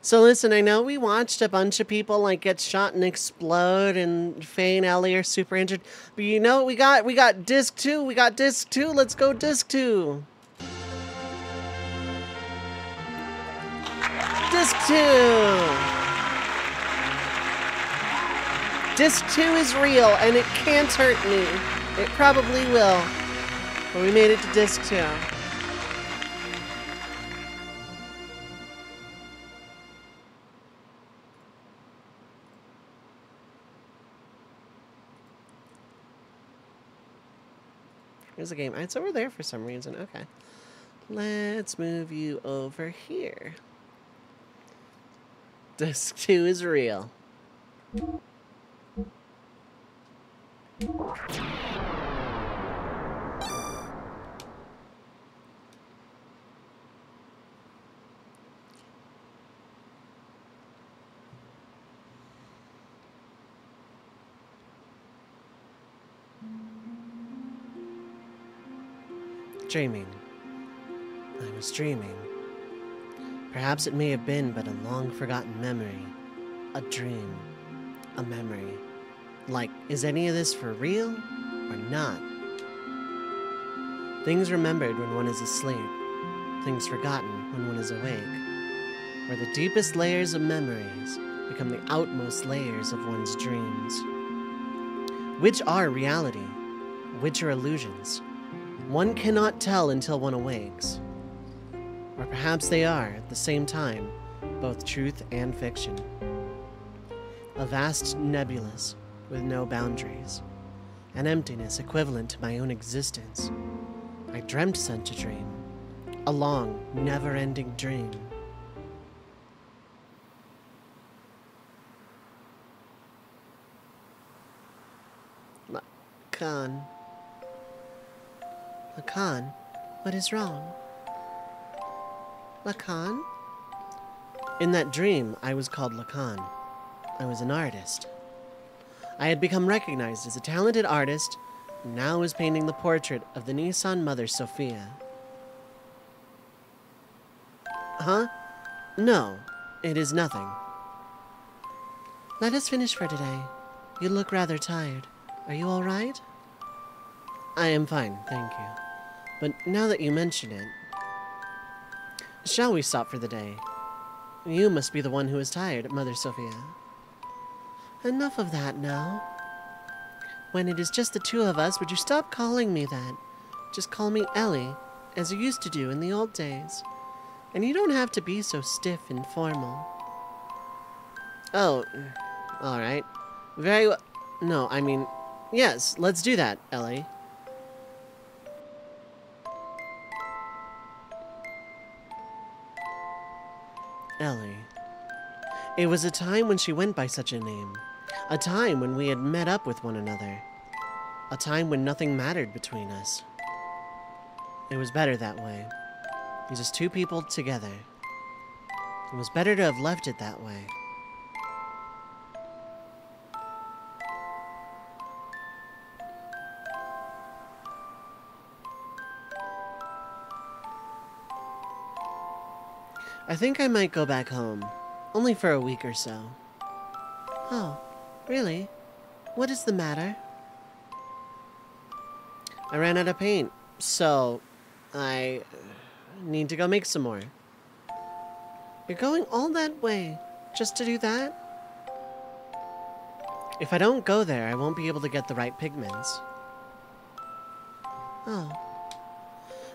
So listen, I know we watched a bunch of people like get shot and explode, and Faye and Ellie are super injured. But you know what we got? We got disc 2. We got disc 2. Let's go disc 2. Disc 2. Disc 2 is real, and it can't hurt me. It probably will. But we made it to disc 2. Here's a game. It's over there for some reason. Okay. Let's move you over here. Disc 2 is real. Dreaming. I was dreaming. Perhaps it may have been but a long-forgotten memory. A dream. A memory. Like, is any of this for real or not? Things remembered when one is asleep. Things forgotten when one is awake. Where the deepest layers of memories become the outmost layers of one's dreams. Which are reality? Which are illusions? One cannot tell until one awakes. Or perhaps they are, at the same time, both truth and fiction. A vast nebulous with no boundaries. An emptiness equivalent to my own existence. I dreamt such a dream. A long, never-ending dream. Lacan. Lacan, what is wrong? Lacan? In that dream, I was called Lacan. I was an artist. I had become recognized as a talented artist, and now was painting the portrait of the Nissan mother, Sophia. Huh? No, it is nothing. Let us finish for today. You look rather tired. Are you all right? I am fine, thank you. But now that you mention it, shall we stop for the day? You must be the one who is tired, Mother Sophia. Enough of that now. When it is just the two of us, would you stop calling me that? Just call me Ellie, as you used to do in the old days. And you don't have to be so stiff and formal. Oh, alright. Very well. No, I mean, yes, let's do that, Ellie. Ellie. It was a time when she went by such a name. A time when we had met up with one another. A time when nothing mattered between us. It was better that way. Just two people together. It was better to have left it that way. I think I might go back home. Only for a week or so. Oh, really? What is the matter? I ran out of paint, so I need to go make some more. You're going all that way just to do that? If I don't go there, I won't be able to get the right pigments. Oh.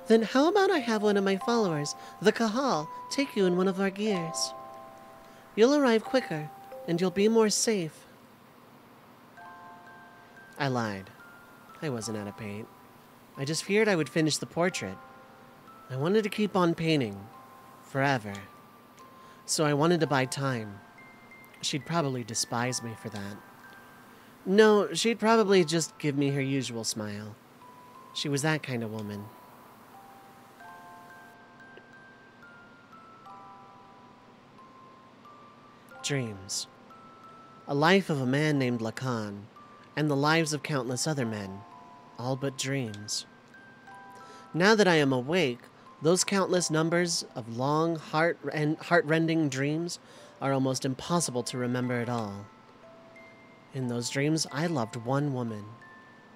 Then how about I have one of my followers, the Kahal, take you in one of our gears? You'll arrive quicker, and you'll be more safe. I lied. I wasn't out of paint. I just feared I would finish the portrait. I wanted to keep on painting. Forever. So I wanted to buy time. She'd probably despise me for that. No, she'd probably just give me her usual smile. She was that kind of woman. Dreams. A life of a man named Lacan, and the lives of countless other men, all but dreams. Now that I am awake, Those countless numbers of long, heart-rending dreams are almost impossible to remember at all. In those dreams, I loved one woman.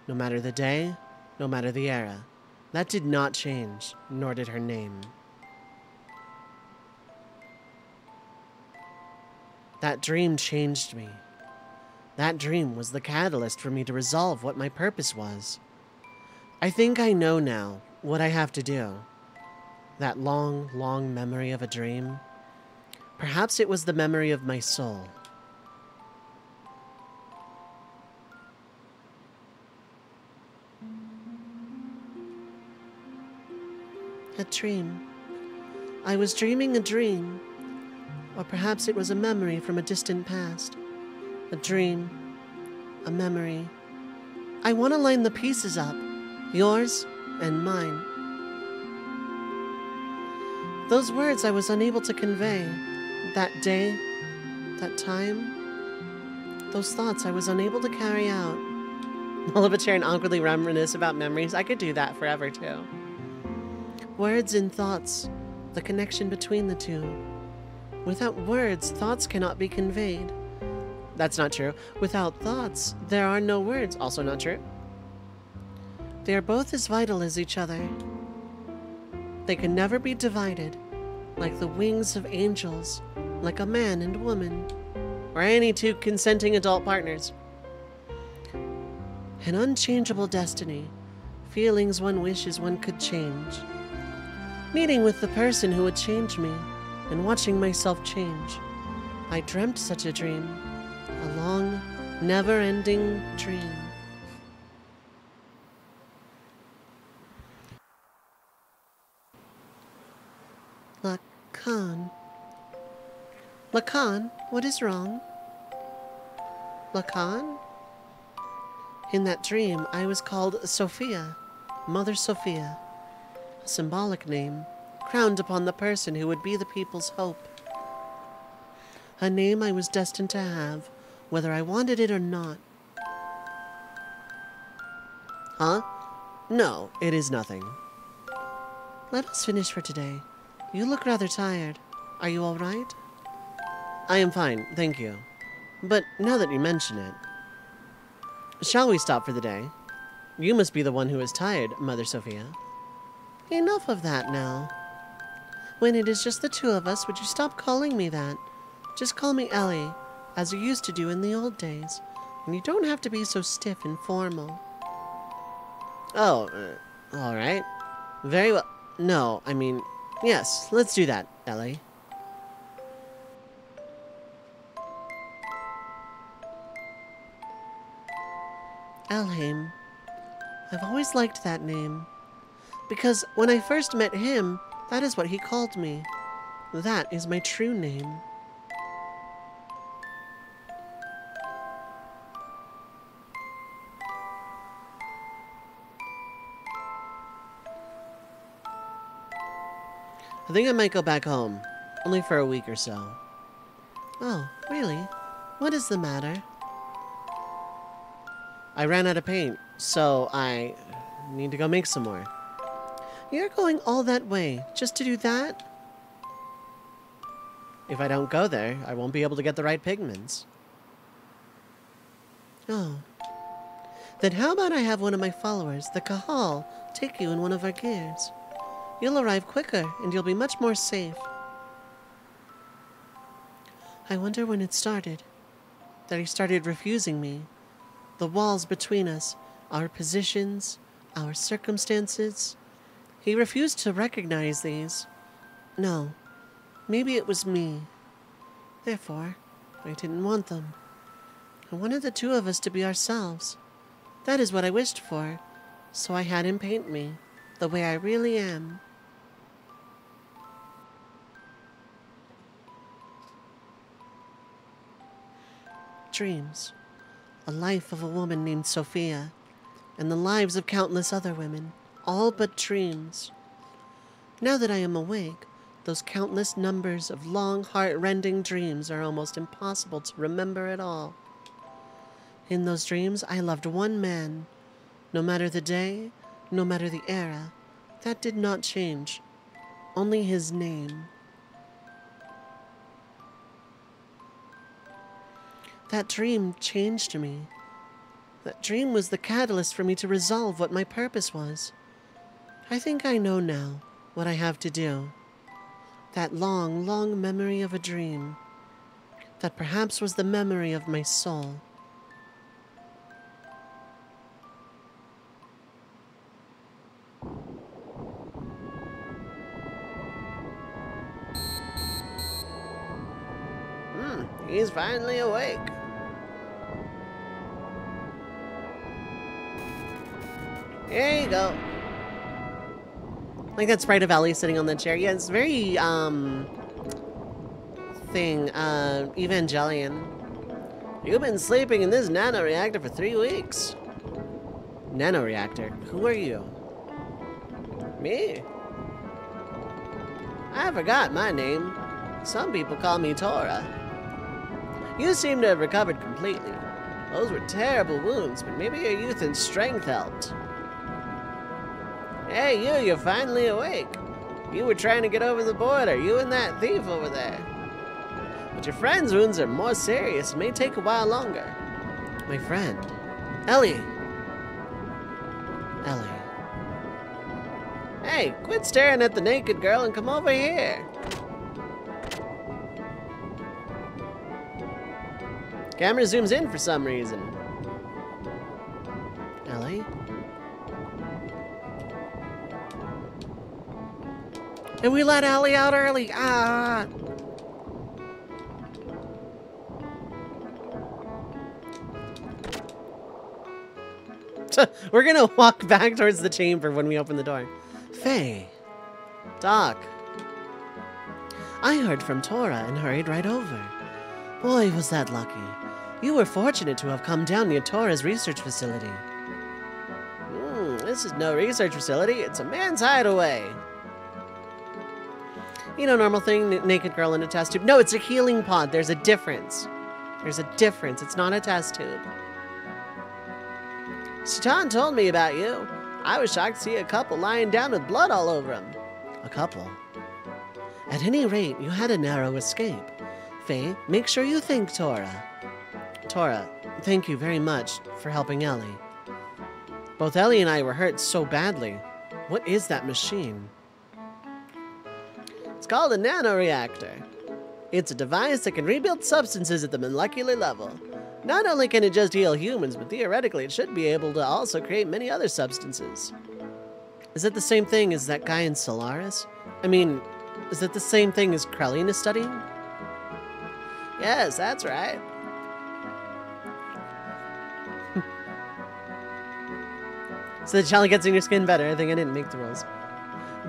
No matter the day, no matter the era. That did not change, nor did her name. That dream changed me. That dream was the catalyst for me to resolve what my purpose was. I think I know now what I have to do. That long, long memory of a dream. Perhaps it was the memory of my soul. A dream. I was dreaming a dream. Or perhaps it was a memory from a distant past. A dream. A memory. I want to line the pieces up. Yours and mine. Those words I was unable to convey. That day. That time. Those thoughts I was unable to carry out. Pull up a chair and awkwardly reminisce about memories. I could do that forever too. Words and thoughts. The connection between the two. Without words, thoughts cannot be conveyed. That's not true. Without thoughts, there are no words. Also not true. They are both as vital as each other. They can never be divided, like the wings of angels, like a man and woman, or any two consenting adult partners. An unchangeable destiny, feelings one wishes one could change. Meeting with the person who would change me, and watching myself change. I dreamt such a dream, a long, never-ending dream. Lacan. Lacan, what is wrong? Lacan? In that dream, I was called Sophia, Mother Sophia, a symbolic name, crowned upon the person who would be the people's hope. A name I was destined to have, whether I wanted it or not. Huh? No, it is nothing. Let us finish for today. You look rather tired. Are you all right? I am fine, thank you. But now that you mention it, shall we stop for the day? You must be the one who is tired, Mother Sophia. Enough of that now. When it is just the two of us, would you stop calling me that? Just call me Ellie, as you used to do in the old days. And you don't have to be so stiff and formal. Oh, all right. Very well. No, I mean, yes, let's do that, Ellie. Elhaim. I've always liked that name. Because when I first met him, that is what he called me. That is my true name. I think I might go back home. Only for a week or so. Oh, really? What is the matter? I ran out of paint, so I need to go make some more. You're going all that way, just to do that? If I don't go there, I won't be able to get the right pigments. Oh. Then how about I have one of my followers, the Kahal, take you in one of our gears? You'll arrive quicker, and you'll be much more safe. I wonder when it started. That he started refusing me. The walls between us, our positions, our circumstances. He refused to recognize these. No, maybe it was me. Therefore, I didn't want them. I wanted the two of us to be ourselves. That is what I wished for, so I had him paint me, the way I really am. Dreams. A life of a woman named Sophia, and the lives of countless other women, all but dreams. Now that I am awake, those countless numbers of long, heart-rending dreams are almost impossible to remember at all. In those dreams, I loved one man. No matter the day, no matter the era, that did not change, only his name. That dream changed me. That dream was the catalyst for me to resolve what my purpose was. I think I know now what I have to do. That long, long memory of a dream. That perhaps was the memory of my soul. He's finally awake. Here you go. Like that sprite of Ellie sitting on the chair. Yeah, it's very, Evangelion. You've been sleeping in this nanoreactor for 3 weeks. Nanoreactor? Who are you? Me? I forgot my name. Some people call me Tora. You seem to have recovered completely. Those were terrible wounds, but maybe your youth and strength helped. Hey, you're finally awake. You were trying to get over the border, you and that thief over there. But your friend's wounds are more serious and may take a while longer. My friend. Ellie. Ellie. Hey, quit staring at the naked girl and come over here. Camera zooms in for some reason. Ellie? And we let Ellie out early. Ah! We're gonna walk back towards the chamber when we open the door. Faye. Doc. I heard from Tora and hurried right over. Boy, was that lucky. You were fortunate to have come down near Tora's research facility. This is no research facility. It's a man's hideaway. You know, normal thing, naked girl in a test tube. No, it's a healing pod. There's a difference. There's a difference. It's not a test tube. Satan told me about you. I was shocked to see a couple lying down with blood all over them. A couple? At any rate, you had a narrow escape. Faye, make sure you thank Tora. Tora, thank you very much for helping Ellie. Both Ellie and I were hurt so badly. What is that machine? It's called a nanoreactor. It's a device that can rebuild substances at the molecular level. Not only can it just heal humans, but theoretically it should be able to also create many other substances. Is it the same thing as that guy in Solaris? I mean, is it the same thing as Krellian is studying? Yes, that's right. So the jelly gets in your skin better. I think I didn't make the rules.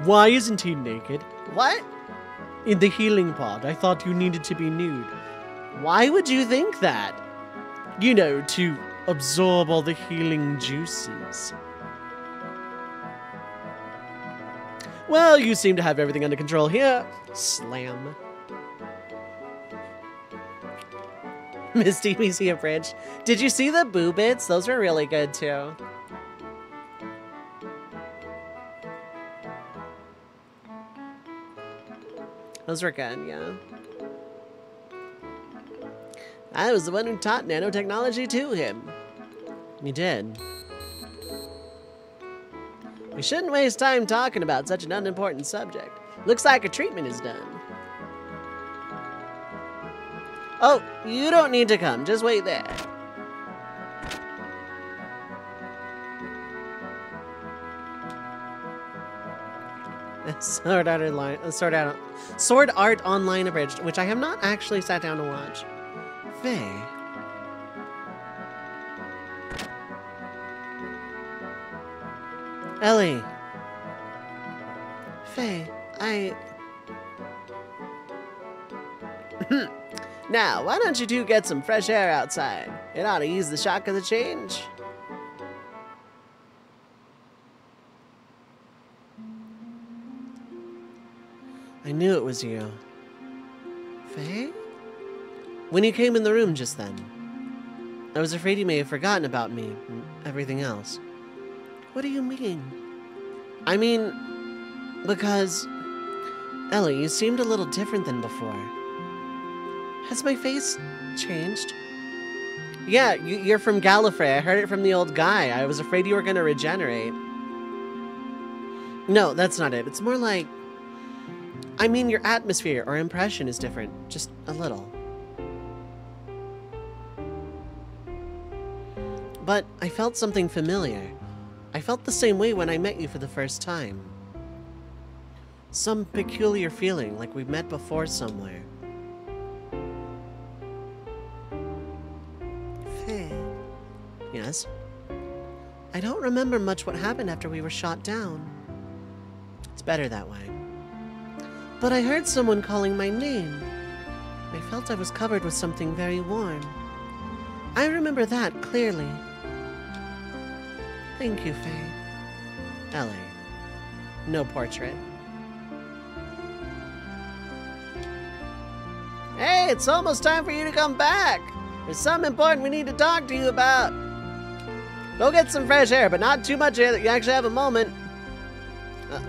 Why isn't he naked? What? In the healing pod, I thought you needed to be nude. Why would you think that? You know, to absorb all the healing juices. Well, you seem to have everything under control here. Slam. Misty, we see a bridge. Did you see the boo bits? Those were really good, too. Those were good, yeah. I was the one who taught nanotechnology to him. You did. We shouldn't waste time talking about such an unimportant subject. Looks like a treatment is done. Oh, you don't need to come. Just wait there. Sword Art Online Abridged, which I have not actually sat down to watch. Faye. Ellie. Faye, Now, why don't you two get some fresh air outside? It ought to ease the shock of the change. I knew it was you. Faye? When you came in the room just then, I was afraid you may have forgotten about me and everything else. What do you mean? I mean, because Ellie, you seemed a little different than before. Has my face changed? Yeah, you're from Gallifrey. I heard it from the old guy. I was afraid you were going to regenerate. No, that's not it. It's more like... I mean, your atmosphere or impression is different. Just a little. But I felt something familiar. I felt the same way when I met you for the first time. Some peculiar feeling, like we met before somewhere. Faye. Yes? I don't remember much what happened after we were shot down. It's better that way. But I heard someone calling my name. I felt I was covered with something very warm. I remember that clearly. Thank you, Faye. Ellie. No portrait. Hey, it's almost time for you to come back. There's something important we need to talk to you about. Go get some fresh air, but not too much air that you actually have a moment.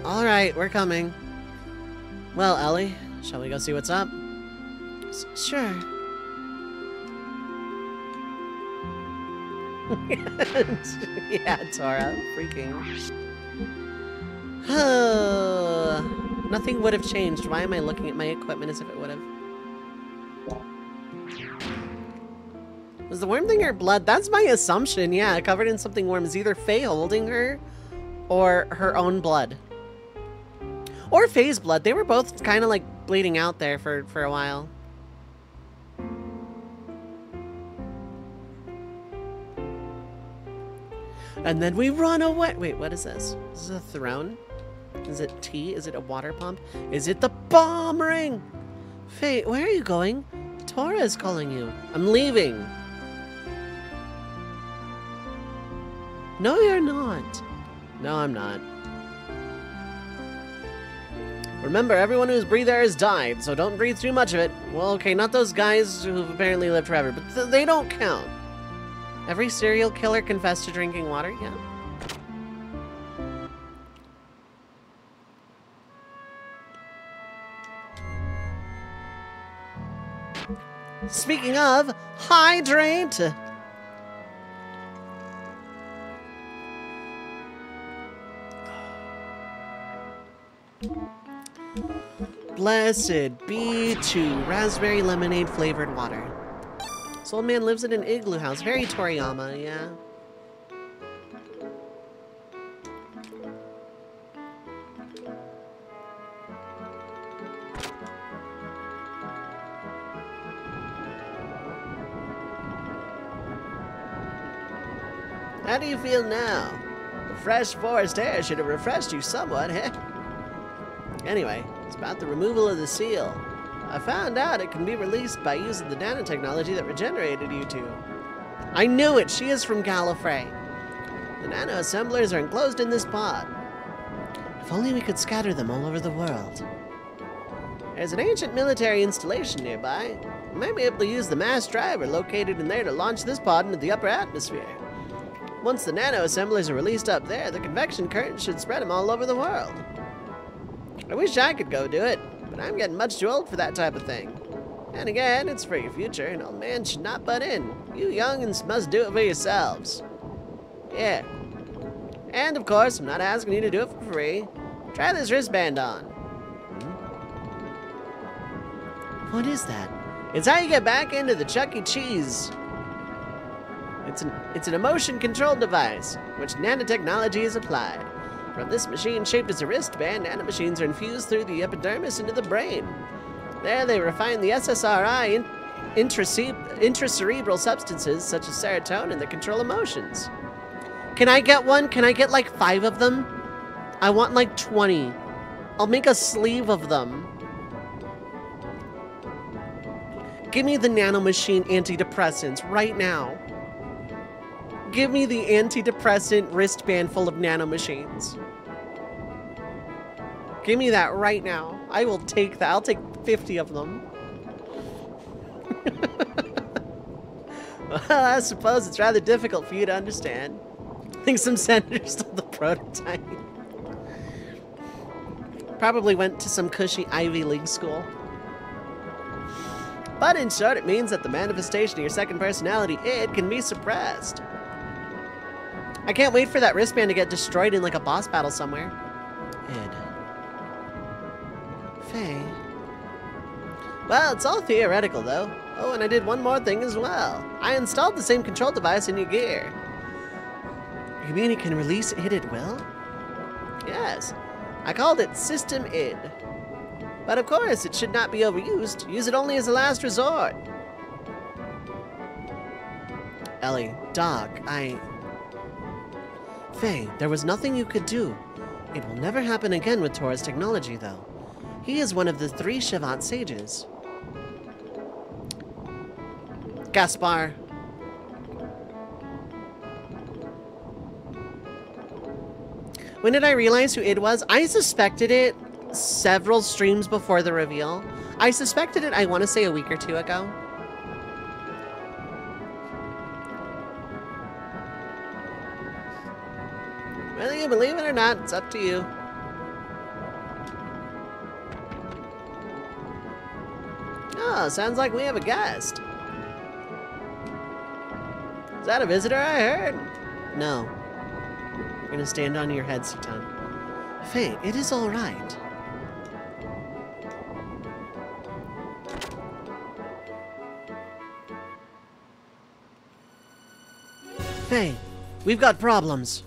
All right, we're coming. Well, Ellie, shall we go see what's up? Sure. Yeah, Tora, freaking. Nothing would have changed. Why am I looking at my equipment as if it would have? Was the worm thing her blood? That's my assumption, yeah. Covered in something warm is either Faye holding her or her own blood. Or Faye's blood. They were both kind of like bleeding out there for a while. And then we run away. Wait, what is this? Is this a throne? Is it tea? Is it a water pump? Is it the bomb ring? Faye, where are you going? Tora is calling you. I'm leaving. No, you're not. No, I'm not. Remember, everyone who's breathed air has died, so don't breathe too much of it. Well, okay, not those guys who've apparently lived forever, but they don't count. Every serial killer confessed to drinking water? Yeah. Speaking of, hydrate! Blessed be to raspberry lemonade flavored water. This old man lives in an igloo house. Very Toriyama, yeah. How do you feel now? The fresh forest air should have refreshed you somewhat, eh? Anyway, it's about the removal of the seal. I found out it can be released by using the nanotechnology that regenerated you two. I knew it! She is from Gallifrey. The nano-assemblers are enclosed in this pod. If only we could scatter them all over the world. There's an ancient military installation nearby. We might be able to use the mass driver located in there to launch this pod into the upper atmosphere. Once the nano-assemblers are released up there, the convection current should spread them all over the world. I wish I could go do it, but I'm getting much too old for that type of thing. And again, it's for your future, and old man should not butt in. You young'uns must do it for yourselves. Yeah. And of course, I'm not asking you to do it for free. Try this wristband on. What is that? It's how you get back into the Chuck E. Cheese. It's an emotion control device, which nanotechnology is applied. From this machine shaped as a wristband, nanomachines are infused through the epidermis into the brain. There they refine the SSRI intracerebral substances such as serotonin that control emotions. Can I get one? Can I get like 5 of them? I want like 20. I'll make a sleeve of them. Give me the nanomachine antidepressants right now. Give me the antidepressant wristband full of nanomachines. Give me that right now. I will take that. I'll take 50 of them. Well, I suppose it's rather difficult for you to understand. I think some senators stole the prototype. Probably went to some cushy Ivy League school. But in short, it means that the manifestation of your second personality, id, can be suppressed. I can't wait for that wristband to get destroyed in like a boss battle somewhere. Id. Faye. Well, it's all theoretical though. Oh, and I did one more thing as well. I installed the same control device in your gear. You mean it can release id at will? Yes. I called it System id. But of course, it should not be overused. Use it only as a last resort. Ellie, Doc, Faye, there was nothing you could do. It will never happen again with Tora's technology, though. He is one of the 3 Shivat sages. Gaspar. When did I realize who id was? I suspected it several streams before the reveal. I suspected it, I want to say a week or 2 ago. Whether you believe it or not, it's up to you. Oh, sounds like we have a guest. Is that a visitor I heard? No. You're gonna stand on your head, Citan. Faye, it is all right. Faye, we've got problems.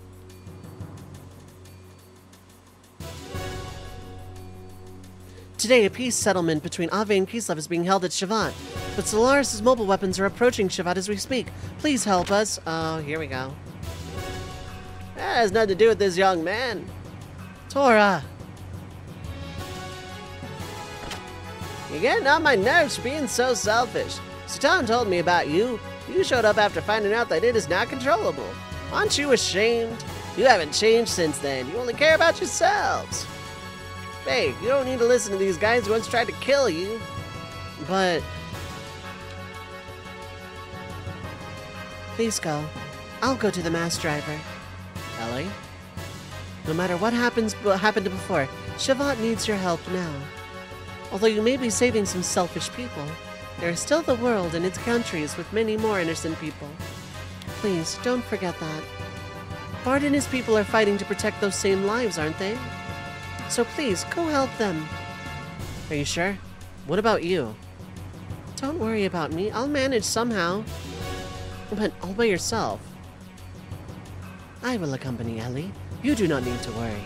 Today, a peace settlement between Ave and Kislev is being held at Shivat, but Solaris' mobile weapons are approaching Shivat as we speak. Please help us. Oh, here we go. That has nothing to do with this young man. Tora! You're getting on my nerves for being so selfish. Citan told me about you. You showed up after finding out that it is not controllable. Aren't you ashamed? You haven't changed since then. You only care about yourselves. Hey, you don't need to listen to these guys who once tried to kill you. But... Please go. I'll go to the mass driver. Ellie? No matter what happened before, Shivat needs your help now. Although you may be saving some selfish people, there is still the world and its countries with many more innocent people. Please, don't forget that. Bard and his people are fighting to protect those same lives, aren't they? So please, go help them. Are you sure? What about you? Don't worry about me. I'll manage somehow. But all by yourself. I will accompany Ellie. You do not need to worry.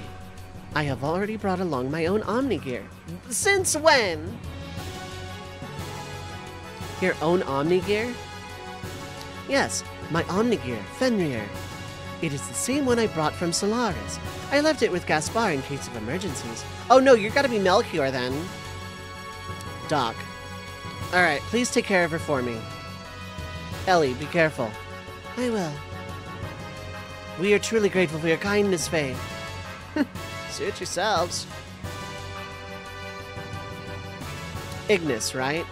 I have already brought along my own Omni gear. Since when? Your own Omni gear? Yes, my Omni gear, Fenrir. It is the same one I brought from Solaris. I left it with Gaspar in case of emergencies. Oh no, you're gotta be Melchior then. Doc. Alright, please take care of her for me. Ellie, be careful. I will. We are truly grateful for your kindness, Faye. Suit yourselves. Ignis, right?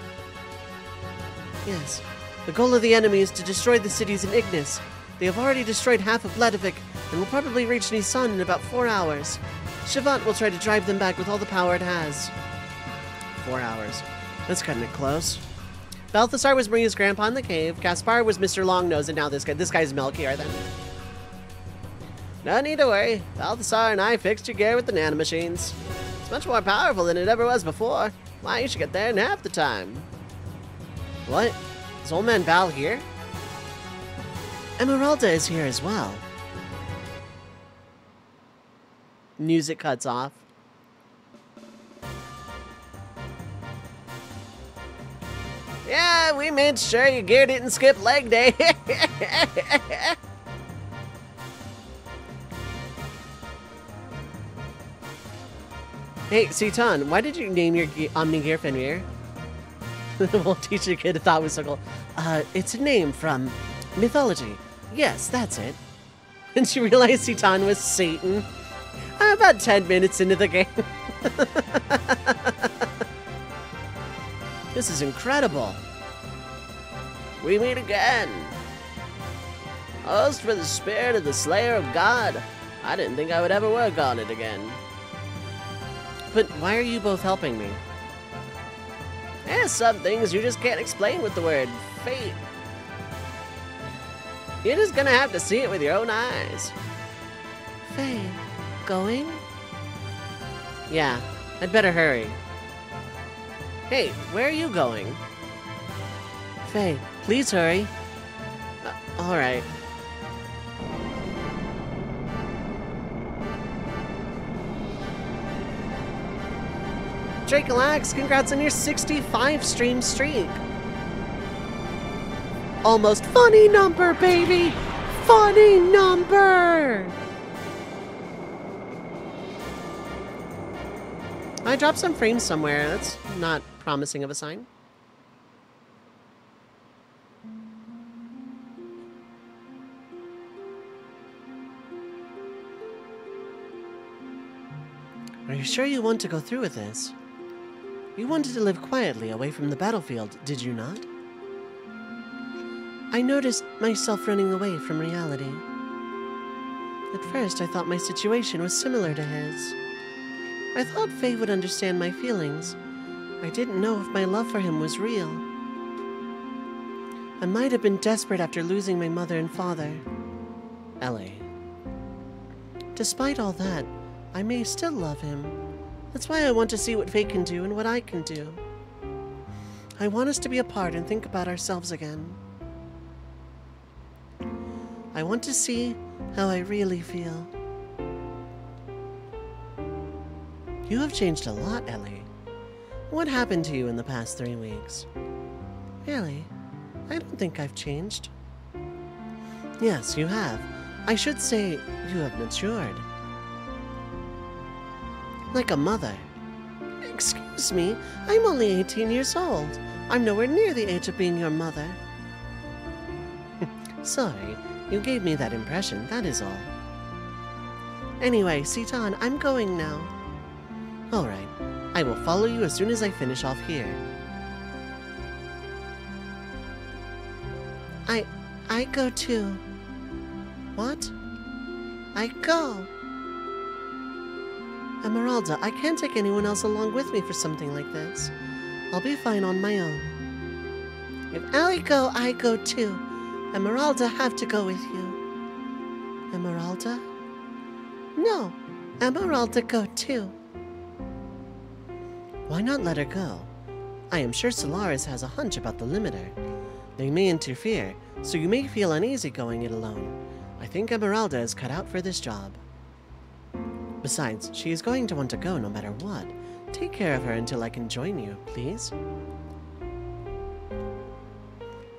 Yes. The goal of the enemy is to destroy the cities in Ignis. They have already destroyed half of Vladivik and will probably reach Nisan in about 4 hours. Shivat will try to drive them back with all the power it has. 4 hours. That's cutting it close. Balthasar was Maria's grandpa in the cave. Gaspar was Mr. Longnose, and now this guy's Melchior then. No need to worry. Balthasar and I fixed your gear with the nanomachines. It's much more powerful than it ever was before. Why, you should get there in half the time. What? Is old man Val here? Emeralda is here as well. Music cuts off. Yeah, we made sure your gear didn't skip leg day. Hey, Citan, why did you name your Omni gear Fenrir? We'll teach your kid a thought was so cool. It's a name from mythology. Yes, that's it. And you realized Citan was Satan? About 10 minutes into the game. This is incredible. We meet again. Host for the spirit of the Slayer of God. I didn't think I would ever work on it again. But why are you both helping me? Some things you just can't explain with the word fate. You're just gonna have to see it with your own eyes. Fate, going? Yeah, I'd better hurry. Hey, where are you going? Faye, please hurry. Alright. Drake-Alax, congrats on your 65 stream streak. Almost funny number, baby! Funny number! I dropped some frames somewhere. That's not promising of a sign. Are you sure you want to go through with this? You wanted to live quietly away from the battlefield, did you not? I noticed myself running away from reality. At first, I thought my situation was similar to his. I thought Faye would understand my feelings. I didn't know if my love for him was real. I might have been desperate after losing my mother and father. Ellie. Despite all that, I may still love him. That's why I want to see what Faye can do and what I can do. I want us to be apart and think about ourselves again. I want to see how I really feel. You have changed a lot, Ellie. What happened to you in the past 3 weeks? Really? I don't think I've changed. Yes, you have. I should say you have matured. Like a mother. Excuse me, I'm only 18 years old. I'm nowhere near the age of being your mother. Sorry, you gave me that impression, that is all. Anyway, Citan, I'm going now. Alright, I will follow you as soon as I finish off here. I go too. What? I go. Emeralda, I can't take anyone else along with me for something like this. I'll be fine on my own. If Ellie go, I go too. Emeralda have to go with you. Emeralda? No, Emeralda go too. Why not let her go? I am sure Solaris has a hunch about the limiter. They may interfere, so you may feel uneasy going it alone. I think Emeralda is cut out for this job. Besides, she is going to want to go no matter what. Take care of her until I can join you, please.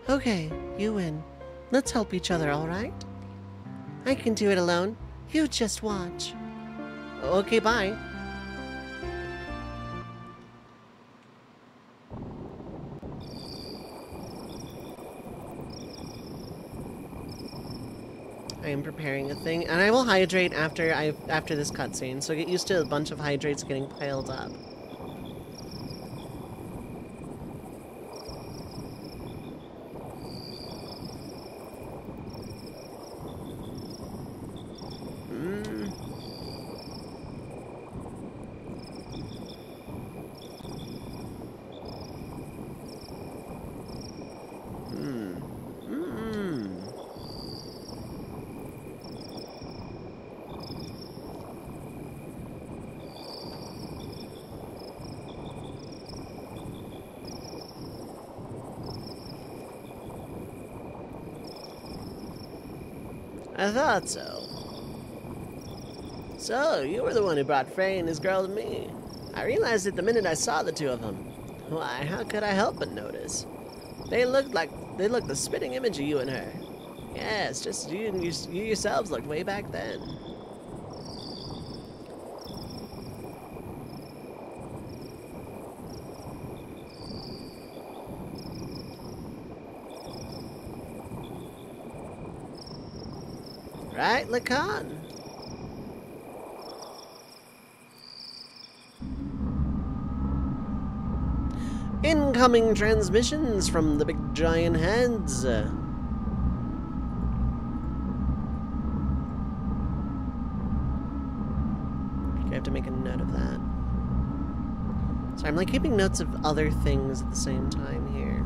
Okay, you win. Let's help each other, alright? I can do it alone. You just watch. Okay, bye. I am preparing a thing, and I will hydrate after this cutscene, so get used to a bunch of hydrates getting piled up. I thought so. So, you were the one who brought Frey and his girl to me. I realized it the minute I saw the two of them. Why, how could I help but notice? They looked the spitting image of you and her. Yes, just you and you yourselves looked way back then. Right, Lacan? Incoming transmissions from the big giant heads. I have to make a note of that. So I'm like keeping notes of other things at the same time here.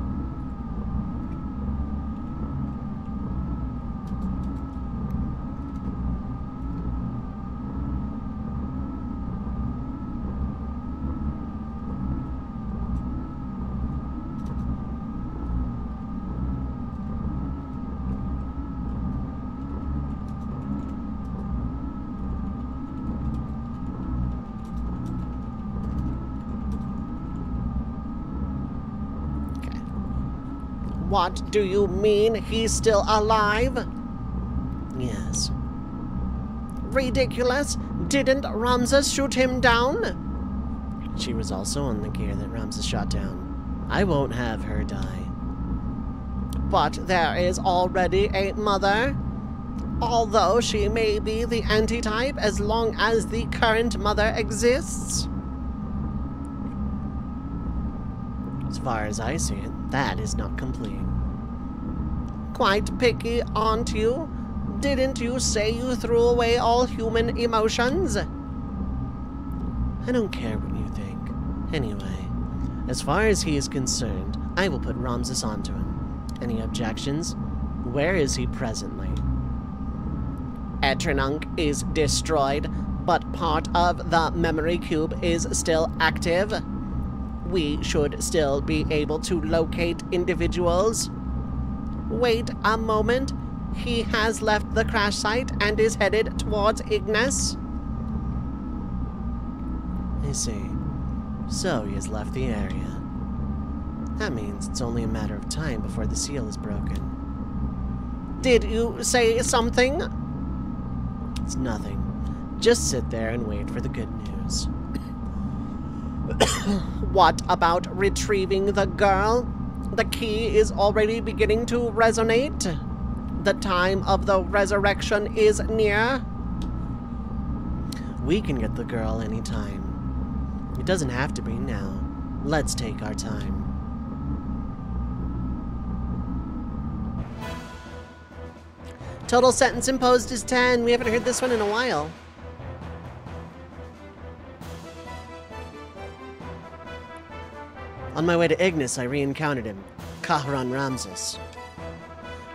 What do you mean he's still alive? Yes. Ridiculous! Didn't Ramses shoot him down? She was also on the gear that Ramses shot down. I won't have her die. But there is already a mother. Although she may be the antitype as long as the current mother exists. As far as I see it, that is not complete. Quite picky, aren't you? Didn't you say you threw away all human emotions? I don't care what you think. Anyway, as far as he is concerned, I will put Ramses onto him. Any objections? Where is he presently? Eternunk is destroyed, but part of the memory cube is still active. We should still be able to locate individuals. Wait a moment. He has left the crash site and is headed towards Ignis. I see. So he has left the area. That means it's only a matter of time before the seal is broken. Did you say something? It's nothing. Just sit there and wait for the good news. What about retrieving the girl? The key is already beginning to resonate. The time of the resurrection is near. We can get the girl anytime. It doesn't have to be now. Let's take our time. Total sentence imposed is 10. We haven't heard this one in a while. On my way to Ignis, I re-encountered him, Kahran Ramses.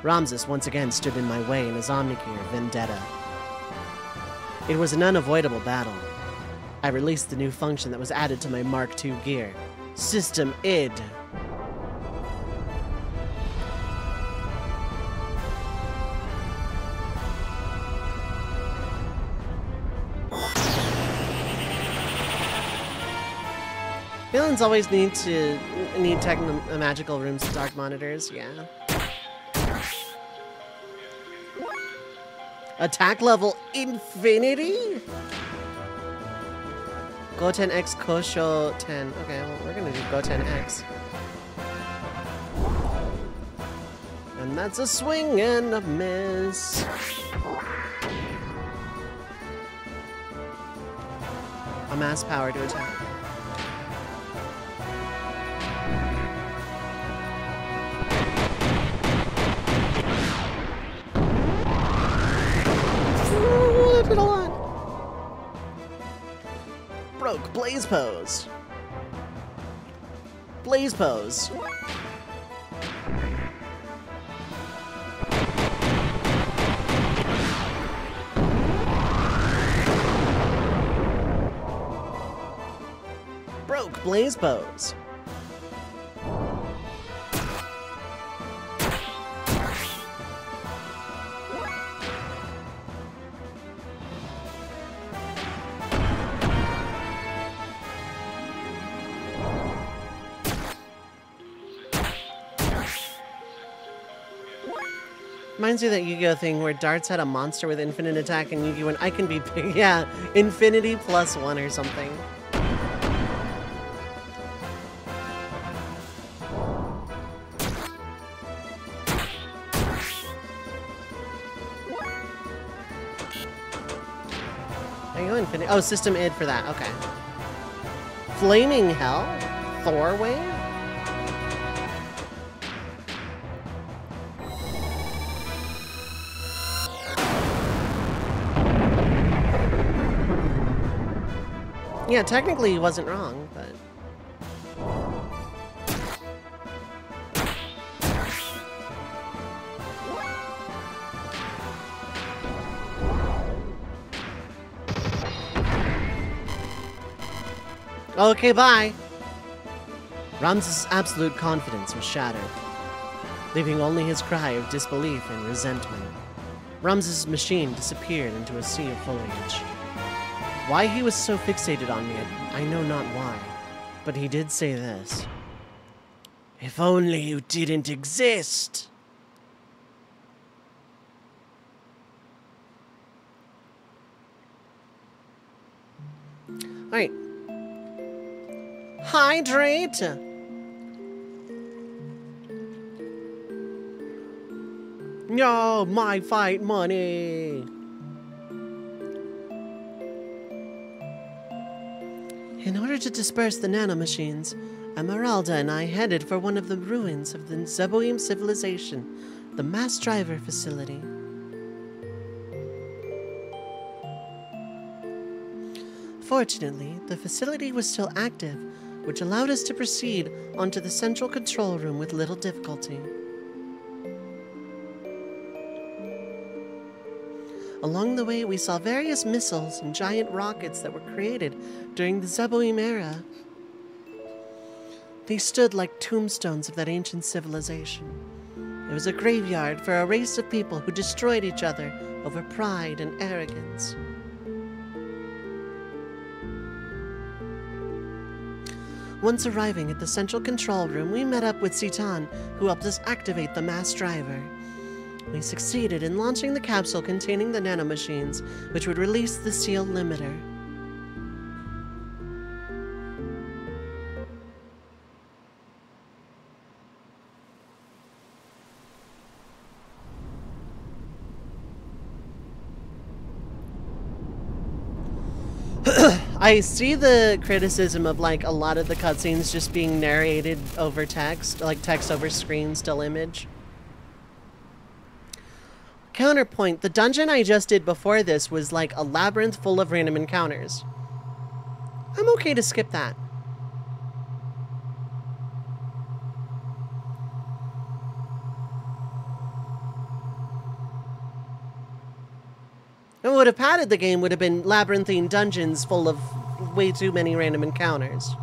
Ramses once again stood in my way in his Omnigear vendetta. It was an unavoidable battle. I released the new function that was added to my Mark II gear, System ID. Villains always need magical rooms with dark monitors, yeah. Attack level infinity? Goten X Kosho 10. Okay, well, we're gonna do Goten X. And that's a swing and a miss. Amass power to attack. Broke Blaze Pose. Blaze Pose. Broke Blaze Pose. Reminds me of that Yu-Gi-Oh thing where Darts had a monster with infinite attack and Yu-Gi-Oh! And I can be big. Yeah, infinity +1 or something. There you go, infinity. Oh, System ID for that. Okay. Flaming Hell? Thor Wave? Yeah, technically he wasn't wrong, but... Okay, bye. Ramses' absolute confidence was shattered, leaving only his cry of disbelief and resentment. Ramses' machine disappeared into a sea of foliage. Why he was so fixated on me, I know not why, but he did say this. If only you didn't exist. Alright. Hydrate! No, my fight money! In order to disperse the nanomachines, Esmeralda and I headed for one of the ruins of the Zeboim civilization, the mass driver facility. Fortunately, the facility was still active, which allowed us to proceed onto the central control room with little difficulty. Along the way, we saw various missiles and giant rockets that were created during the Zeboim era. They stood like tombstones of that ancient civilization. It was a graveyard for a race of people who destroyed each other over pride and arrogance. Once arriving at the central control room, we met up with Citan, who helped us activate the mass driver. We succeeded in launching the capsule containing the nanomachines, which would release the seal limiter. I see the criticism of, like, a lot of the cutscenes just being narrated over text, like text over screen, still image. Counterpoint, the dungeon I just did before this was like a labyrinth full of random encounters. I'm okay to skip that. What would have padded the game would have been labyrinthine dungeons full of way too many random encounters.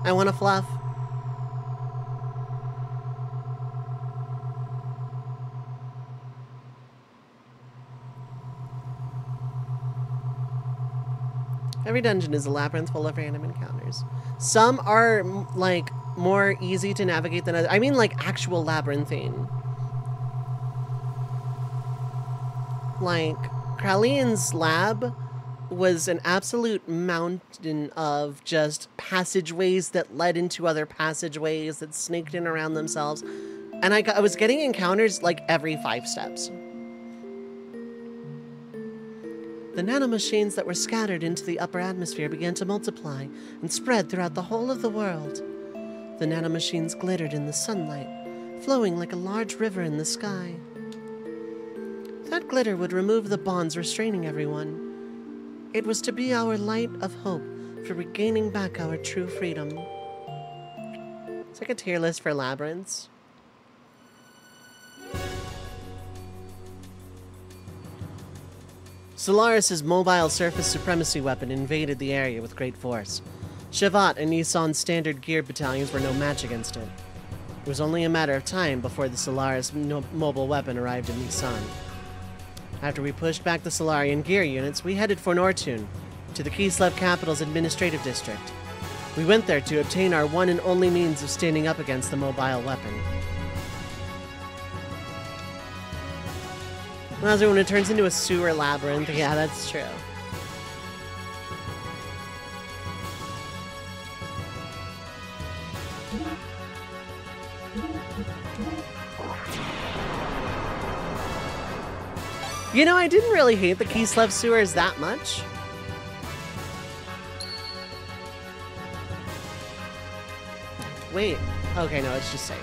I want to fluff. Every dungeon is a labyrinth full of random encounters. Some are, like, more easy to navigate than others. I mean, like, actual labyrinthine. Like, Kralian's lab was an absolute mountain of just passageways that led into other passageways that snaked in around themselves. And I was getting encounters, like, every 5 steps. The nanomachines that were scattered into the upper atmosphere began to multiply and spread throughout the whole of the world. The nanomachines glittered in the sunlight, flowing like a large river in the sky. That glitter would remove the bonds restraining everyone. It was to be our light of hope for regaining back our true freedom. It's like a tier list for labyrinths. Solaris' mobile surface supremacy weapon invaded the area with great force. Shavat and Nissan's standard gear battalions were no match against it. It was only a matter of time before the Solaris mobile weapon arrived in Nissan. After we pushed back the Solarian gear units, we headed for Nortun, to the Kislev capital's administrative district. We went there to obtain our one and only means of standing up against the mobile weapon. When it turns into a sewer labyrinth, yeah, that's true. You know, I didn't really hate the Kislev sewers that much. Wait. Okay, no, it's just saying.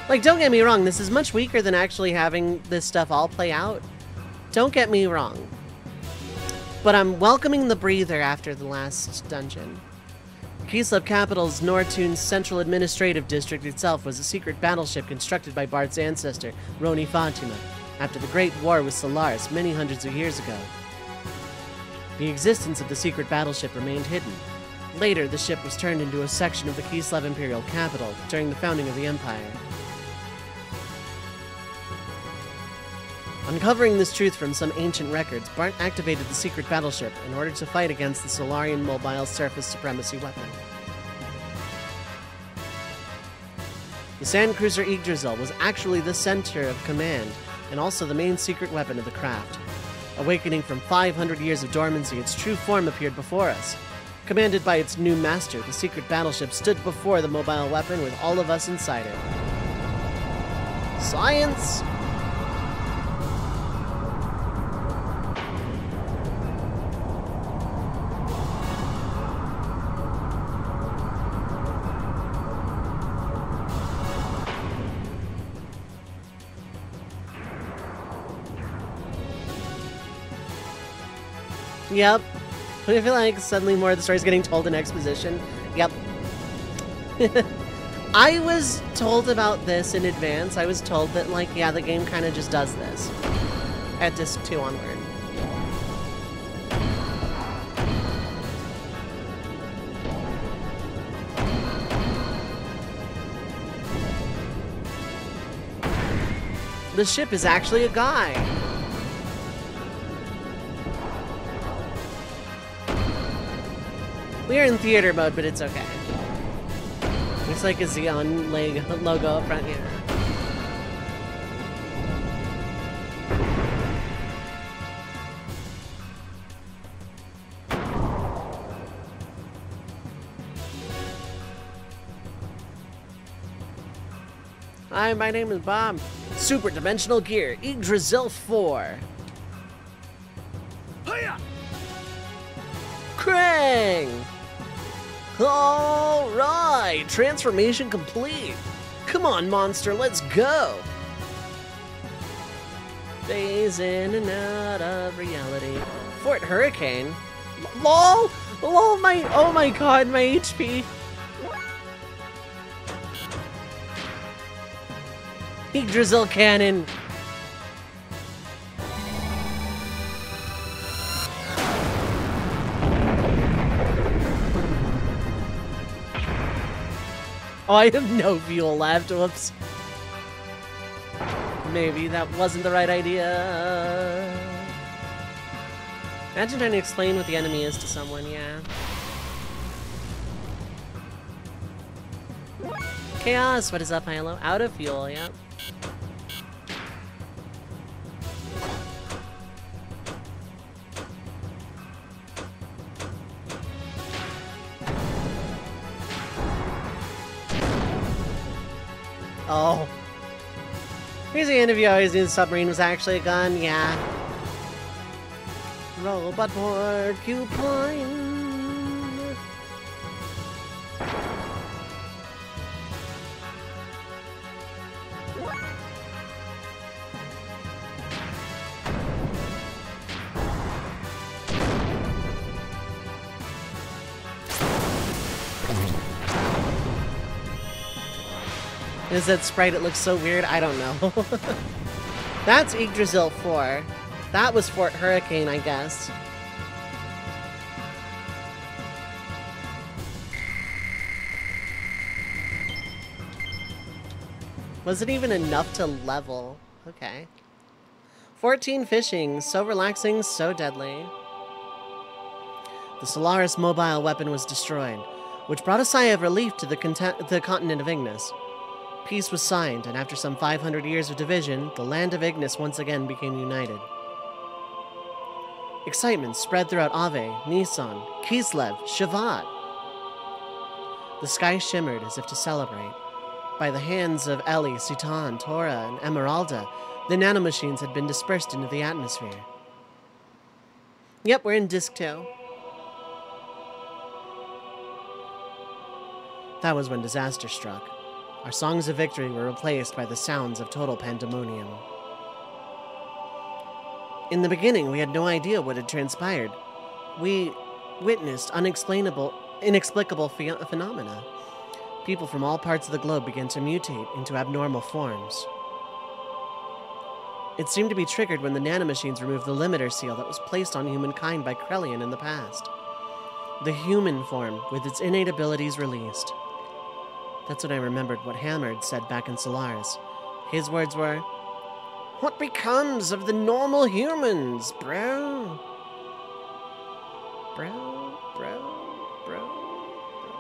Like, don't get me wrong, this is much weaker than actually having this stuff all play out. Don't get me wrong. But I'm welcoming the breather after the last dungeon. Kislev Capital's Nortun's central administrative district itself was a secret battleship constructed by Bart's ancestor, Roni Fatima, after the Great War with Solaris many hundreds of years ago. The existence of the secret battleship remained hidden. Later, the ship was turned into a section of the Kislev Imperial capital during the founding of the Empire. Uncovering this truth from some ancient records, Bart activated the secret battleship in order to fight against the Solarian mobile surface supremacy weapon. The sand cruiser Yggdrasil was actually the center of command and also the main secret weapon of the craft. Awakening from 500 years of dormancy, its true form appeared before us. Commanded by its new master, the secret battleship stood before the mobile weapon with all of us inside it. Science! Yep. I feel like suddenly more of the story's getting told in exposition. Yep. I was told about this in advance. I was told that, like, yeah, the game kind of just does this. At Disc 2 onward. The ship is actually a guy. We're in theater mode, but it's okay. Looks like a Xeon logo up front here. Hi, my name is Bob. Super Dimensional Gear, Yggdrasil 4. Hiya! Krang! Alright, transformation complete. Come on, monster, let's go. Phase in and out of reality. Fort Hurricane? LOL! LOL, oh my god, my HP. Yggdrasil Cannon. Oh, I have no fuel left. Whoops. Maybe that wasn't the right idea. Imagine trying to explain what the enemy is to someone, yeah. Chaos, what is up, Hilo? Out of fuel, yep. Oh. Here's the interview. I always knew the submarine was actually a gun. Yeah. Robot porcupine. Is that sprite? It looks so weird. I don't know. That's Yggdrasil 4. That was Fort Hurricane, I guess. Wasn't even enough to level. Okay. 14 fishing. So relaxing, so deadly. The Solaris mobile weapon was destroyed, which brought a sigh of relief to the continent of Ignis. Peace was signed, and after some 500 years of division, the land of Ignis once again became united. Excitement spread throughout Ave, Nisan, Kislev, Shavat. The sky shimmered as if to celebrate. By the hands of Eli, Citan, Tora, and Emeralda, the nanomachines had been dispersed into the atmosphere. Yep, we're in Disc 2. That was when disaster struck. Our songs of victory were replaced by the sounds of total pandemonium. In the beginning, we had no idea what had transpired. We witnessed inexplicable phenomena. People from all parts of the globe began to mutate into abnormal forms. It seemed to be triggered when the nanomachines removed the limiter seal that was placed on humankind by Krellian in the past. The human form, with its innate abilities released. That's when I remembered what Hammer had said back in Solaris. His words were, "What becomes of the normal humans, bro? Bro, bro, bro, bro."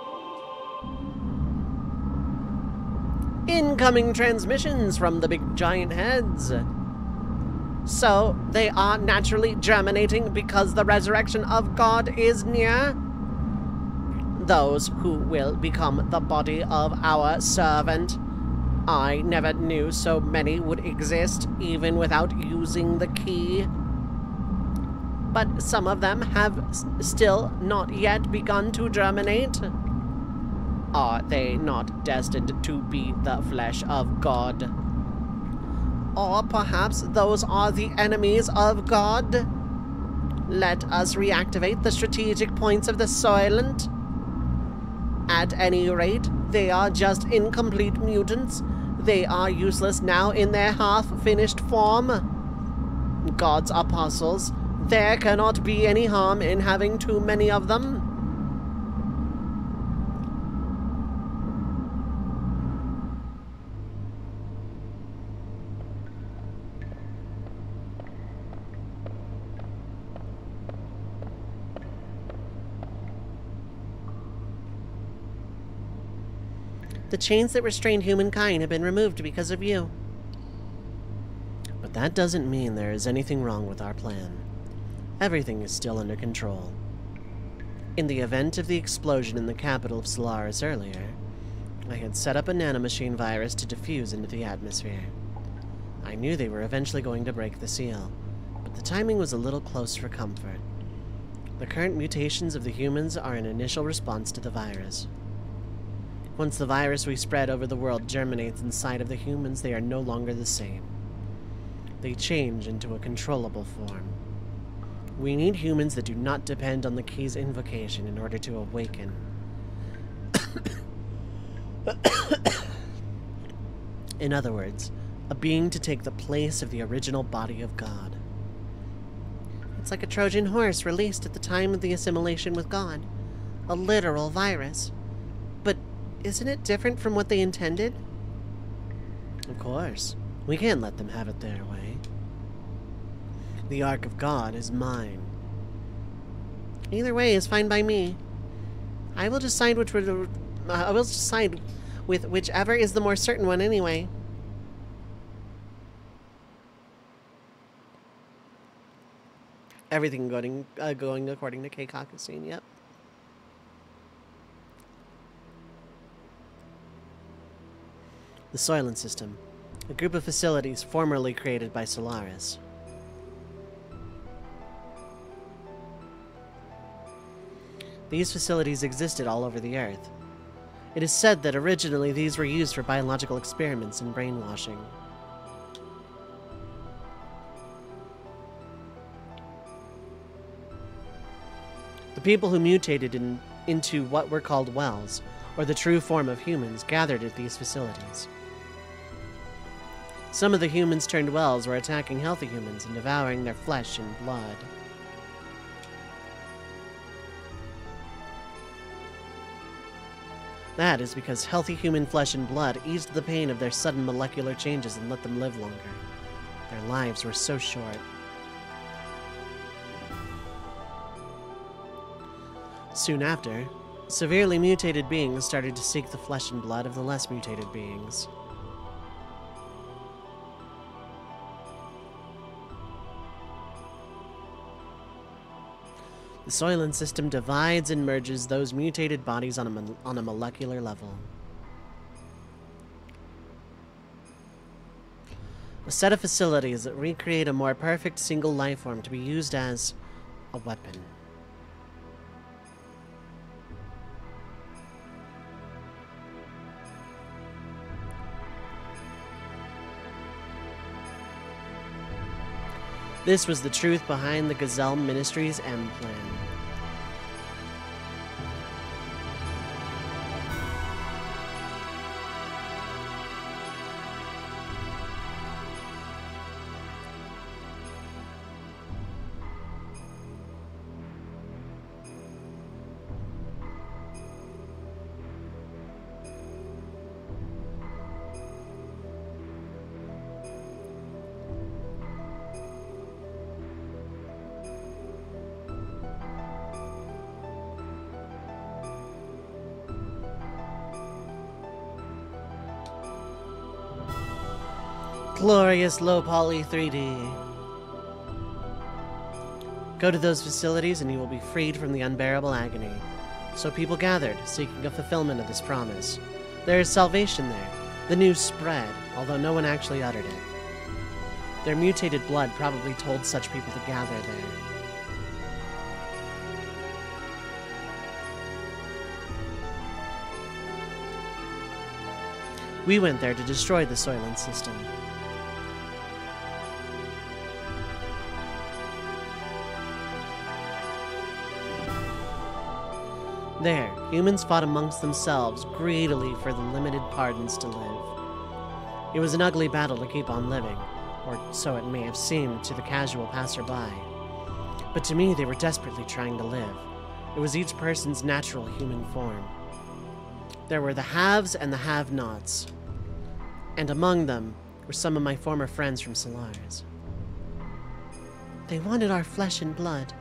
Incoming transmissions from the big giant heads. So, they are naturally germinating because the resurrection of God is near? Those who will become the body of our servant. I never knew so many would exist, even without using the key. But some of them have still not yet begun to germinate. Are they not destined to be the flesh of God? Or perhaps those are the enemies of God? Let us reactivate the strategic points of the Soylent. At any rate, they are just incomplete mutants. They are useless now in their half-finished form. God's apostles, there cannot be any harm in having too many of them. The chains that restrained humankind have been removed because of you. But that doesn't mean there is anything wrong with our plan. Everything is still under control. In the event of the explosion in the capital of Solaris earlier, I had set up a nanomachine virus to diffuse into the atmosphere. I knew they were eventually going to break the seal, but the timing was a little close for comfort. The current mutations of the humans are an initial response to the virus. Once the virus we spread over the world germinates inside of the humans, they are no longer the same. They change into a controllable form. We need humans that do not depend on the key's invocation in order to awaken. In other words, a being to take the place of the original body of God. It's like a Trojan horse released at the time of the assimilation with God. A literal virus. But isn't it different from what they intended? Of course. We can't let them have it their way. The Ark of God is mine. Either way is fine by me. I will decide with whichever is the more certain one anyway. Everything going according to K-Caucusine, yep. The Soylent System, a group of facilities formerly created by Solaris. These facilities existed all over the Earth. It is said that originally these were used for biological experiments and brainwashing. The people who mutated into what were called wells, or the true form of humans, gathered at these facilities. Some of the humans turned wells were attacking healthy humans and devouring their flesh and blood. That is because healthy human flesh and blood eased the pain of their sudden molecular changes and let them live longer. Their lives were so short. Soon after, severely mutated beings started to seek the flesh and blood of the less mutated beings. The Soylent System divides and merges those mutated bodies on a molecular level. A set of facilities that recreate a more perfect single life form to be used as a weapon. This was the truth behind the Gazelle Ministries' M plan. Glorious low poly 3D. Go to those facilities and you will be freed from the unbearable agony. So people gathered, seeking a fulfillment of this promise. There is salvation there. The news spread, although no one actually uttered it. Their mutated blood probably told such people to gather there. We went there to destroy the Soylent system. There, humans fought amongst themselves, greedily for the limited pardons to live. It was an ugly battle to keep on living, or so it may have seemed to the casual passerby. But to me, they were desperately trying to live. It was each person's natural human form. There were the haves and the have-nots. And among them were some of my former friends from Solars. They wanted our flesh and blood.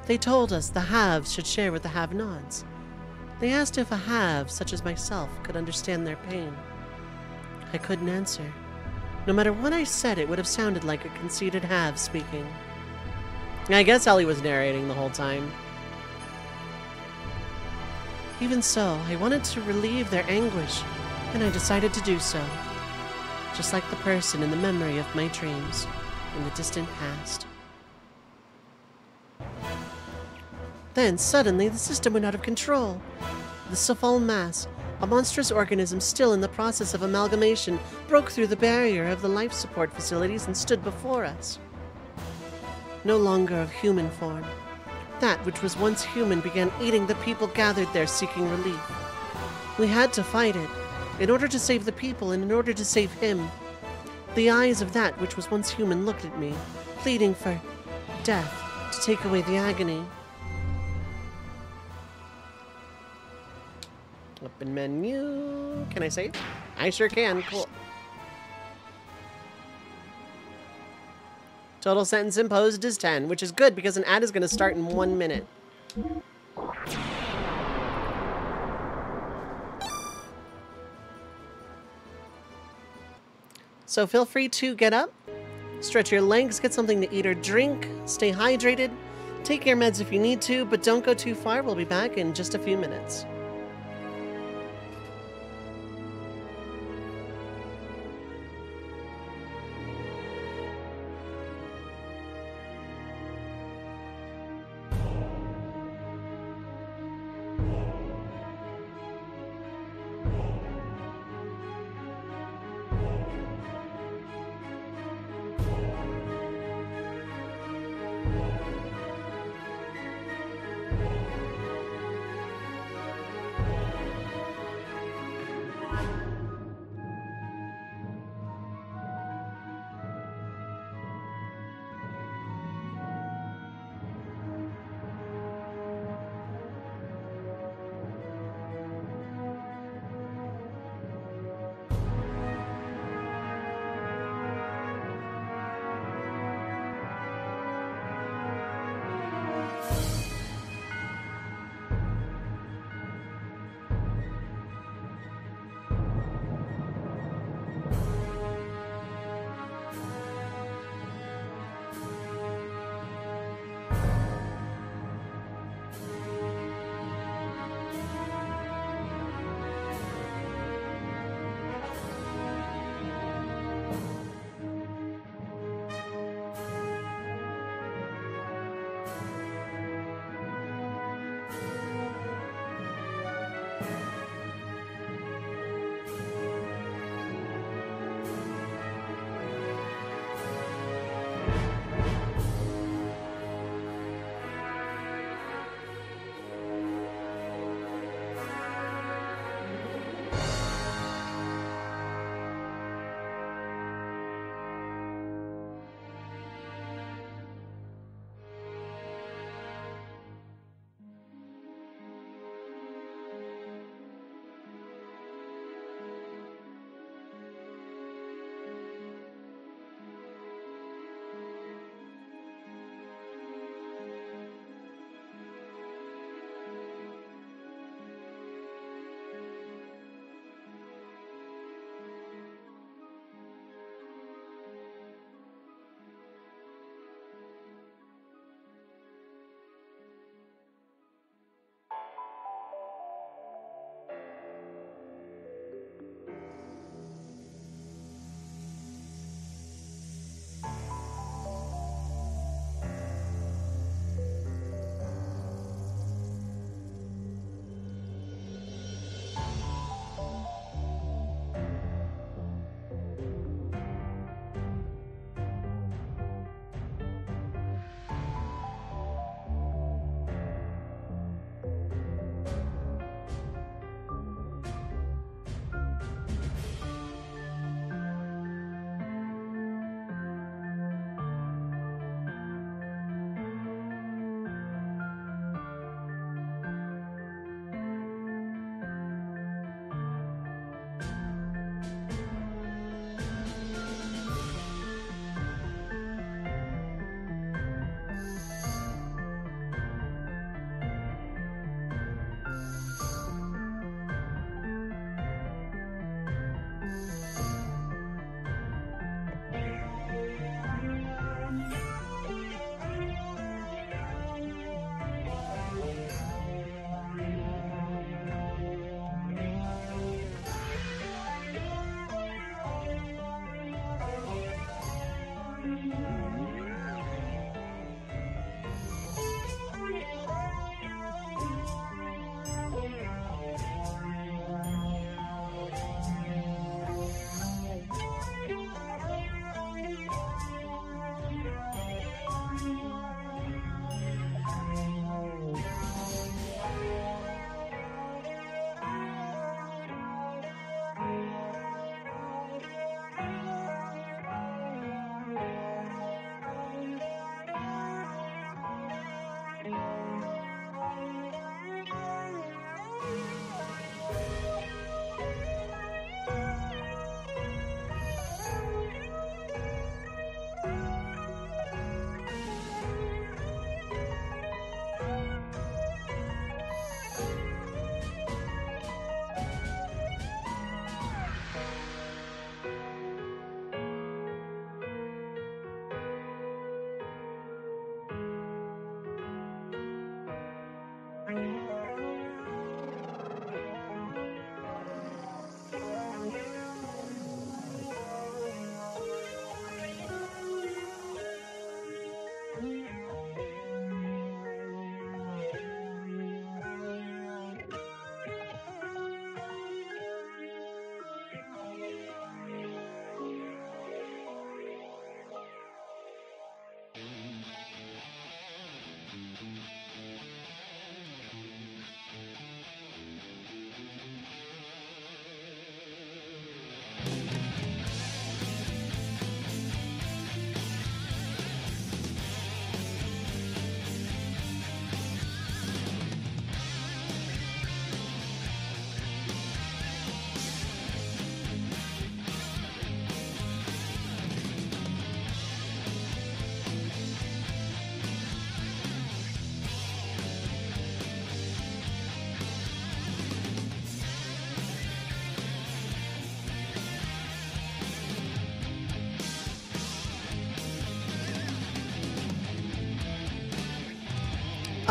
They told us the haves should share with the have-nots. They asked if a have, such as myself, could understand their pain. I couldn't answer. No matter what I said, it would have sounded like a conceited have speaking. I guess Ellie was narrating the whole time. Even so, I wanted to relieve their anguish, and I decided to do so. Just like the person in the memory of my dreams in the distant past. Then, suddenly, the system went out of control. The Cephal mass, a monstrous organism still in the process of amalgamation, broke through the barrier of the life support facilities and stood before us. No longer of human form, that which was once human began eating the people gathered there seeking relief. We had to fight it, in order to save the people and in order to save him. The eyes of that which was once human looked at me, pleading for death to take away the agony. Open menu. Can I save? I sure can. Cool. Total sentence imposed is 10, which is good because an ad is going to start in 1 minute. So feel free to get up, stretch your legs, get something to eat or drink, stay hydrated, take your meds if you need to, but don't go too far. We'll be back in just a few minutes.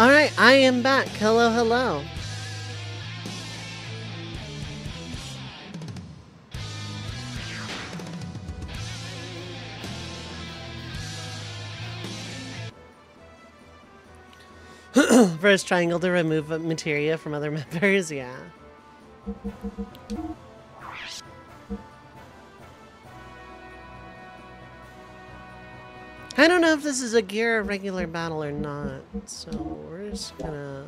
Alright, I am back. Hello, hello. First triangle to remove materia from other members, yeah. I don't know if this is a gear or regular battle or not, so we're just gonna...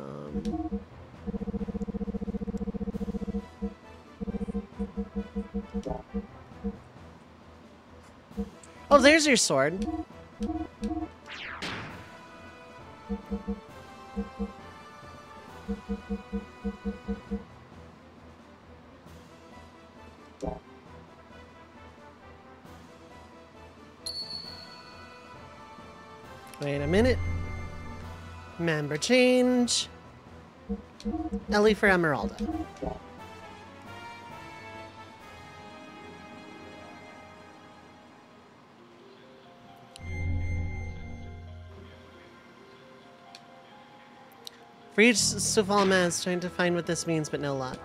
Oh, there's your sword. Wait a minute. Member change. Ellie for Emeralda. For each Sufalma is trying to find what this means, but no luck.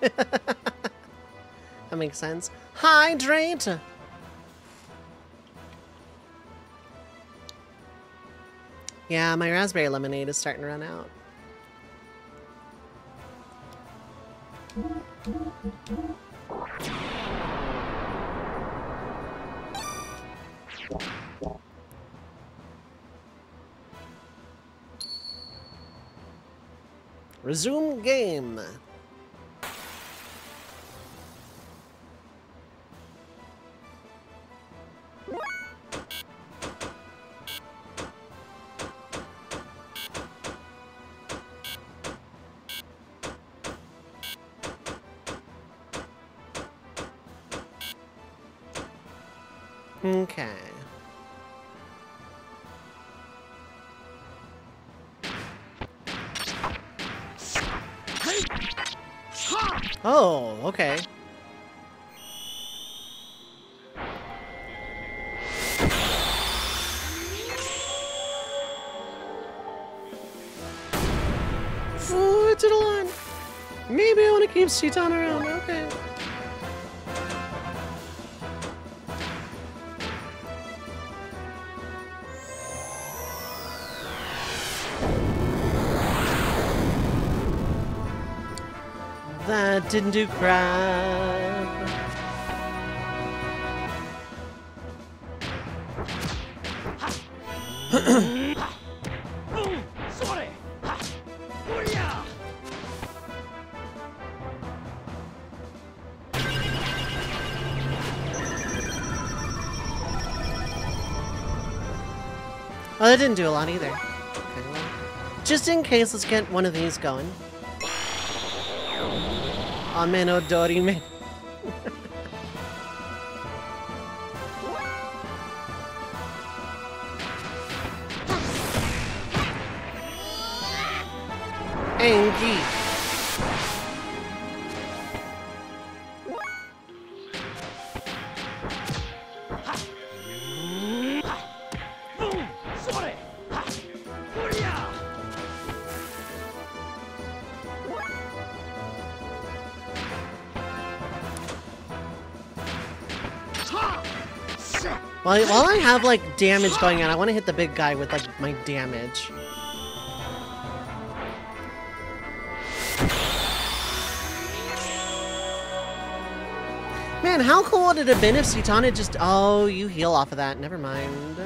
That makes sense. Hydrate! Yeah, my raspberry lemonade is starting to run out. Resume game. Okay. Oh, okay. Ooh, it did a lot. Maybe I want to keep Shitan around. Okay. That didn't do crap. Oh, that didn't do a lot either. Okay, well, just in case, let's get one of these going. Ameno Dorime. Angie. While I have, like, damage going on, I want to hit the big guy with, like, my damage. Man, how cool would it have been if Shitan had just... Oh, you heal off of that. Never mind.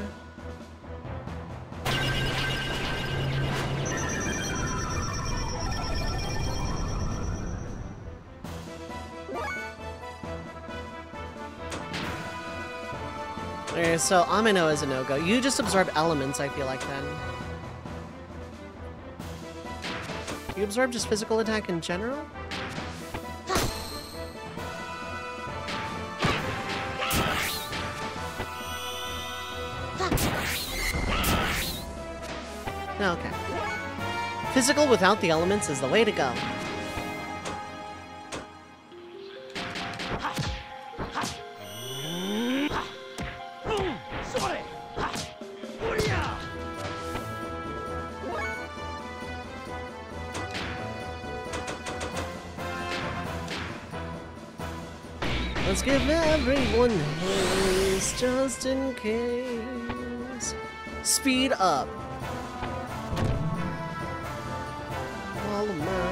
Okay, so Amino is a no-go. You just absorb elements, I feel like, then. You absorb just physical attack in general? No, okay. Physical without the elements is the way to go. Let's give everyone haste just in case. Speed up. All around.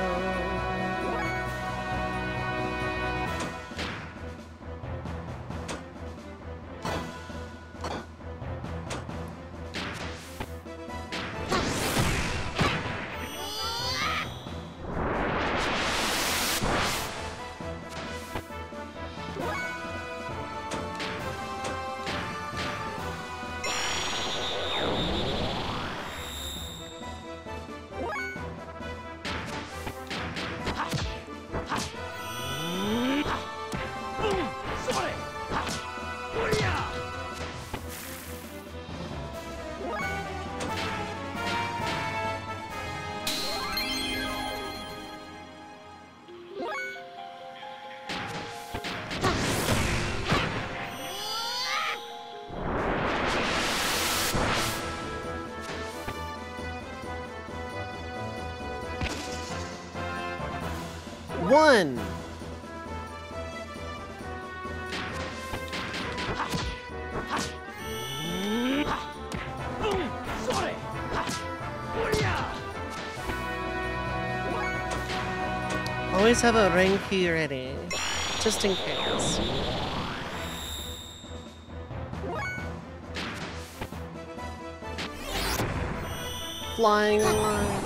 One. Always have a ring key ready, just in case. Flying line.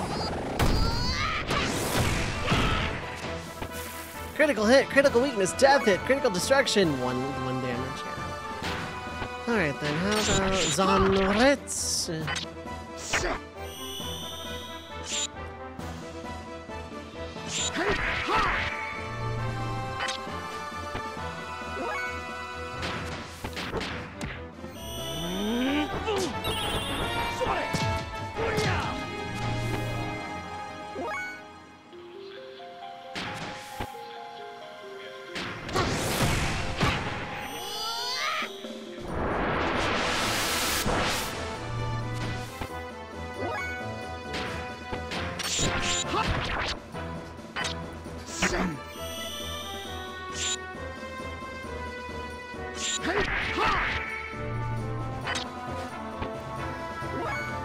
Critical hit, critical weakness, death hit, critical destruction. One damage. Yeah. All right then. How about Xenogears?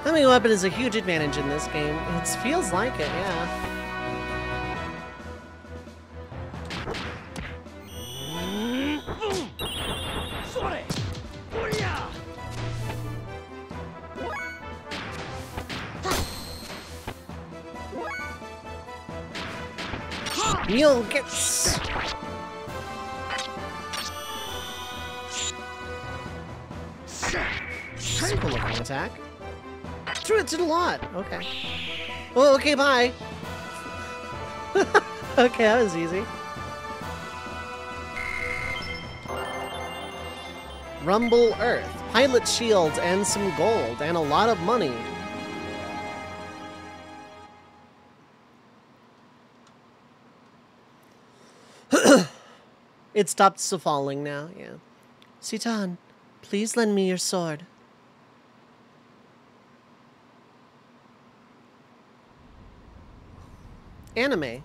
Having a weapon is a huge advantage in this game. It feels like it, yeah. Mule gets. That's a cool looking attack. Threw it to the lot. Okay. Oh, okay, bye. Okay, that was easy. Rumble Earth. Pilot shields and some gold and a lot of money. It stopped falling now, yeah. Citan, please lend me your sword. Anime.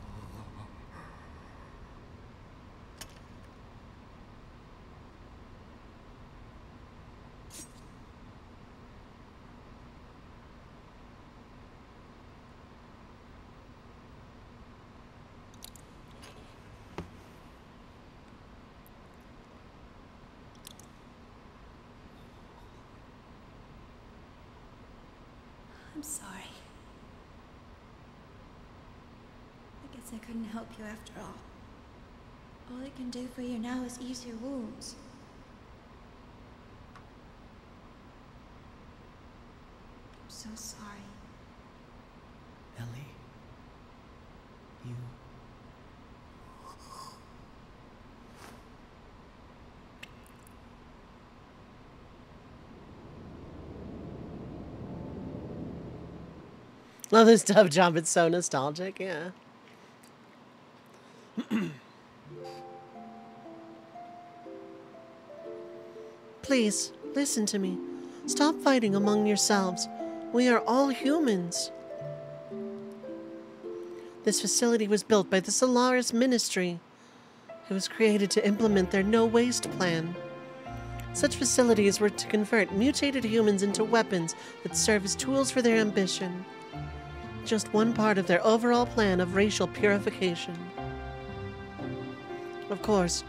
I'm sorry. I guess I couldn't help you after all. All I can do for you now is ease your wounds. I'm so sorry. Ellie, you... Love this dub job, it's so nostalgic, yeah. Please, listen to me. Stop fighting among yourselves. We are all humans. This facility was built by the Solaris Ministry, It was created to implement their no-waste plan. Such facilities were to convert mutated humans into weapons that serve as tools for their ambition. Just one part of their overall plan of racial purification. Of course,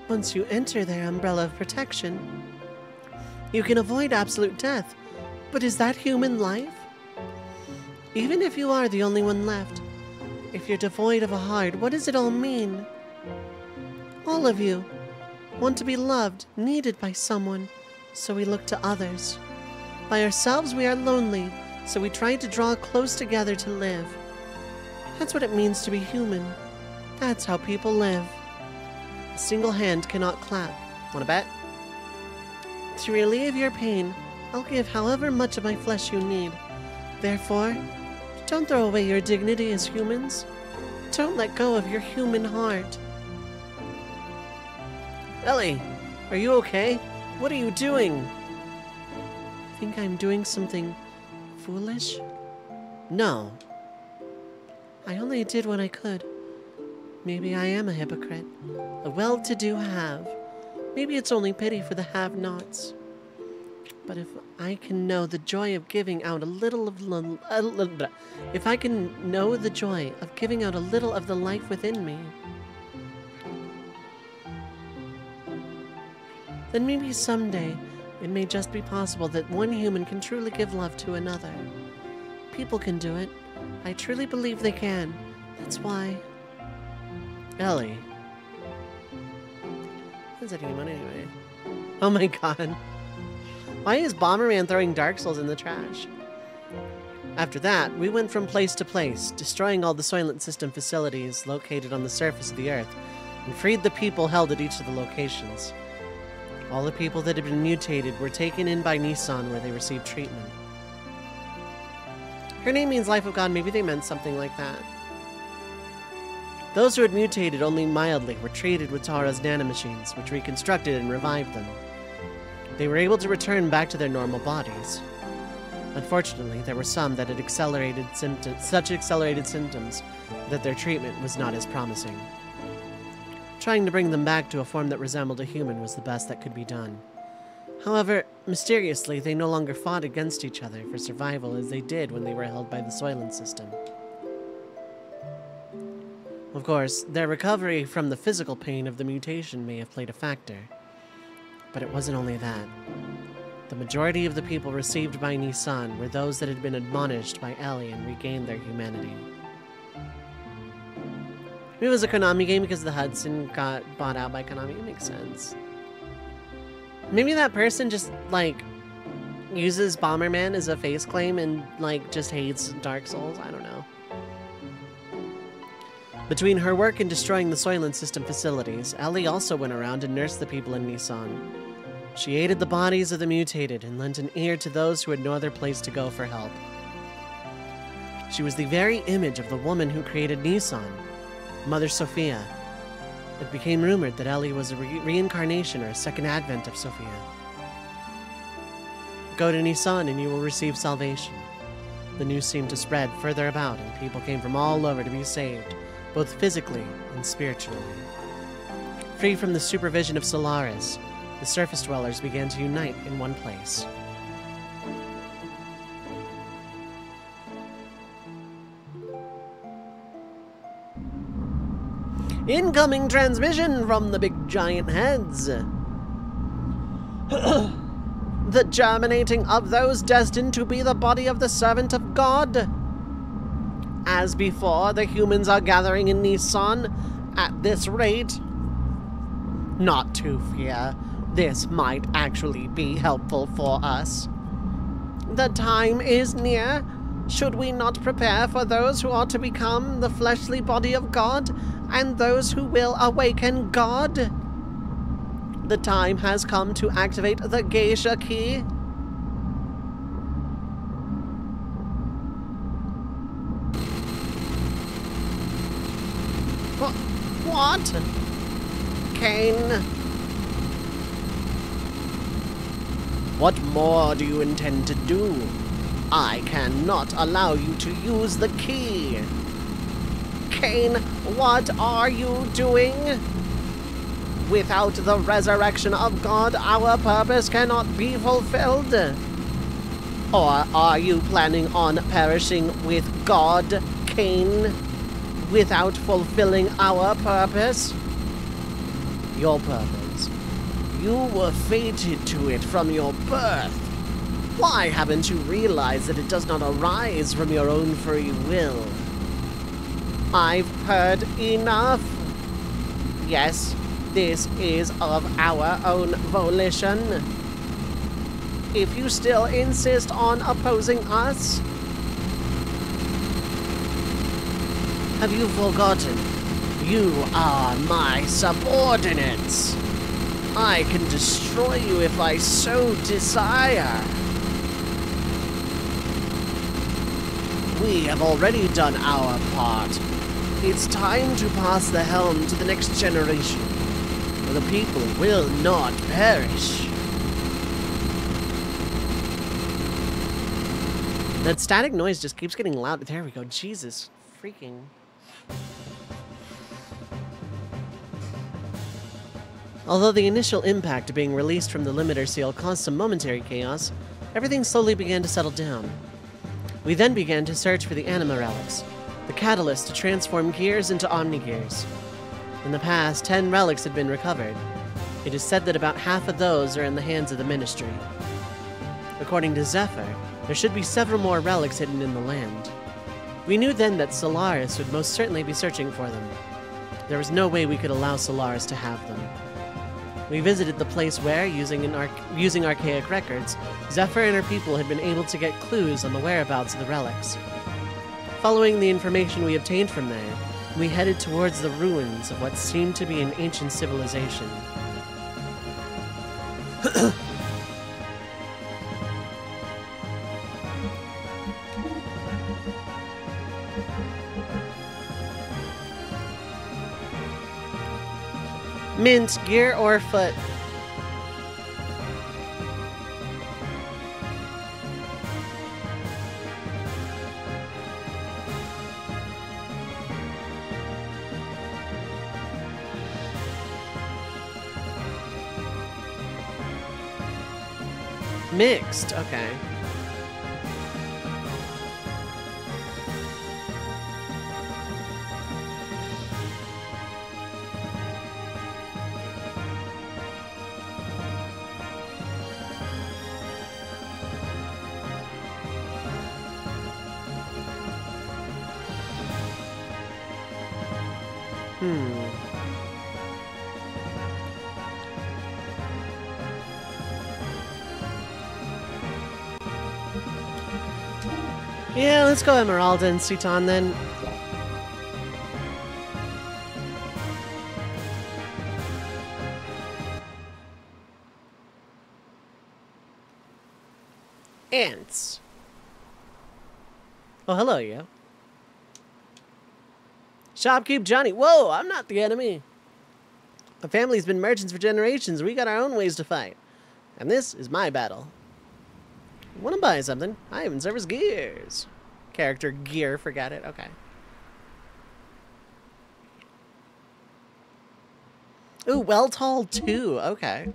once you enter their umbrella of protection, you can avoid absolute death. But is that human life? Even if you are the only one left, if you're devoid of a heart, what does it all mean? All of you want to be loved, needed by someone, so we look to others. By ourselves we are lonely, so we try to draw close together to live. That's what it means to be human. That's how people live. A single hand cannot clap. Wanna bet? To relieve your pain, I'll give however much of my flesh you need. Therefore, don't throw away your dignity as humans. Don't let go of your human heart. Ellie, are you okay? What are you doing? Think I'm doing something foolish? No. I only did what I could. Maybe I am a hypocrite. A well-to-do have. Maybe it's only pity for the have-nots. But if I can know the joy of giving out a little of if I can know the joy of giving out a little of the life within me, then maybe someday it may just be possible that one human can truly give love to another. People can do it. I truly believe they can. That's why... Ellie. What's that anyone anyway? Oh my god. Why is Bomberman throwing Dark Souls in the trash? After that, we went from place to place, destroying all the Soylent System facilities located on the surface of the Earth, and freed the people held at each of the locations. All the people that had been mutated were taken in by Nissan, where they received treatment. Her name means Life of God. Maybe they meant something like that. Those who had mutated only mildly were treated with Tara's nanomachines, which reconstructed and revived them. They were able to return back to their normal bodies. Unfortunately, there were some that had such accelerated symptoms that their treatment was not as promising. Trying to bring them back to a form that resembled a human was the best that could be done. However, mysteriously, they no longer fought against each other for survival as they did when they were held by the Soylent System. Of course, their recovery from the physical pain of the mutation may have played a factor. But it wasn't only that. The majority of the people received by Nissan were those that had been admonished by Ellie and regained their humanity. It was a Konami game because the Hudson got bought out by Konami. It makes sense. Maybe that person just, like, uses Bomberman as a face claim and, like, just hates Dark Souls. I don't know. Between her work in destroying the Soylent System facilities, Ellie also went around and nursed the people in Nissan. She aided the bodies of the mutated and lent an ear to those who had no other place to go for help. She was the very image of the woman who created Nissan, Mother Sophia. It became rumored that Ellie was a reincarnation or a second advent of Sophia. Go to Nissan and you will receive salvation. The news seemed to spread further about and people came from all over to be saved, both physically and spiritually. Free from the supervision of Solaris, the surface dwellers began to unite in one place. Incoming transmission from the big giant heads. The germinating of those destined to be the body of the servant of God. As before, the humans are gathering in Nissan at this rate. Not to fear, this might actually be helpful for us. The time is near. Should we not prepare for those who are to become the fleshly body of God and those who will awaken God? The time has come to activate the Geisha Key. What? Cain? What more do you intend to do? I cannot allow you to use the key. Cain, what are you doing? without the resurrection of God, our purpose cannot be fulfilled. Or are you planning on perishing with God, Cain, without fulfilling our purpose? Your purpose. You were fated to it from your birth. Why haven't you realized that it does not arise from your own free will? I've heard enough. Yes, this is of our own volition. If you still insist on opposing us, have you forgotten? You are my subordinates. I can destroy you if I so desire. We have already done our part. It's time to pass the helm to the next generation, where the people will not perish. That static noise just keeps getting louder. There we go. Jesus freaking. Although the initial impact of being released from the limiter seal caused some momentary chaos, everything slowly began to settle down. We then began to search for the anima relics, the catalyst to transform gears into omni-gears. In the past, 10 relics had been recovered. It is said that about half of those are in the hands of the Ministry. According to Zephyr, there should be several more relics hidden in the land. We knew then that Solaris would most certainly be searching for them. There was no way we could allow Solaris to have them. We visited the place where, using archaic records, Zephyr and her people had been able to get clues on the whereabouts of the relics. Following the information we obtained from there, we headed towards the ruins of what seemed to be an ancient civilization. Mint, gear or foot? Mixed, okay. Yeah, let's go Emeralda and Suton then. Ants. Oh, hello, you. Shopkeep Johnny. Whoa, I'm not the enemy. The family's been merchants for generations. We got our own ways to fight. And this is my battle. Want to buy something? I even service gears. Character gear, forget it. Okay. Ooh, well tall too. Okay.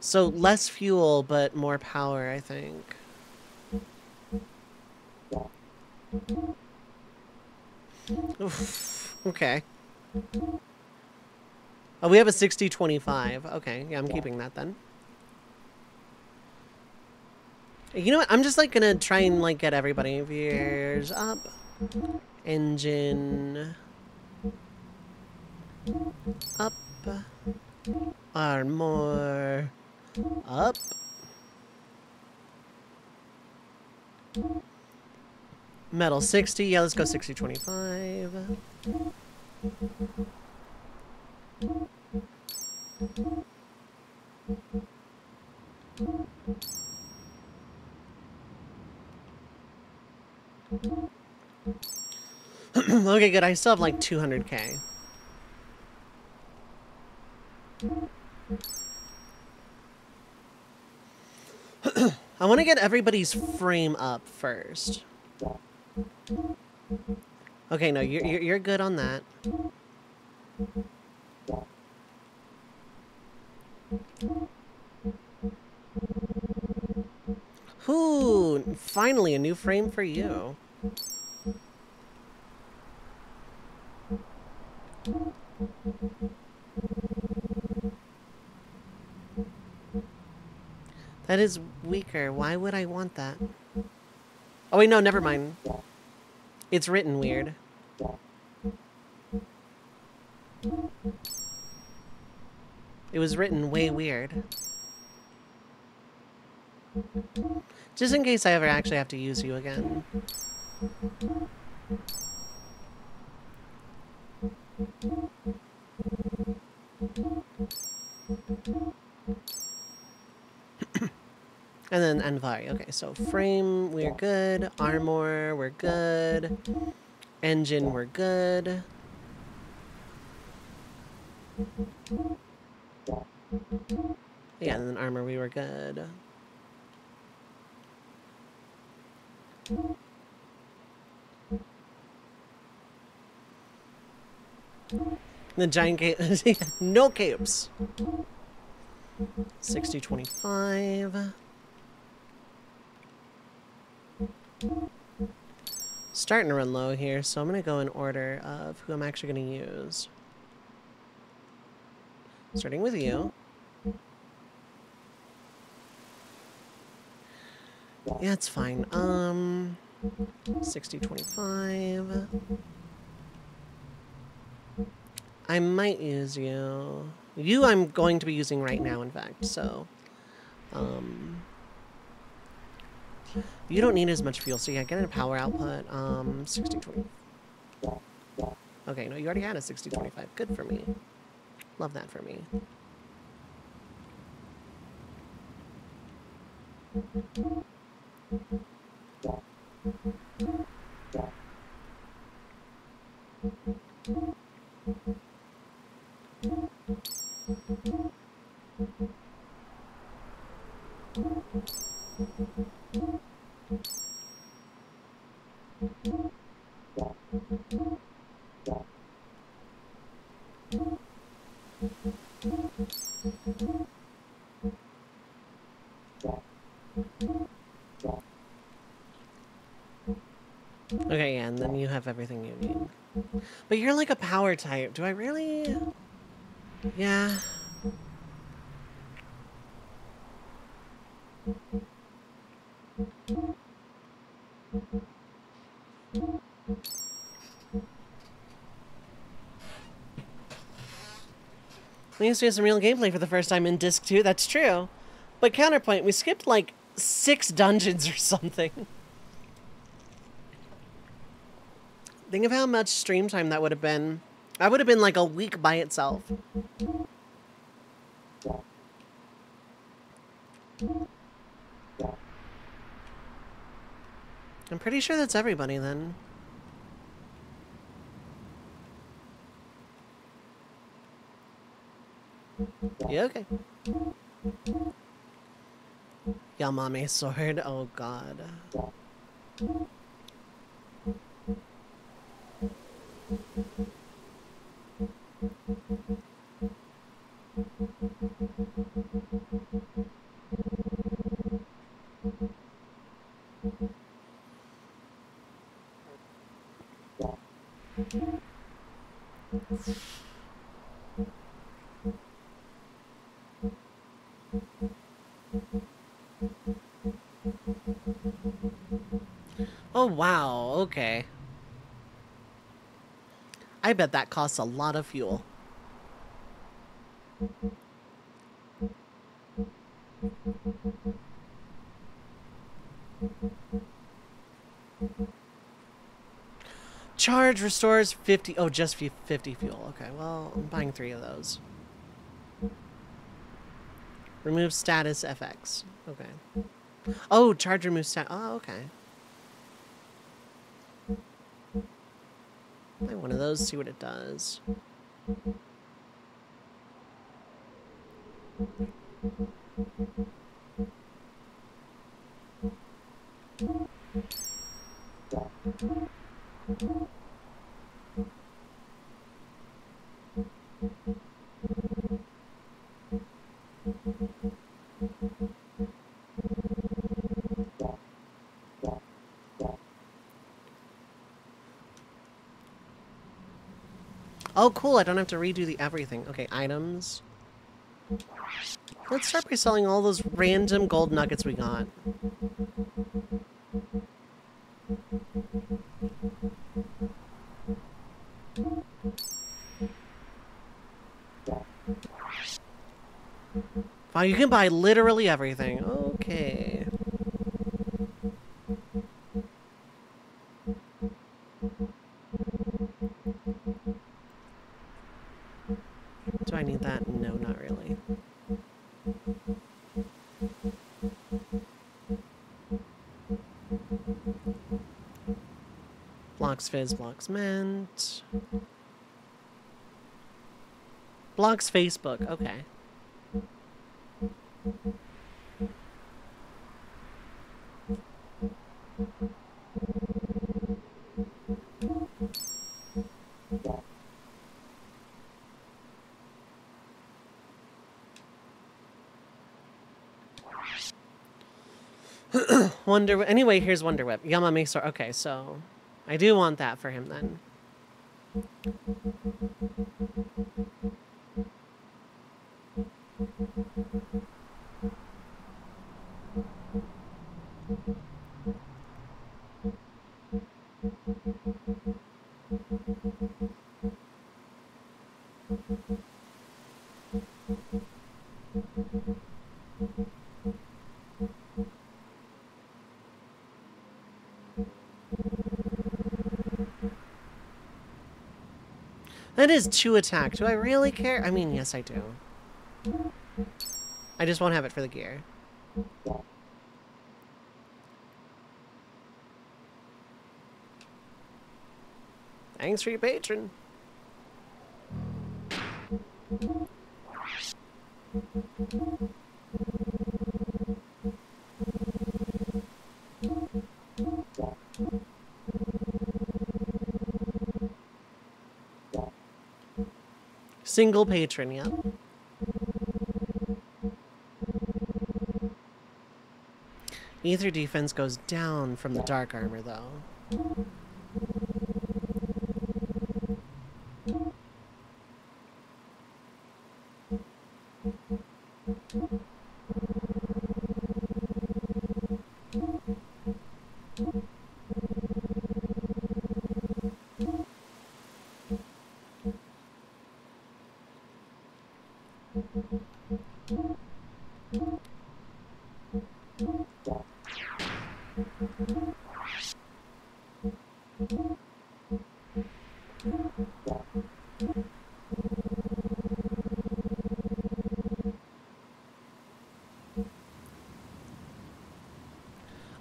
So less fuel, but more power, I think. Oof. Okay. Oh, we have a 60-25. Okay, yeah, I'm keeping that then. You know what? I'm just like gonna try and like get everybody gears up. Engine up. Armor up. Metal 60. Yeah, let's go 60-25. Okay, good. I still have like 200k. I want to get everybody's frame up first. Okay, no, you're good on that. Ooh, finally a new frame for you. That is weaker. Why would I want that? Oh wait, no, never mind. It's written weird. It was written way weird. Just in case I ever actually have to use you again. And then Envari. Okay, so frame, we're good. Armor, we're good. Engine, we're good. Yeah, and then armor, we were good. The giant cape. No capes. 60-25. Starting to run low here, so I'm going to go in order of who I'm actually going to use. Starting with you. Yeah, it's fine. 60-25. I might use you. You I'm going to be using right now, in fact, so... you don't need as much fuel, so yeah, get a power output. 60-20. Okay, no, you already had a 60-25. Good for me. Love that for me. Okay, yeah, and then you have everything you need. But you're like a power type. Do I really? Yeah. We used to have some real gameplay for the first time in Disc 2, that's true. But counterpoint, we skipped like 6 dungeons or something. Think of how much stream time that would have been. That would have been like a week by itself. I'm pretty sure that's everybody then. Yeah, okay. Yamame sword, oh god. Oh wow, okay. I bet that costs a lot of fuel. Charge restores 50. Oh, just 50 fuel. Okay, well, I'm buying 3 of those. Remove status FX. Okay. Oh, charge remove stat. Oh, okay. Buy one of those, see what it does. Oh, cool. I don't have to redo the everything. Okay, items. Let's start by selling all those random gold nuggets we got. Wow, you can buy literally everything. Okay. Do I need that? No, not really. Blocks Fizz, Blocks Mint. Blocks Facebook, okay. Anyway, here's Wonder Whip. Yamame Sword. Okay, so I do want that for him then. That is 2 attack. Do I really care? I mean, yes, I do. I just won't have it for the gear. Thanks for your patron. Single patron, yep. Ether defense goes down from the dark armor, though.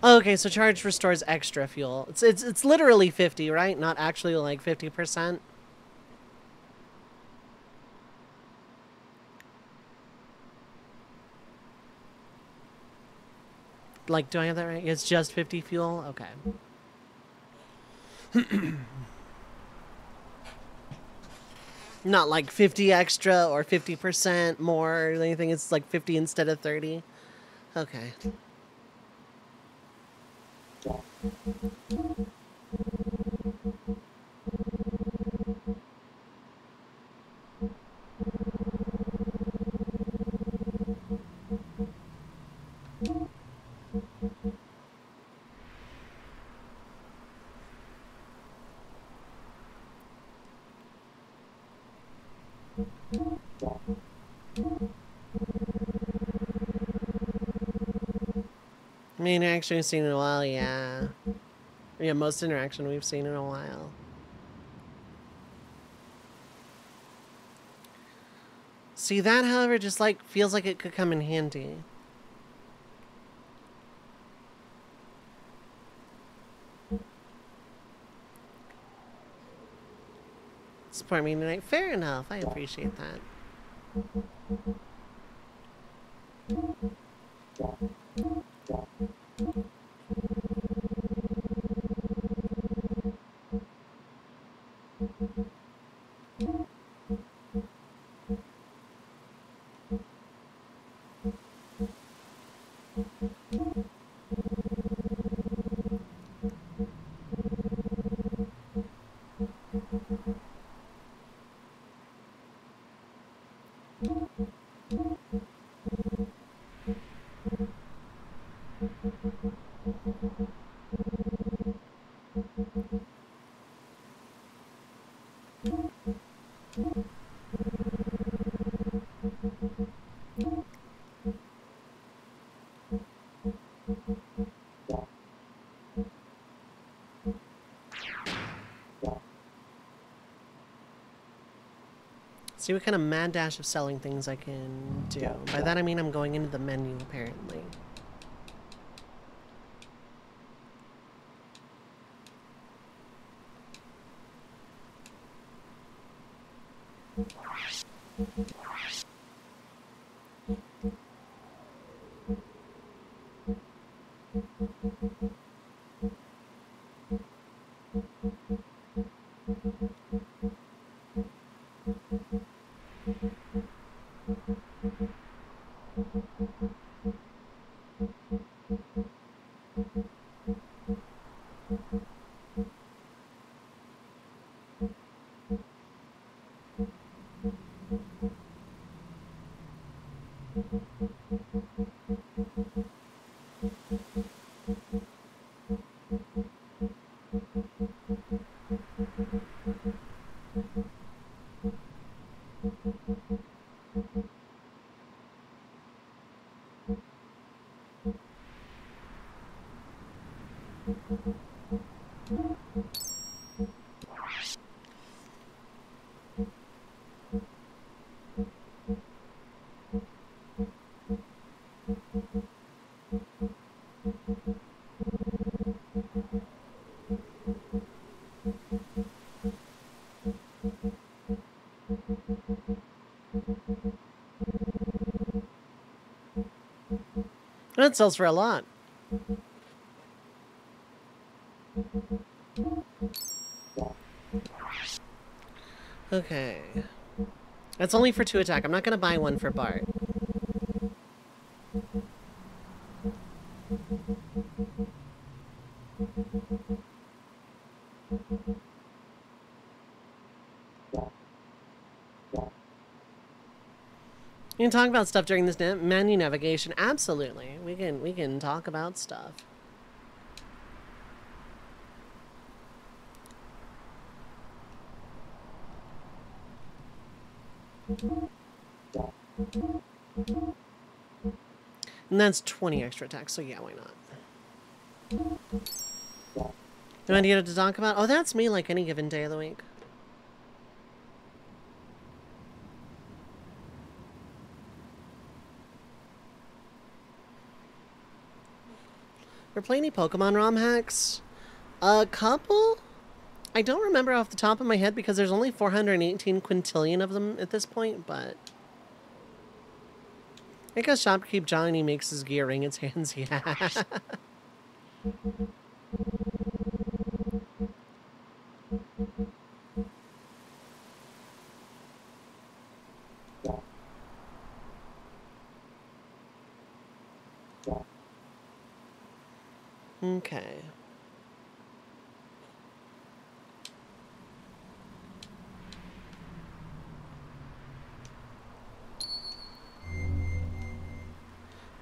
Okay, so charge restores extra fuel. It's literally 50, right? Not actually like 50%. Like, do I have that right? It's just 50 fuel? Okay. Not like 50 extra or 50% more or anything. It's like 50 instead of 30. Okay. Main interaction we've seen in a while, yeah. Yeah, most interaction we've seen in a while. See, that, however, just like feels like it could come in handy. Support me tonight. Fair enough. I appreciate that. See what kind of mad dash of selling things I can do. By that I mean I'm going into the menu, apparently. That sells for a lot. Okay. That's only for 2 attack. I'm not gonna buy one for Bart. You can talk about stuff during this menu navigation. Absolutely. We can talk about stuff. And that's 20 extra attacks, so yeah, why not? No idea what to talk about? Oh, that's me like any given day of the week. Ever play any Pokemon ROM hacks? A couple? I don't remember off the top of my head because there's only 418 quintillion of them at this point, but... I guess Shopkeep Johnny makes his gear ring its hands, yeah. Okay.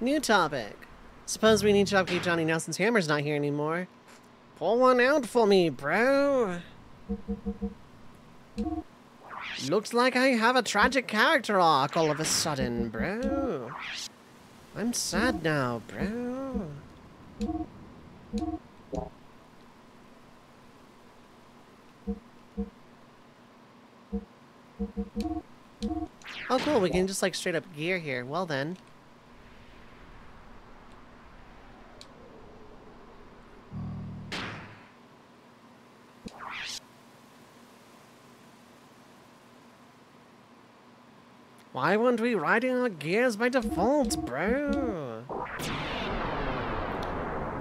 New topic. Suppose we need Shopkeep Johnny now since Hammer's not here anymore. Pull one out for me, bro. Looks like I have a tragic character arc all of a sudden, bro. I'm sad now, bro. Oh, cool. We can just, like, straight up gear here. Well, then. Why weren't we riding our gears by default, bro?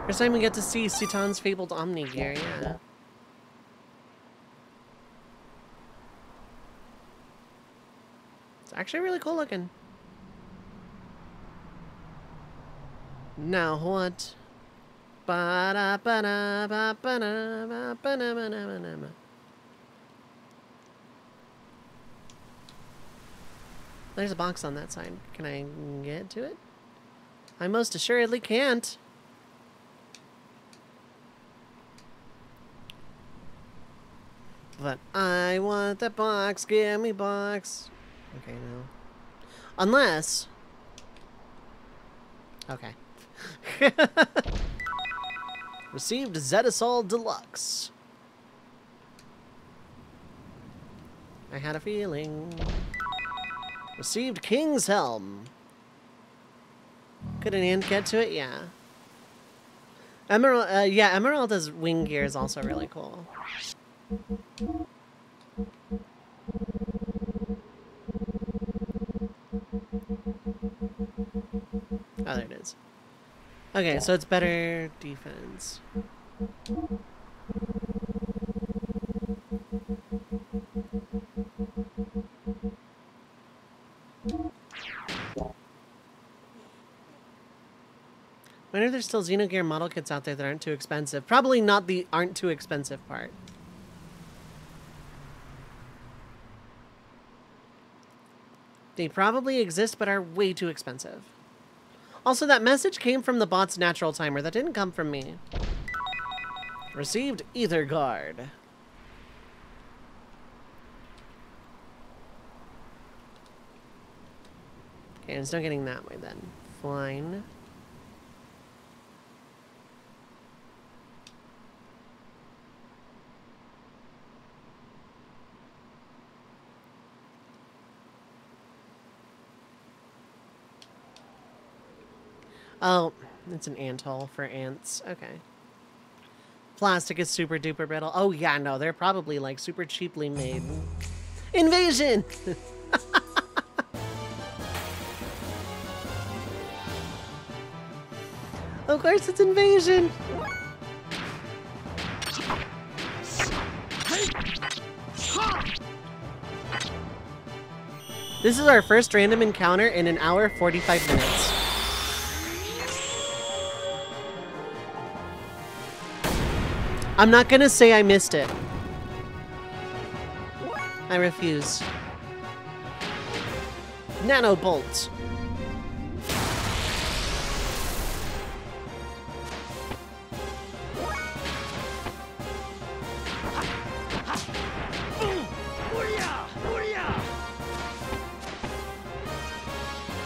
First time we get to see Citan's fabled Omni gear, yeah. It's actually really cool looking. Now what? There's a box on that side. Can I get to it? I most assuredly can't. But I want that box. Give me box. Okay, no. Unless... Okay. Received Zetasol Deluxe. I had a feeling. Received King's Helm. Could an ant get to it? Yeah. Emerald, yeah, Emerald's wing gear is also really cool. Oh, there it is. Okay, so it's better defense. I wonder if there's still Xenogear model kits out there that aren't too expensive. Probably not the aren't too expensive part. They probably exist, but are way too expensive. Also, that message came from the bot's natural timer. That didn't come from me. Received Ether Guard. Okay, it's not getting that way then. Fine. Oh, it's an anthole for ants. Okay. Plastic is super duper brittle. Oh yeah, no, they're probably like super cheaply made. Invasion! Of course it's invasion! This is our first random encounter in an hour 45 minutes. I'm not gonna say I missed it. I refuse. Nano bolts.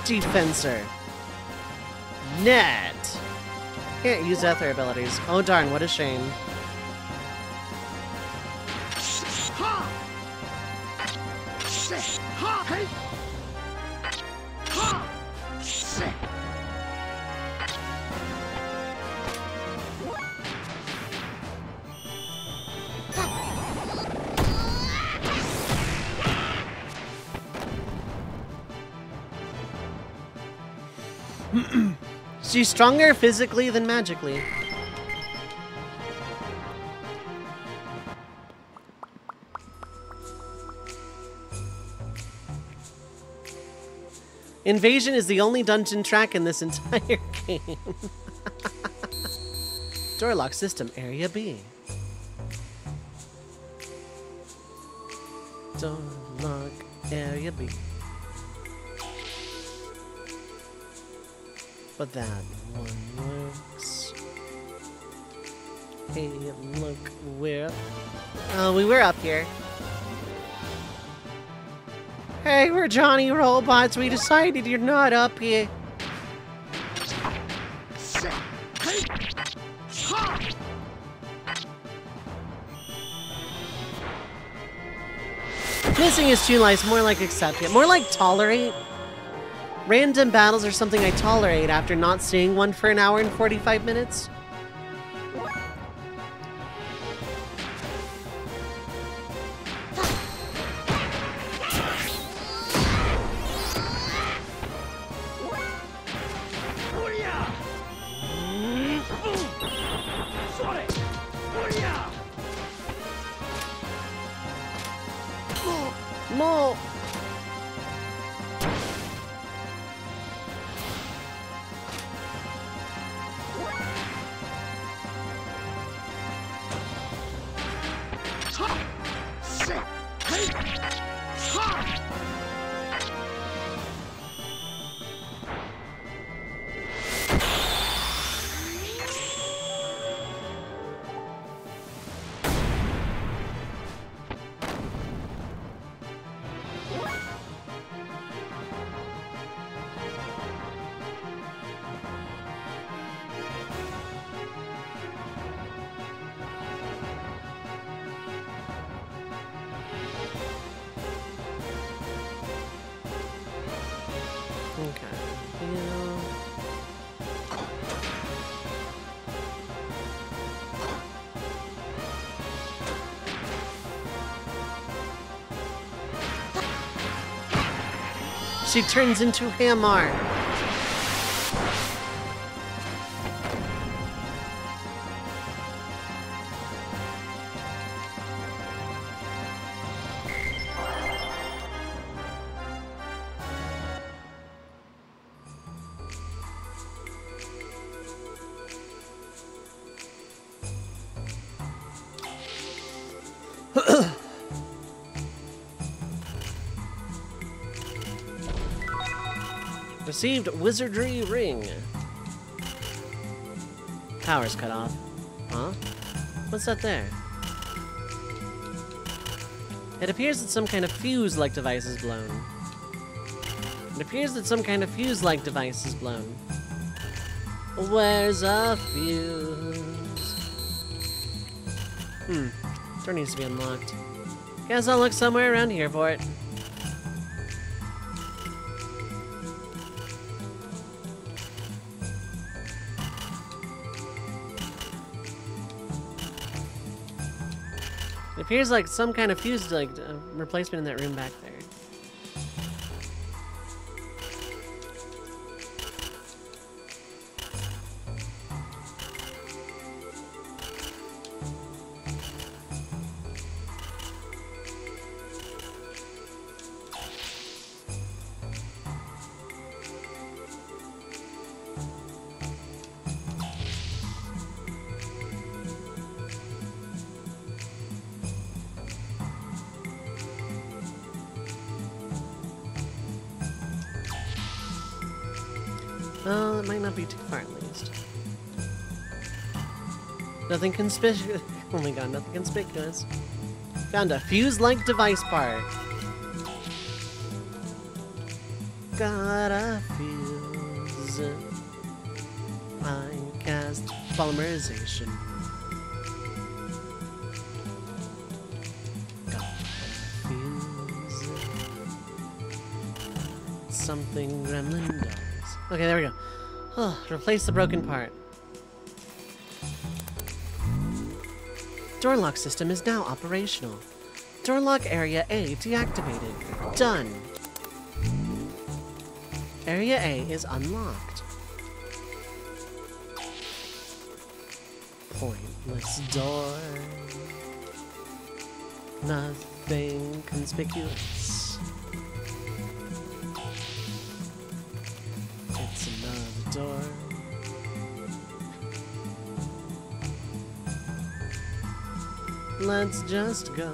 Defensor. Net. Can't use ether abilities. Oh darn, what a shame. She's stronger physically than magically. Invasion is the only dungeon track in this entire game. Door lock system, area B. Door lock, area B. But that one works. Hey, look, we're... Oh, we were up here. Hey, we're Johnny Robots. We decided you're not up here. Missing is too light. More like accept it. More like tolerate. Random battles are something I tolerate after not seeing one for an hour and 45 minutes. More. She turns into Hammer. Received Wizardry Ring. Power's cut off. Huh? What's that there? It appears that some kind of fuse-like device is blown. It appears that some kind of fuse-like device is blown. Where's a fuse? Door needs to be unlocked. Guess I'll look somewhere around here for it. It appears like some kind of fuse, like, replacement in that room back there. Well, it might not be too far, at least. Nothing conspicuous. Oh my god, nothing conspicuous. Found a fuse-like device part. Got a fuse. I cast polymerization. Got a fuse. Something gremlin does. Okay, there we go. Oh, replace the broken part. Door lock system is now operational. Door lock area A deactivated. Done. Area A is unlocked. Pointless door. Nothing conspicuous. It's another door. Let's just go.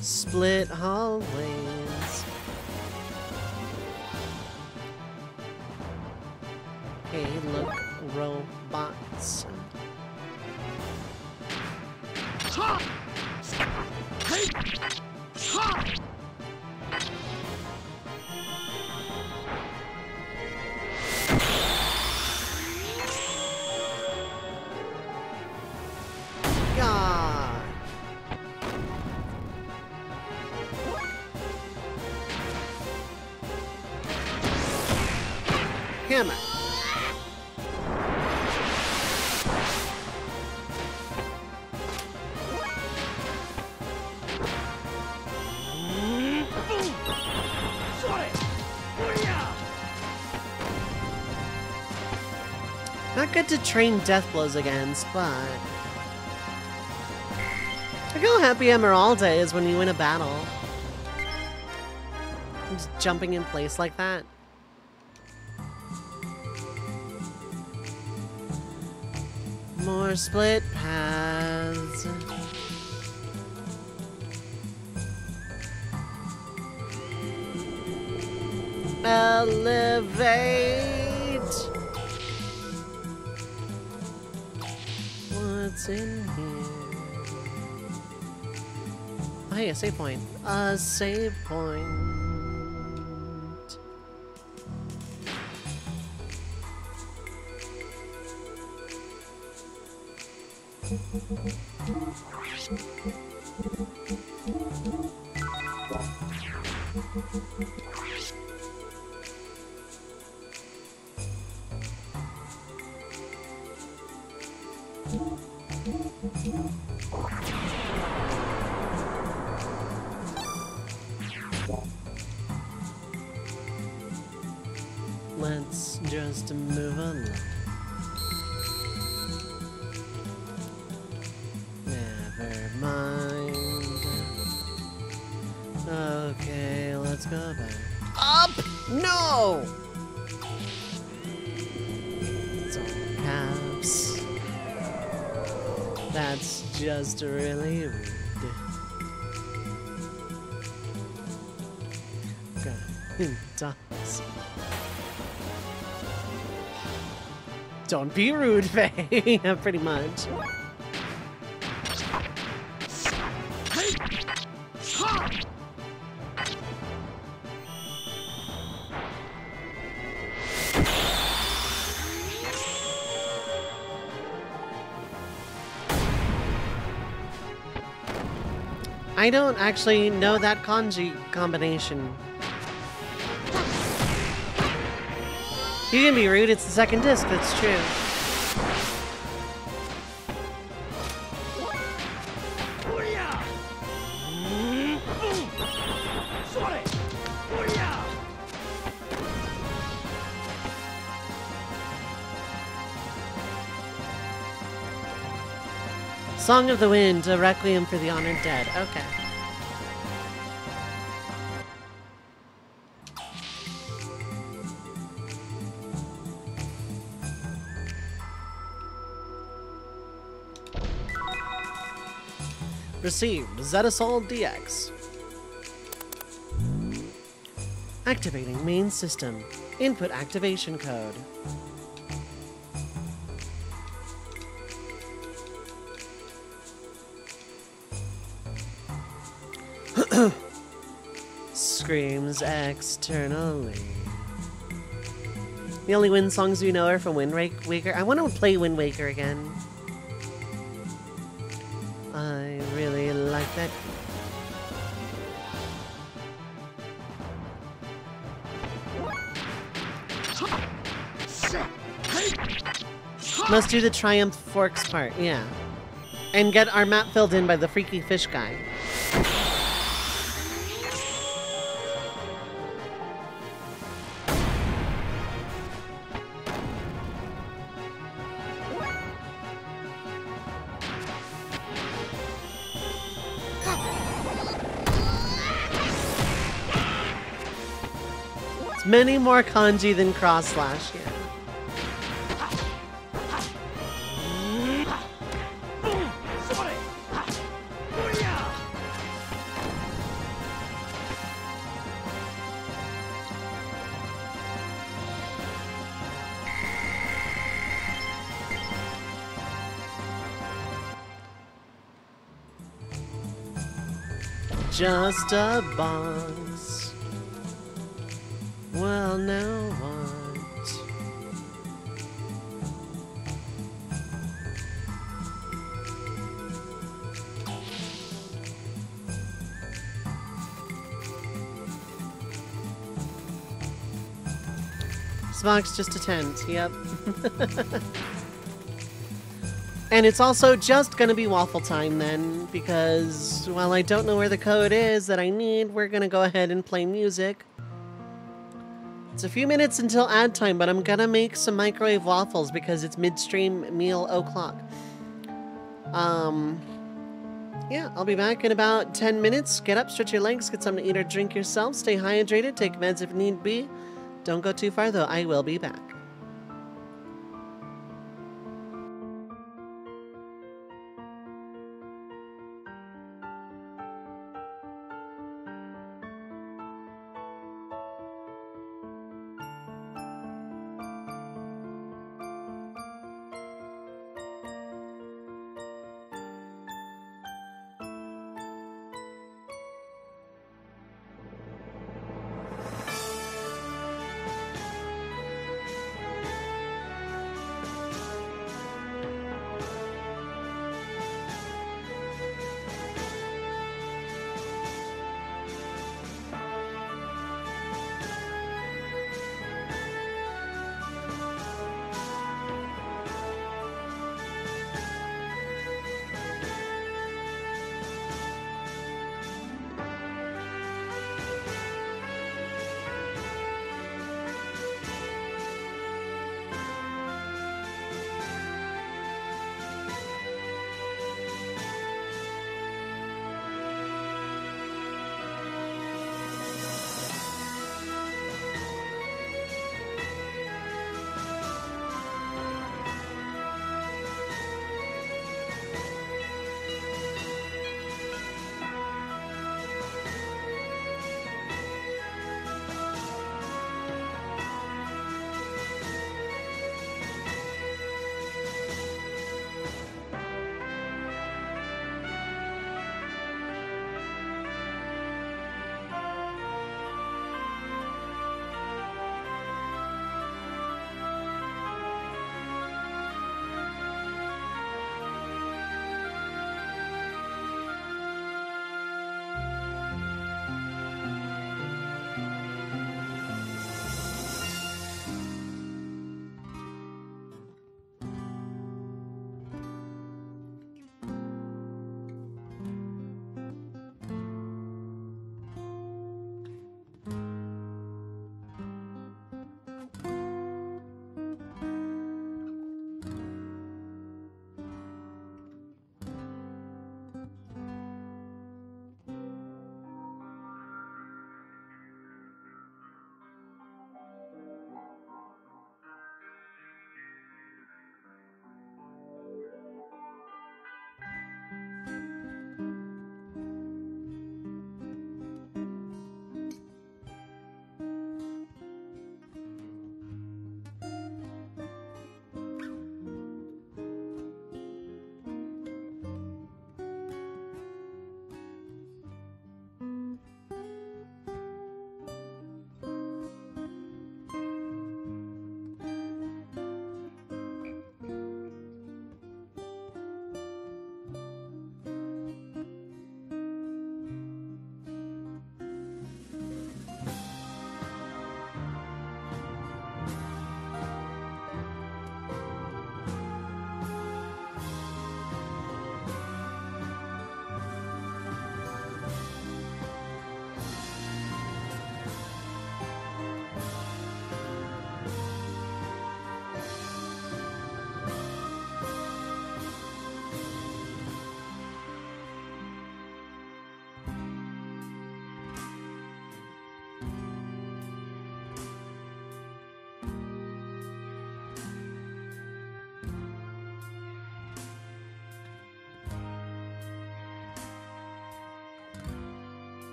Split hallways. Hey, look, robots. God. Hammer. Not good to train death blows against, but look how happy Emeralda is when you win a battle. Just jumping in place like that. More split paths. Elevate. What's in here? Oh, hey, a save point. A save point. just to move along. Never mind. Okay, let's go back. Up! No! It's all caps. That's just really rude. Don't be rude, Faye. Yeah, pretty much. I don't actually know that kanji combination. You can be rude, it's the second disc, that's true. Song of the Wind, a requiem for the honored dead. Okay. Received. Zetasol DX. Activating main system. Input activation code. Screams externally. The only Wind songs we know are from Wind Waker. I want to play Wind Waker again. I really like that. Must do the Triumph Forks part, yeah. And get our map filled in by the freaky fish guy. It's many more kanji than cross slash, yeah. Just a box. Well, now what? This box just a tent, yep. And it's also just gonna be waffle time then, because while I don't know where the code is that I need, we're gonna go ahead and play music. It's a few minutes until ad time, but I'm gonna make some microwave waffles because it's midstream meal o'clock. Yeah, I'll be back in about 10 minutes. Get up, stretch your legs, get something to eat or drink yourself, stay hydrated, take meds if need be. Don't go too far though, I will be back.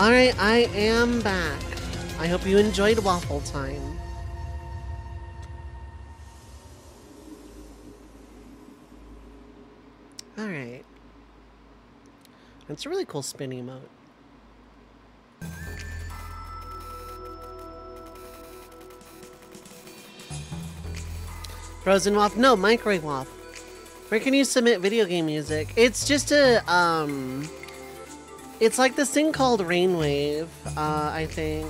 Alright, I am back. I hope you enjoyed waffle time. Alright. It's a really cool spin emote. Frozen waffle? No, microwave waffle. Where can you submit video game music? It's just a, it's like this thing called Rainwave, I think.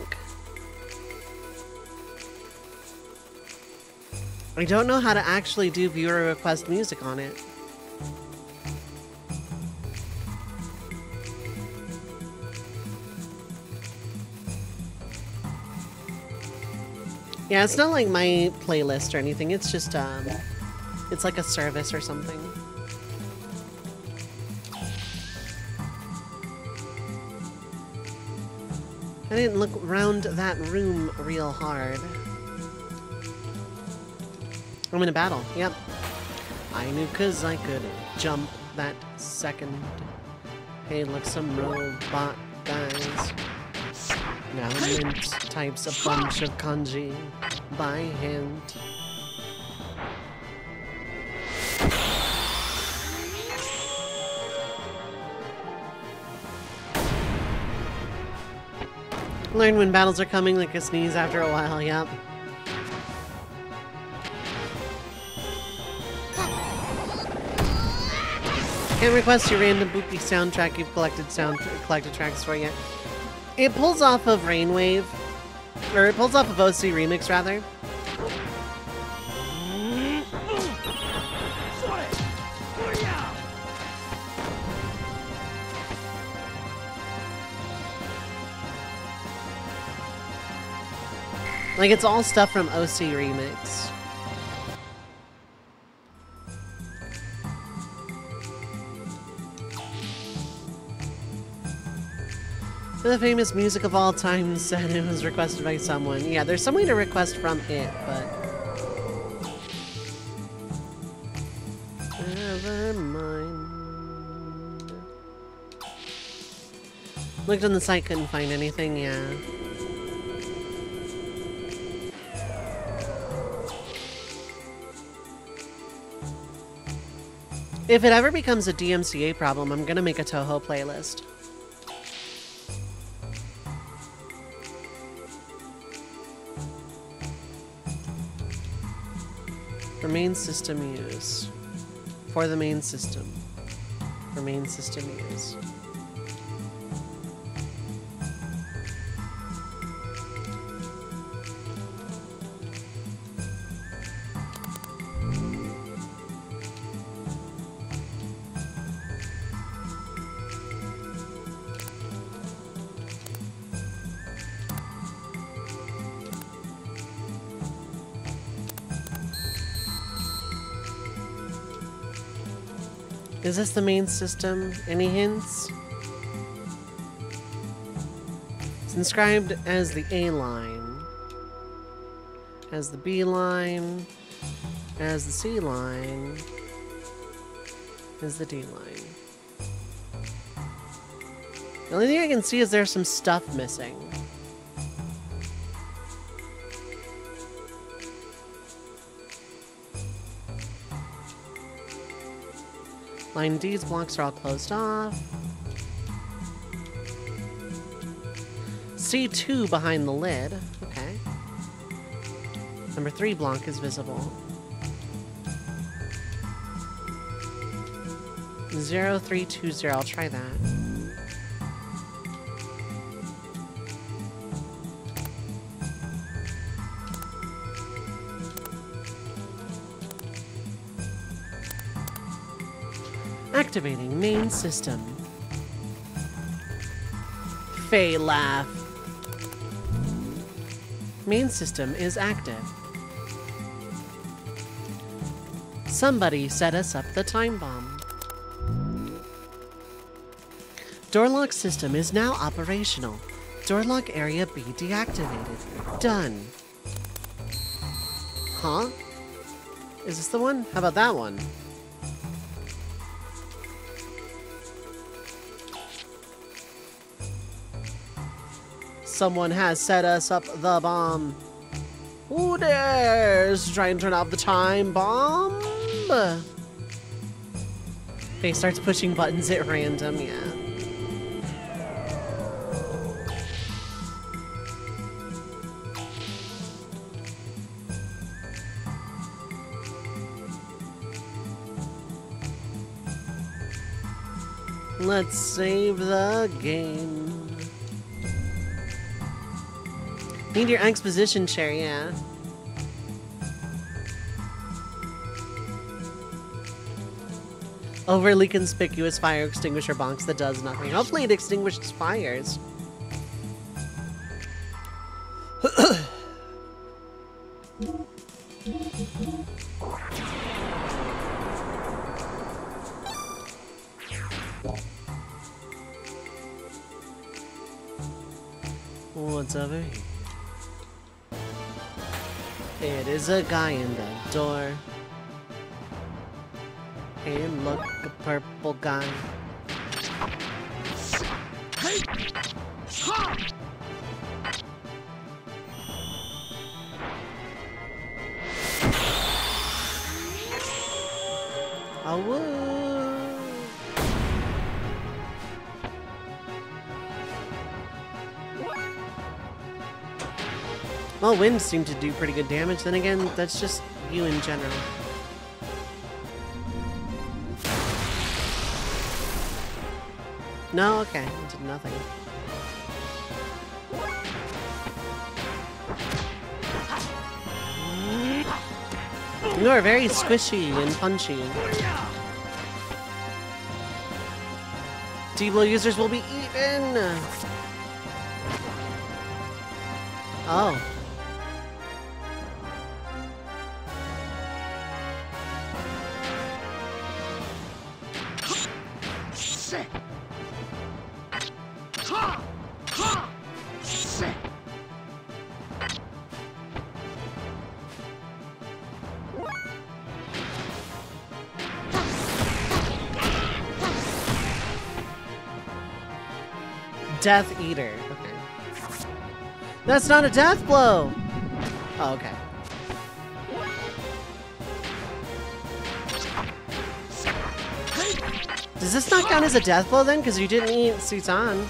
I don't know how to actually do viewer request music on it. Yeah, it's not like my playlist or anything. It's just, it's like a service or something. I didn't look around that room real hard. I'm in a battle, yep. I knew 'cause I could jump that second. Hey, look, some robot guys. Now Mint types a bunch of kanji by hand. Learn when battles are coming like a sneeze after a while, yep. Can't request your random Buki soundtrack you've collected tracks for yet. It pulls off of Rainwave, or it pulls off of OC Remix rather. Like, it's all stuff from OC Remix. The famous music of all time said it was requested by someone. Yeah, there's some way to request from it, but... never mind. Looked on the site, couldn't find anything, yeah. If it ever becomes a DMCA problem, I'm gonna make a Toho playlist. For main system use. For the main system. For main system use. Is this the main system? Any hints? It's inscribed as the A line, as the B line, as the C line, as the D line. The only thing I can see is there's some stuff missing. Line D's blocks are all closed off. C2 behind the lid. Okay. Number 3 block is visible. 0320, I'll try that. Activating main system. Faye laugh. Main system is active. Somebody set us up the time bomb. Door lock system is now operational. Door lock area B deactivated. Done. Huh? Is this the one? How about that one? Someone has set us up the bomb. Who dares try and turn off the time bomb? Faye starts pushing buttons at random, yeah. Let's save the game. Need your exposition chair, yeah. Overly conspicuous fire extinguisher box that does nothing. Hopefully it extinguishes fires. What's over here? It is a guy in the door. Hey, look, a purple guy. Oh, woo. Well, winds seem to do pretty good damage. Then again, that's just you in general. No, okay, it did nothing. You are very squishy and punchy. T-Blow users will be eaten! Oh. Death Eater. Okay. That's not a death blow! Oh, okay. Does this not count as a death blow then? Because you didn't eat Sutan.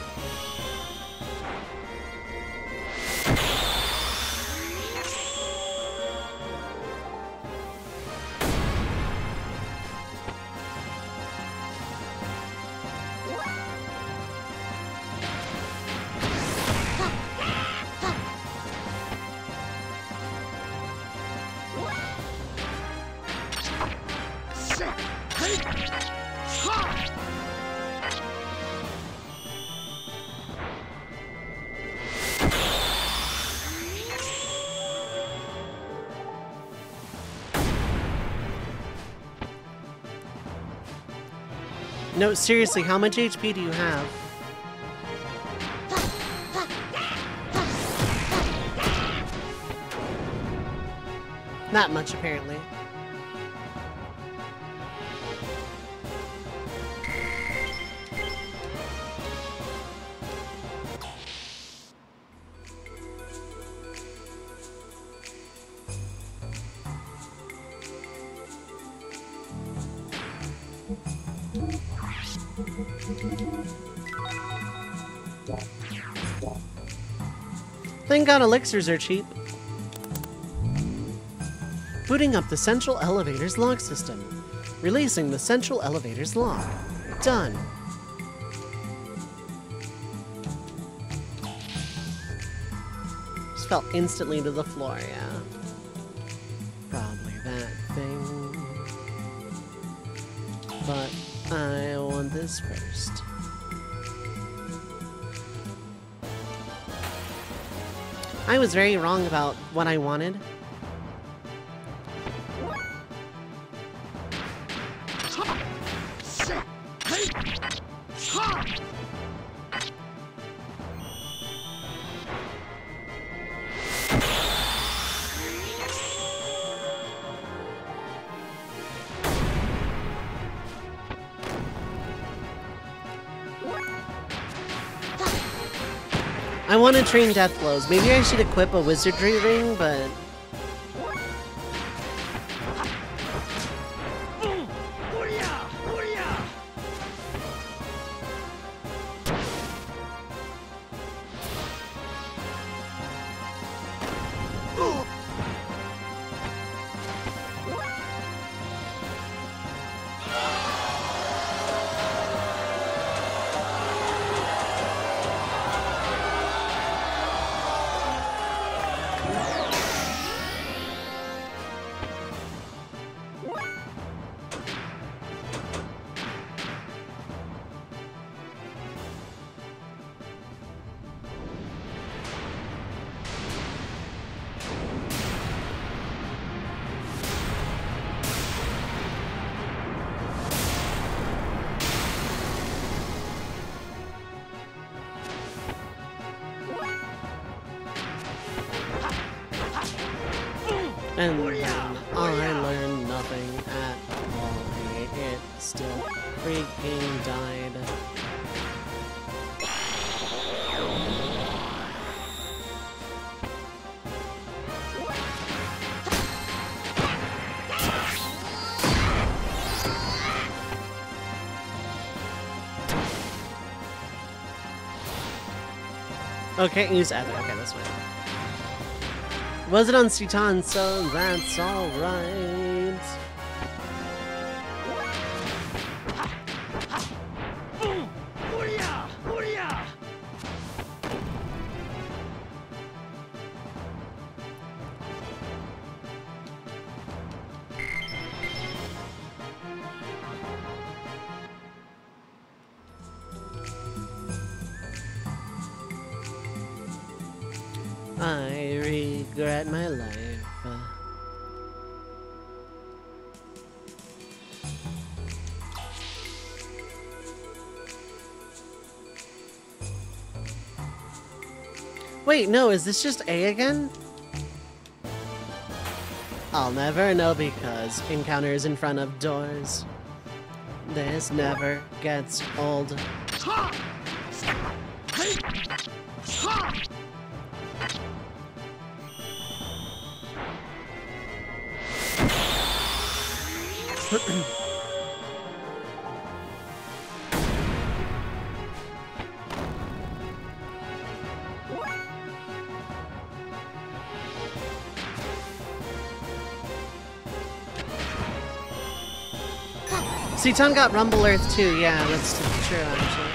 No, seriously, how much HP do you have? Not much, apparently. Thank God elixirs are cheap. Booting up the central elevator's lock system. Releasing the central elevator's lock. Done. Just fell instantly to the floor, yeah. Probably that thing. But I want this first. I was very wrong about what I wanted. I want to train death blows. Maybe I should equip a wizardry ring, but... And then I learned nothing at all. It still freaking died. Oh, can't use ether. Okay, that's fine. Was it on Citan, so that's alright. I regret my life. Wait, no, is this just A again? I'll never know because encounters in front of doors. This never gets old. Citan got Rumble Earth too, yeah, that's true actually.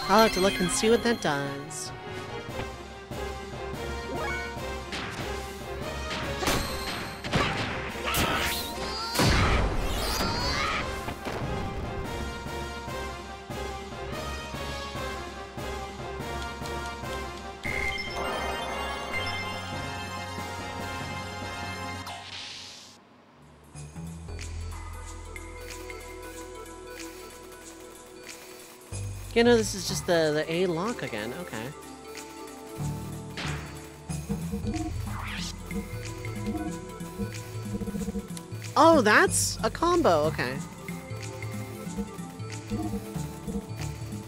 I'll have to look and see what that does. You know, this is just the A lock again. Okay. Oh, that's a combo. Okay.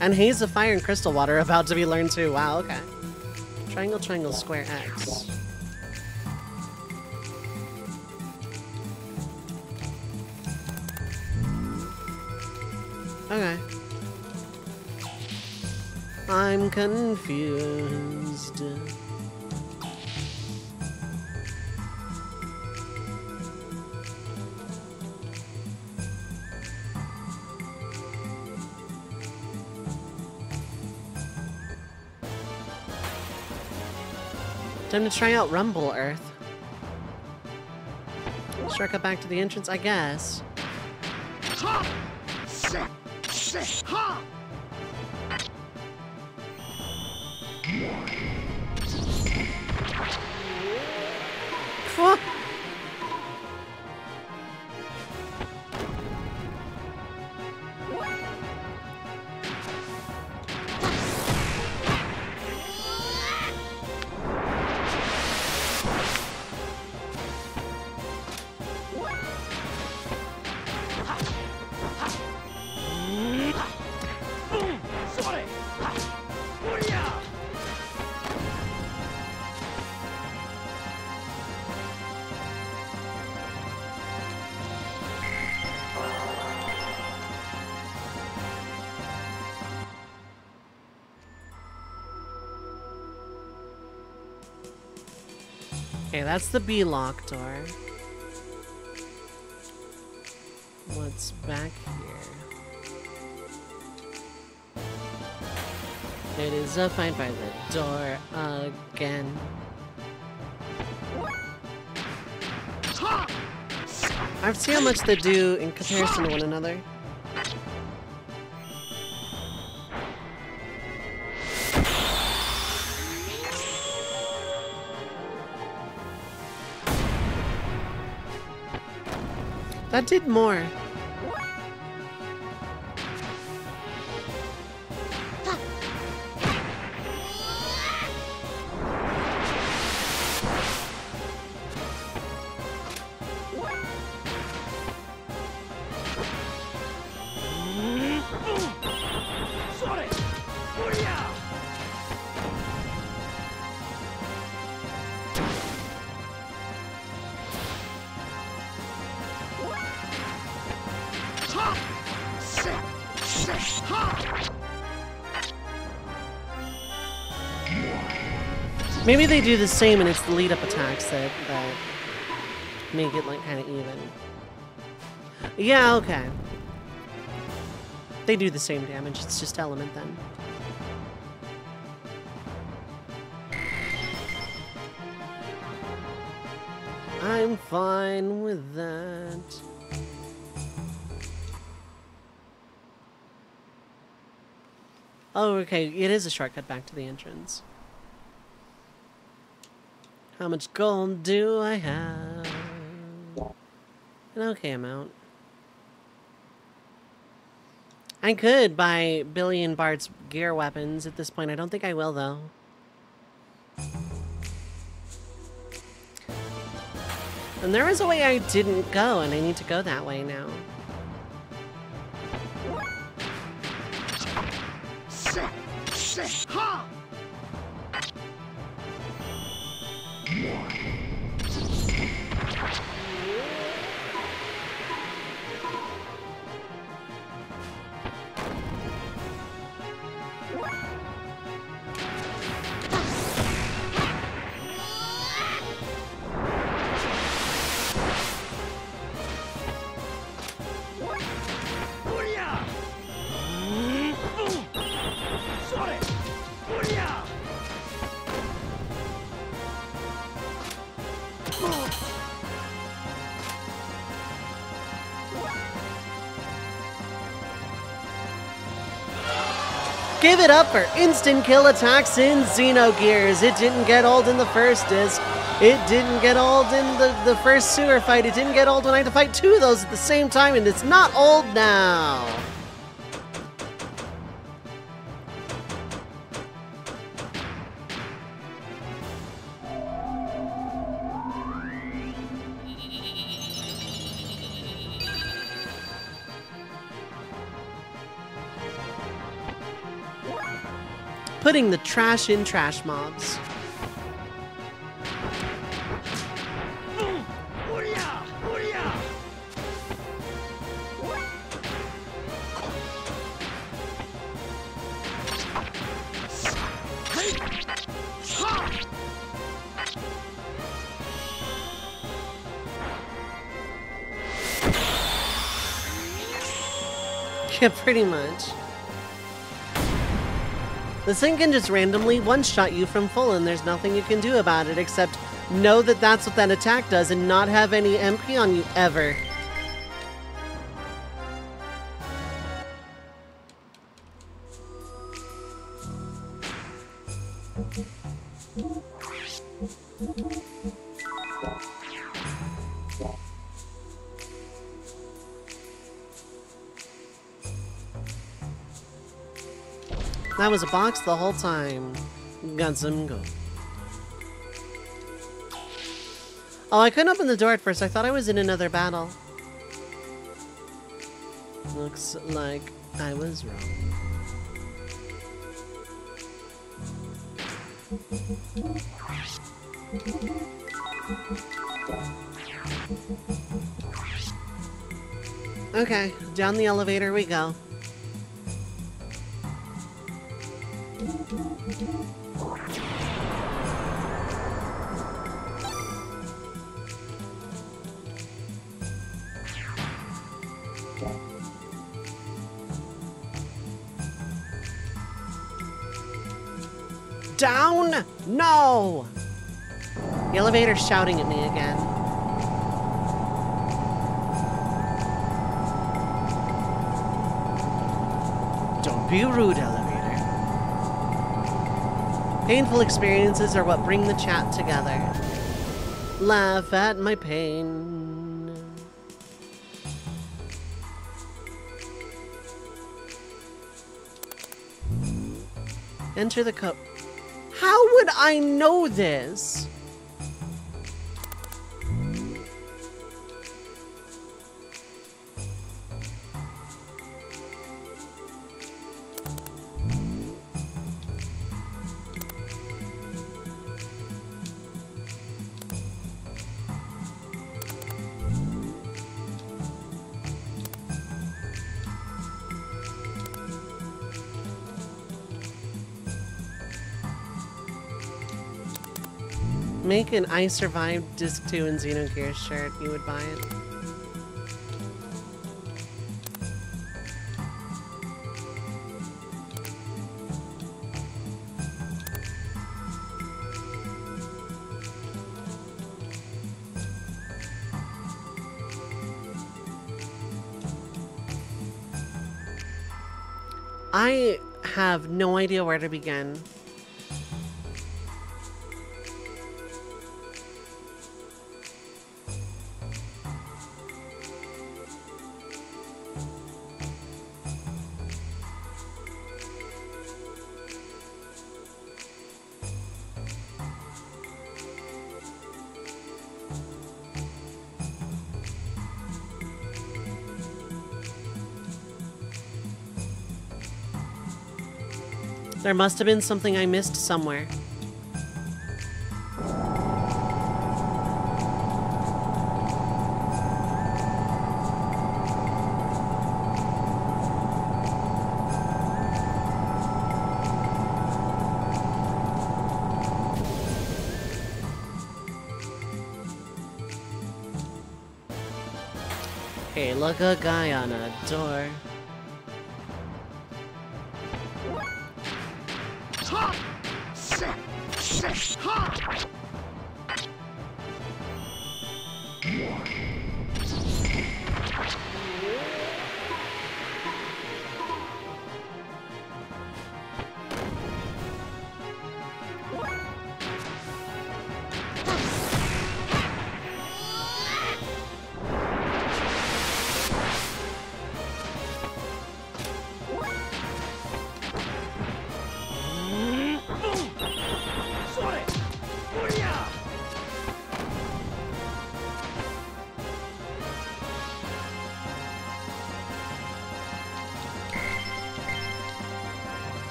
And Haze of Fire and Crystal Water about to be learned too. Wow, okay. Triangle, triangle, square, X. Okay. I'm confused. Time to try out Rumble Earth. Shortcut back to the entrance, I guess. Huh. Okay, that's the B-lock door. What's back here? It is a fight by the door again. I have to see how much they do in comparison to one another. That did more. Maybe they do the same and it's the lead-up attacks that make it like kind of even. Yeah, okay. They do the same damage, it's just element then. I'm fine with that. Oh, okay, it is a shortcut back to the entrance. How much gold do I have? An okay amount. I could buy Billy and Bart's gear weapons at this point. I don't think I will, though. And there was a way I didn't go, and I need to go that way now. Give it up for instant kill attacks in Xenogears. It didn't get old in the first disc. It didn't get old in the first sewer fight. It didn't get old when I had to fight two of those at the same time, and it's not old now. Putting the trash in trash mobs. Yeah, pretty much. This thing can just randomly one-shot you from full, and there's nothing you can do about it except know that that's what that attack does and not have any MP on you ever. That was a box the whole time. Got some gold. Oh, I couldn't open the door at first. I thought I was in another battle. Looks like I was wrong. Okay, down the elevator we go. Down? No! The elevator's shouting at me again. Don't be rude, elevator. Painful experiences are what bring the chat together. Laugh at my pain. Enter the code. How would I know this? Make an I Survived Disc 2 and Xenogears shirt. You would buy it. I have no idea where to begin. There must have been something I missed somewhere. Hey, look, a guy on a door.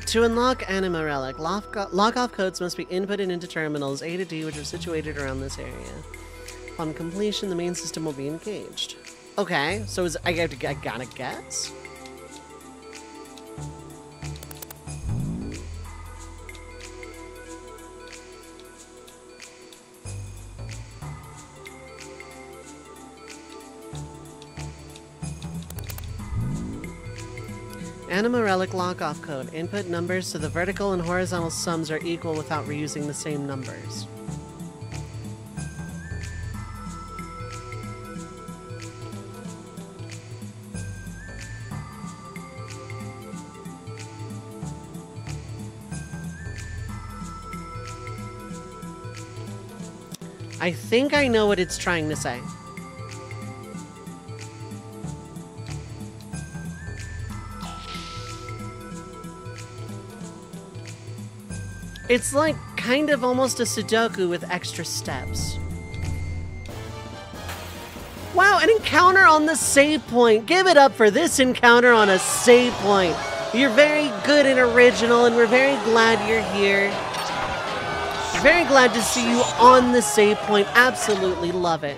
To unlock Anima Relic, lock-off codes must be inputted into terminals A to D, which are situated around this area. Upon completion, the main system will be engaged. Okay, so I gotta guess? Anima Relic lockoff code. Input numbers so the vertical and horizontal sums are equal without reusing the same numbers. I think I know what it's trying to say. It's like kind of almost a Sudoku with extra steps. Wow, an encounter on the save point. Give it up for this encounter on a save point. You're very good and original, and we're very glad you're here. Very glad to see you on the save point. Absolutely love it.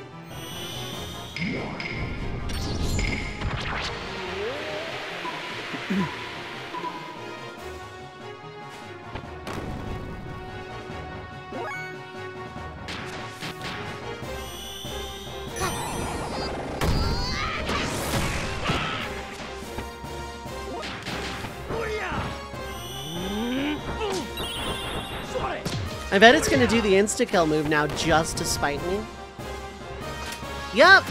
I bet it's gonna do the insta-kill move now just to spite me. Yup!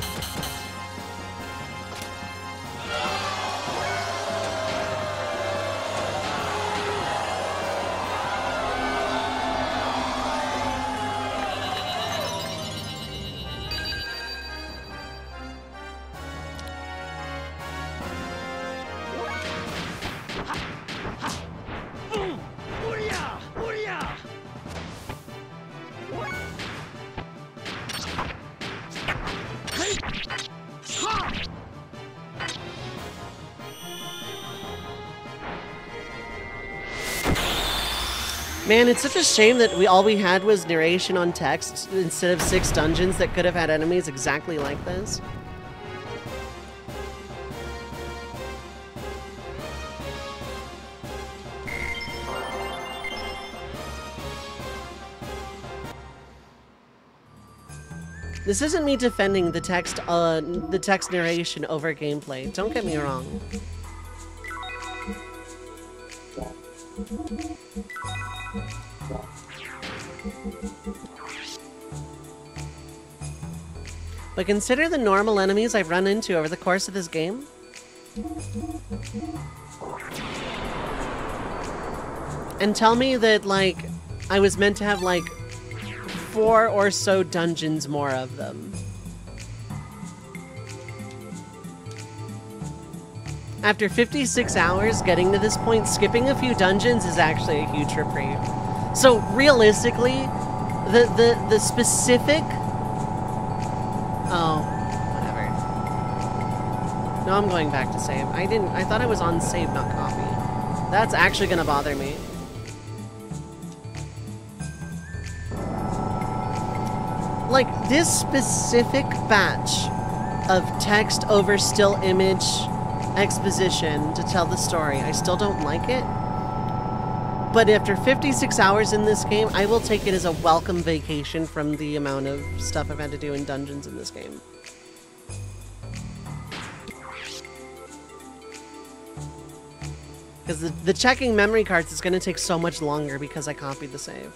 Man, it's such a shame that all we had was narration on text instead of 6 dungeons that could have had enemies exactly like this. This isn't me defending the text narration over gameplay. Don't get me wrong. But consider the normal enemies I've run into over the course of this game. And tell me that, like, I was meant to have, like, 4 or so dungeons more of them. After 56 hours getting to this point, skipping a few dungeons is actually a huge reprieve. So realistically, the specific... Oh, whatever. No, I'm going back to save. I thought I was on save, not copy. That's actually gonna bother me. Like, this specific batch of text over still image exposition to tell the story, I still don't like it. But after 56 hours in this game, I will take it as a welcome vacation from the amount of stuff I've had to do in dungeons in this game. Because the checking memory cards is going to take so much longer because I copied the save.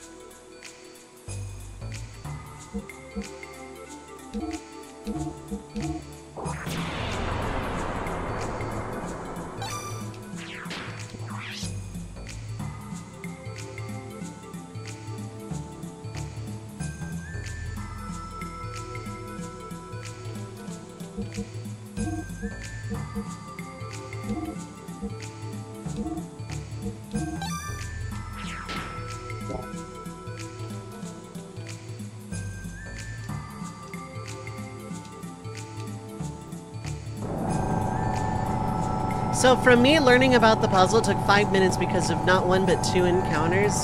So from me, learning about the puzzle took 5 minutes because of not 1 but 2 encounters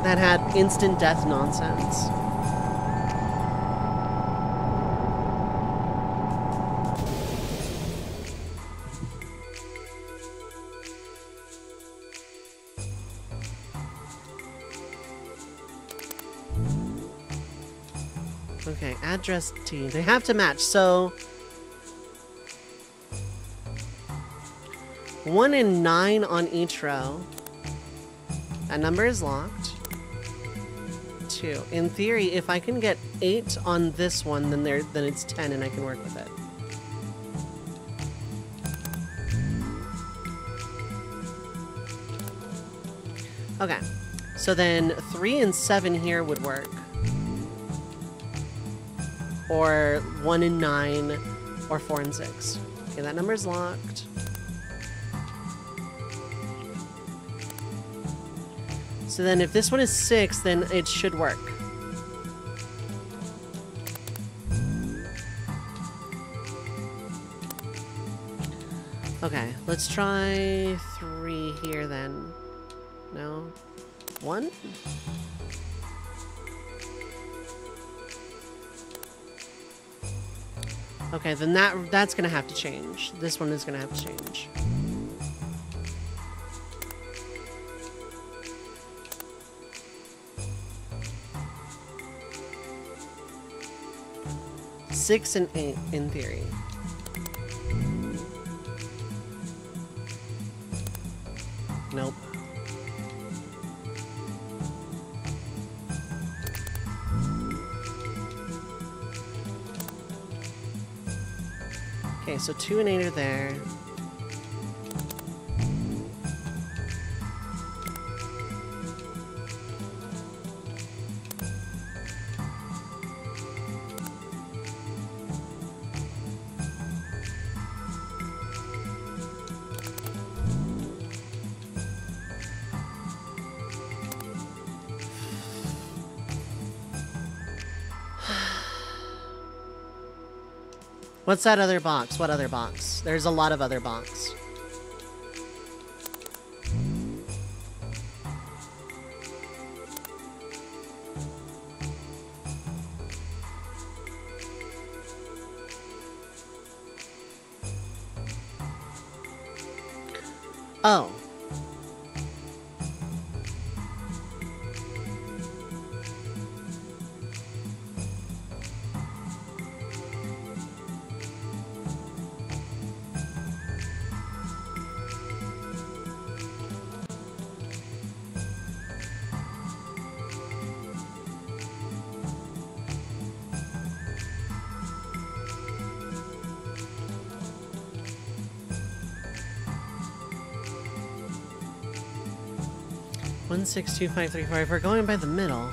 that had instant death nonsense. Okay, address T. They have to match, so... 1 and 9 on each row. That number is locked. 2. In theory, if I can get 8 on this one, then it's 10 and I can work with it. Okay. So then 3 and 7 here would work. Or 1 and 9, or 4 and 6. Okay, that number's locked. So then if this one is 6, then it should work. Okay, let's try 3 here then. No? 1? Okay, then that's gonna have to change. This one is gonna have to change. Six and 8 in theory. Nope. Okay, so 2 and 8 are there. What's that other box? What other box? There's a lot of other box. Oh. One, 6, 2, 5, 3, 4. If we're going by the middle.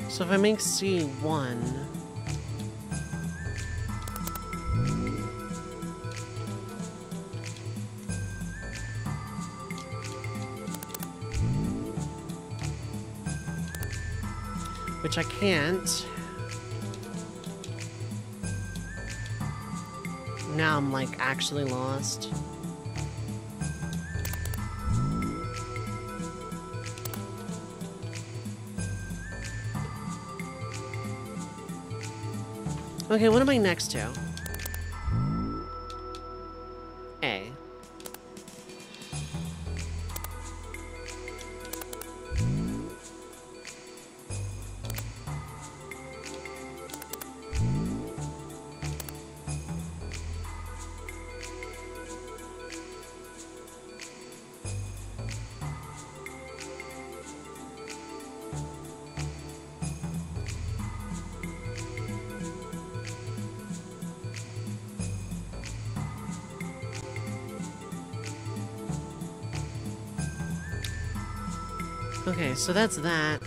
So if I make C1... which I can't. Now I'm like actually lost. Okay, what am I next to? A. Okay, so that's that.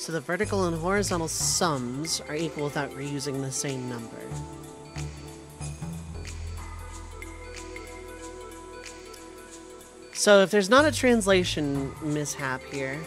So the vertical and horizontal sums are equal without reusing the same number. So if there's not a translation mishap here,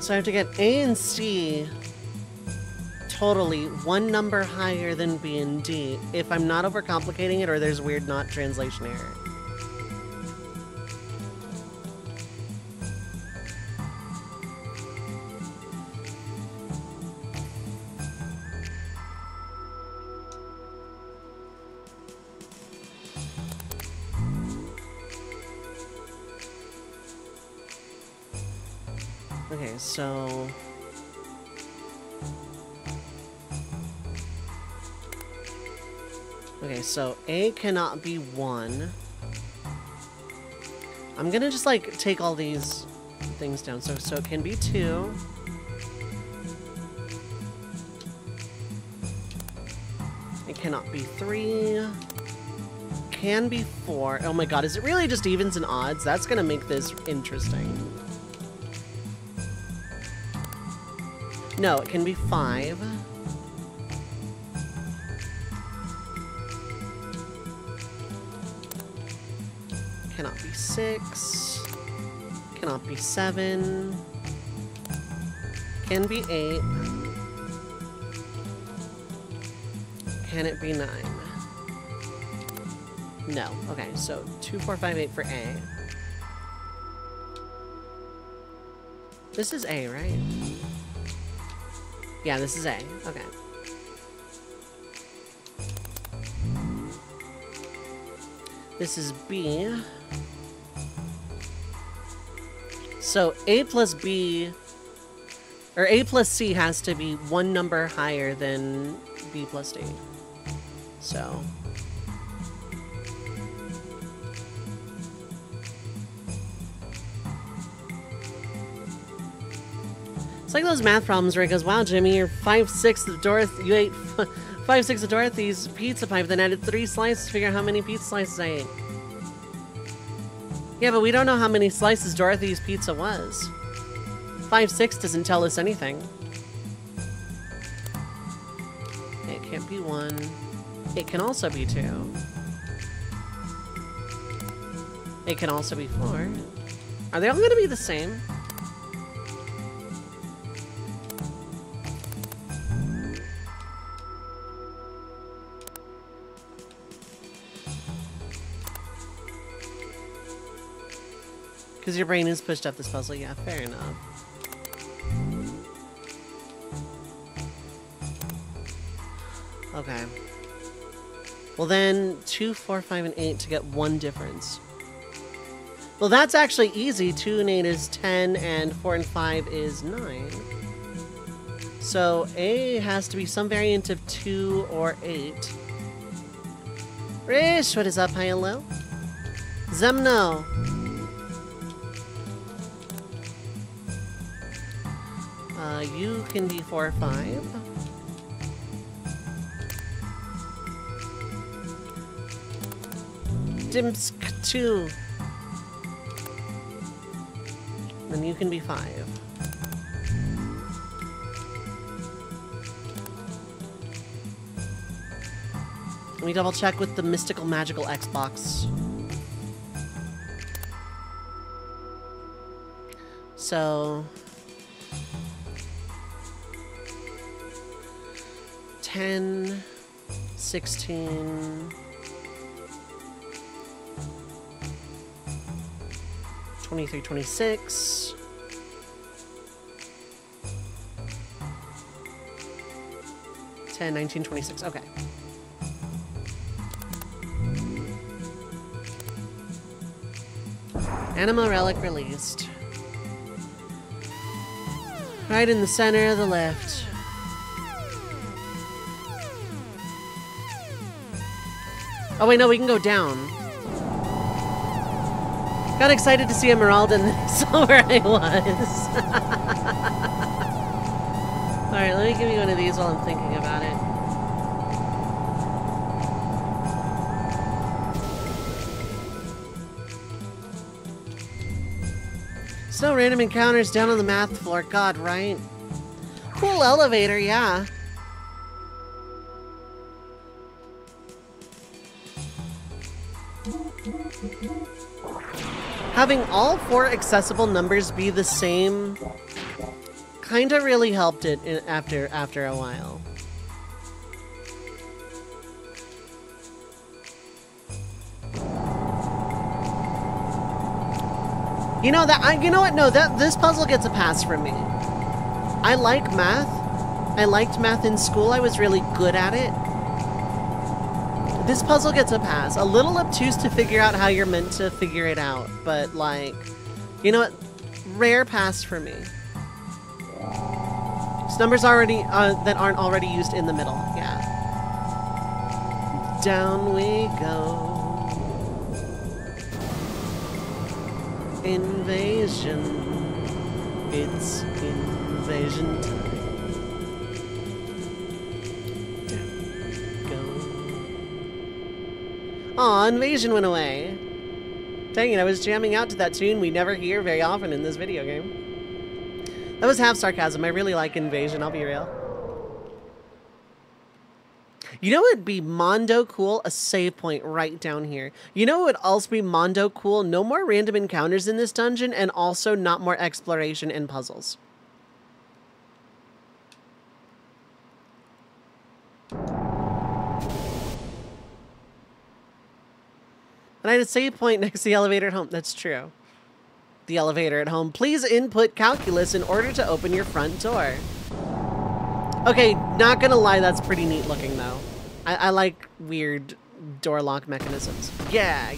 so I have to get A and C totally one number higher than B and D if I'm not overcomplicating it or there's weird not translation error. Okay, so... Okay, so A cannot be 1. I'm gonna just, like, take all these things down. So it can be 2. It cannot be 3. Can be 4. Oh my god, is it really just evens and odds? That's gonna make this interesting. No, it can be 5. Cannot be 6. Cannot be 7. Can be 8. Can it be 9? No. Okay, so 2, 4, 5, 8 for A. This is A, right? Yeah, this is A. Okay. This is B. So A plus B, or A plus C has to be one number higher than B plus D. So... It's like those math problems where it goes, wow, Jimmy, you're 5/6 of Dorothy. You ate 5/6 of Dorothy's pizza pie, then added 3 slices to figure out how many pizza slices I ate. Yeah, but we don't know how many slices Dorothy's pizza was. 5/6 doesn't tell us anything. It can't be 1. It can also be 2. It can also be 4. Are they all going to be the same? Because your brain is pushed up this puzzle. Yeah, fair enough. Okay. Well then, 2, 4, 5, and 8 to get 1 difference. Well, that's actually easy. 2 and 8 is 10, and 4 and 5 is 9. So A has to be some variant of 2 or 8. Rish, what is up? Hi, hello. Zemno. You can be 4 or 5. Dimsk 2. Then you can be 5. Let me double check with the mystical magical Xbox. So 10, 16, 23, 26, 10, 19, 26. Okay. Anima relic released. Right in the center of the left. Oh wait, no, we can go down. Got excited to see Emerald and then saw where I was. Alright, let me give you one of these while I'm thinking about it. No random encounters down on the math floor. God, right? Cool elevator, yeah. Having all 4 accessible numbers be the same kinda really helped it after a while. You know that you know what? No, this puzzle gets a pass from me. I like math. I liked math in school. I was really good at it. This puzzle gets a pass. A little obtuse to figure out how you're meant to figure it out, but like, you know what? Rare pass for me. It's numbers already that aren't already used in the middle. Yeah. Down we go. Invasion. It's invasion time. Down go. Aw, invasion went away. Dang it, I was jamming out to that tune we never hear very often in this video game. That was half sarcasm. I really like invasion, I'll be real. You know what would be mondo cool? A save point right down here. You know what would also be mondo cool? No more random encounters in this dungeon, and also not more exploration and puzzles. And I had a save point next to the elevator at home. That's true. The elevator at home. Please input calculus in order to open your front door. Okay, not gonna lie, that's pretty neat looking though. I like weird door lock mechanisms. Yeah.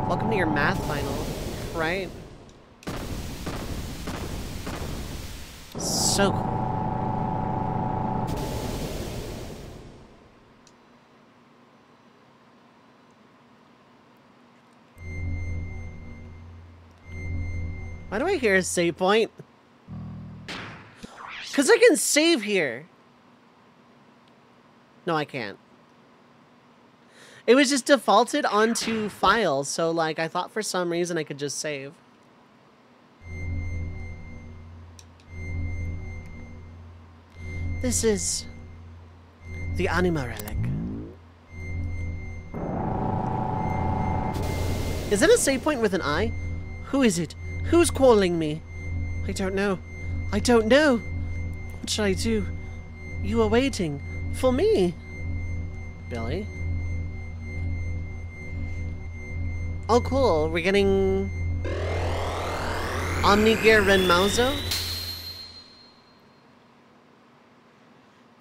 Welcome to your math final, right? So cool. Why do I hear a save point? Because I can save here. No, I can't. It was just defaulted onto files, so like I thought for some reason I could just save. This is the Anima Relic. Is it a save point with an I? Who is it? Who's calling me? I don't know. I don't know. What should I do? You are waiting for me. Billy? Oh, cool. We're getting Omni-Gear Renmauzo?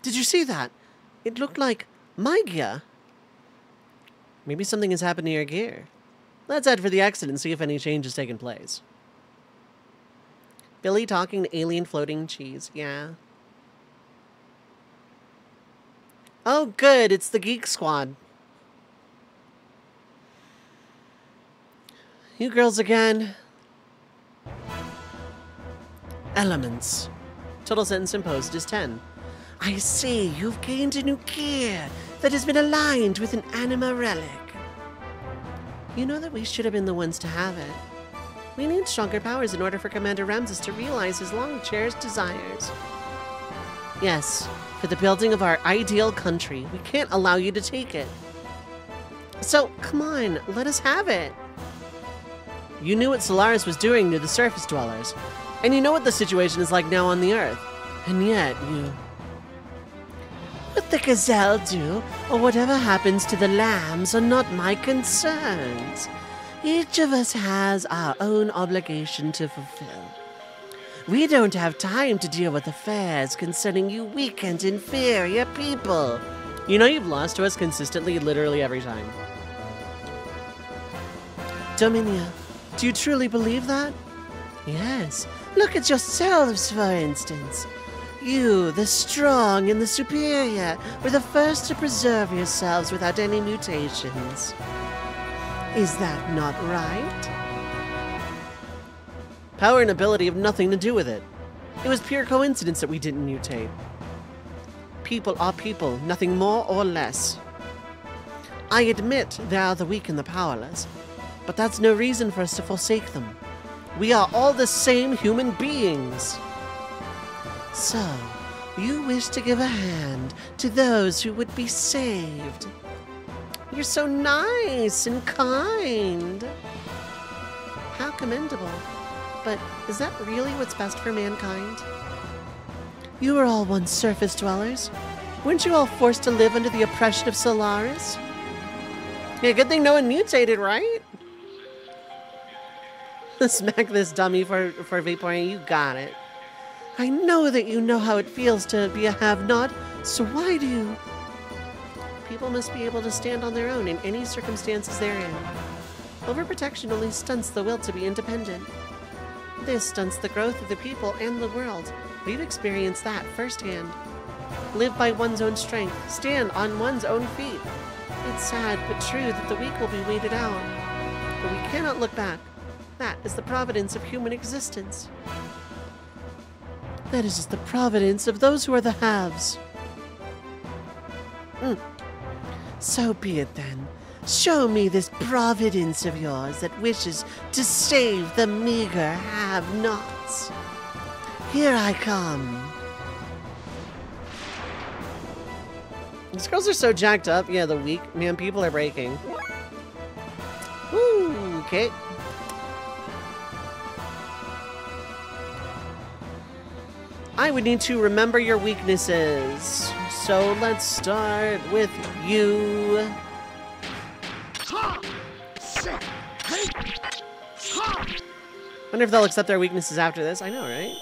Did you see that? It looked like my gear. Maybe something has happened to your gear. Let's head for the exit and see if any change has taken place. Billy talking to alien floating cheese. Yeah. Oh, good. It's the Geek Squad. You girls again. Elements. Total sentence imposed is 10. I see. You've gained a new gear that has been aligned with an Anima Relic. You know that we should have been the ones to have it. We need stronger powers in order for Commander Ramses to realize his long-cherished desires. Yes, for the building of our ideal country, we can't allow you to take it. So, come on, let us have it. You knew what Solaris was doing to the surface dwellers, and you know what the situation is like now on the Earth. And yet, you... What the gazelle do, or whatever happens to the lambs, are not my concerns. Each of us has our own obligation to fulfill. We don't have time to deal with affairs concerning you weak and inferior people. You know you've lost to us consistently, literally every time. Dominia, do you truly believe that? Yes. Look at yourselves, for instance. You, the strong and the superior, were the first to preserve yourselves without any mutations. Is that not right? Power and ability have nothing to do with it. It was pure coincidence that we didn't mutate. People are people, nothing more or less. I admit there are the weak and the powerless, but that's no reason for us to forsake them. We are all the same human beings. So, you wish to give a hand to those who would be saved. You're so nice and kind. How commendable. But is that really what's best for mankind? You were all once surface dwellers. Weren't you all forced to live under the oppression of Solaris? Yeah, good thing no one mutated, right? Smack this dummy for vaporing. You got it. I know that you know how it feels to be a have-not, so why do you? People must be able to stand on their own in any circumstances they're in. Overprotection only stunts the will to be independent. This stunts the growth of the people and the world. We've experienced that firsthand. Live by one's own strength. Stand on one's own feet. It's sad but true that the weak will be weeded out. But we cannot look back. That is the providence of human existence. That is the providence of those who are the haves. So be it then. Show me this providence of yours that wishes to save the meager have-nots. Here I come. These girls are so jacked up. Yeah, the weak. Man, people are breaking. Woo, okay. I would need to remember your weaknesses. So let's start with you. Wonder if they'll accept their weaknesses after this. I know, right?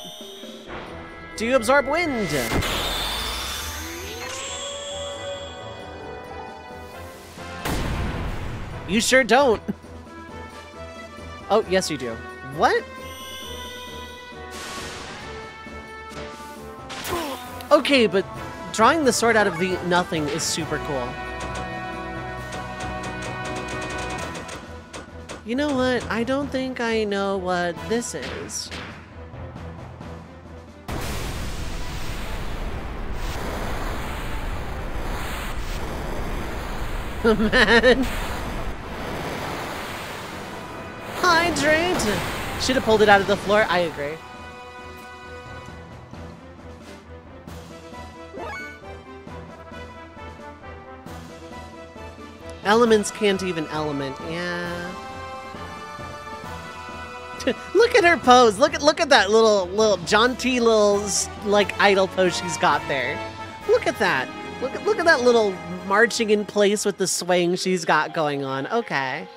Do you absorb wind? You sure don't. Oh, yes you do. What? Okay, but drawing the sword out of the nothing is super cool. You know what? I don't think I know what this is. Man. Hydrate! Should have pulled it out of the floor. I agree. Elements can't even element. Yeah. Look at her pose. Look at that little jaunty little like idle pose she's got there. Look at that. Look at that little marching in place with the swaying she's got going on. Okay.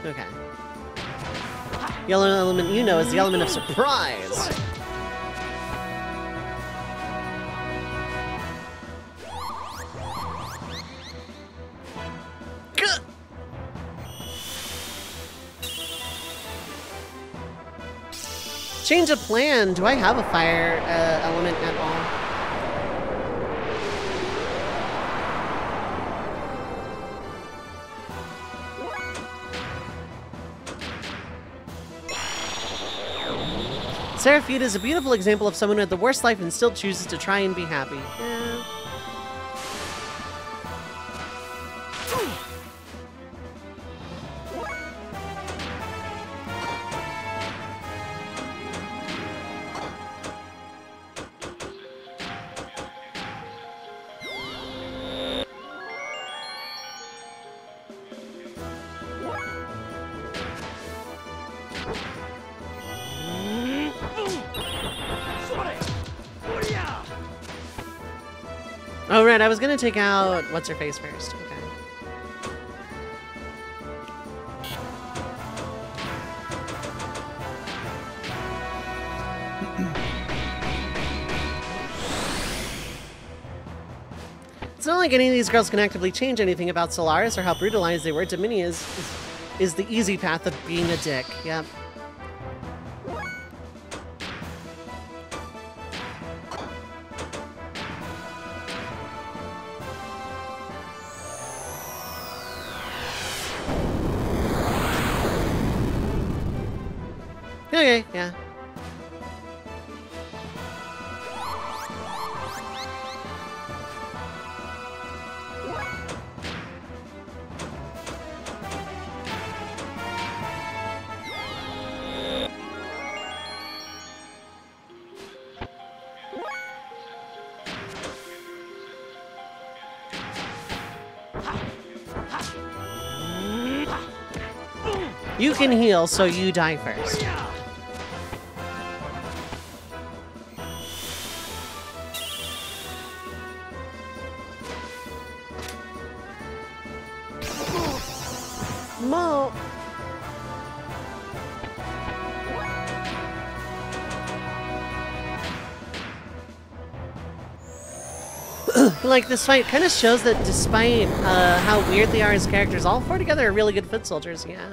Okay. Yellow element, you know, is the element of surprise. Gah! Change of plan. Do I have a fire element at all? Seraphita is a beautiful example of someone who had the worst life and still chooses to try and be happy. Yeah. Oh, right, I was gonna take out what's-her-face first. Okay. not like any of these girls can actively change anything about Solaris or how brutalized they were. Domini is the easy path of being a dick. Yep. Okay, yeah. You can heal, so you die first. Mo. Like, this fight kind of shows that despite how weird they are as characters, all four together are really good foot soldiers, yeah.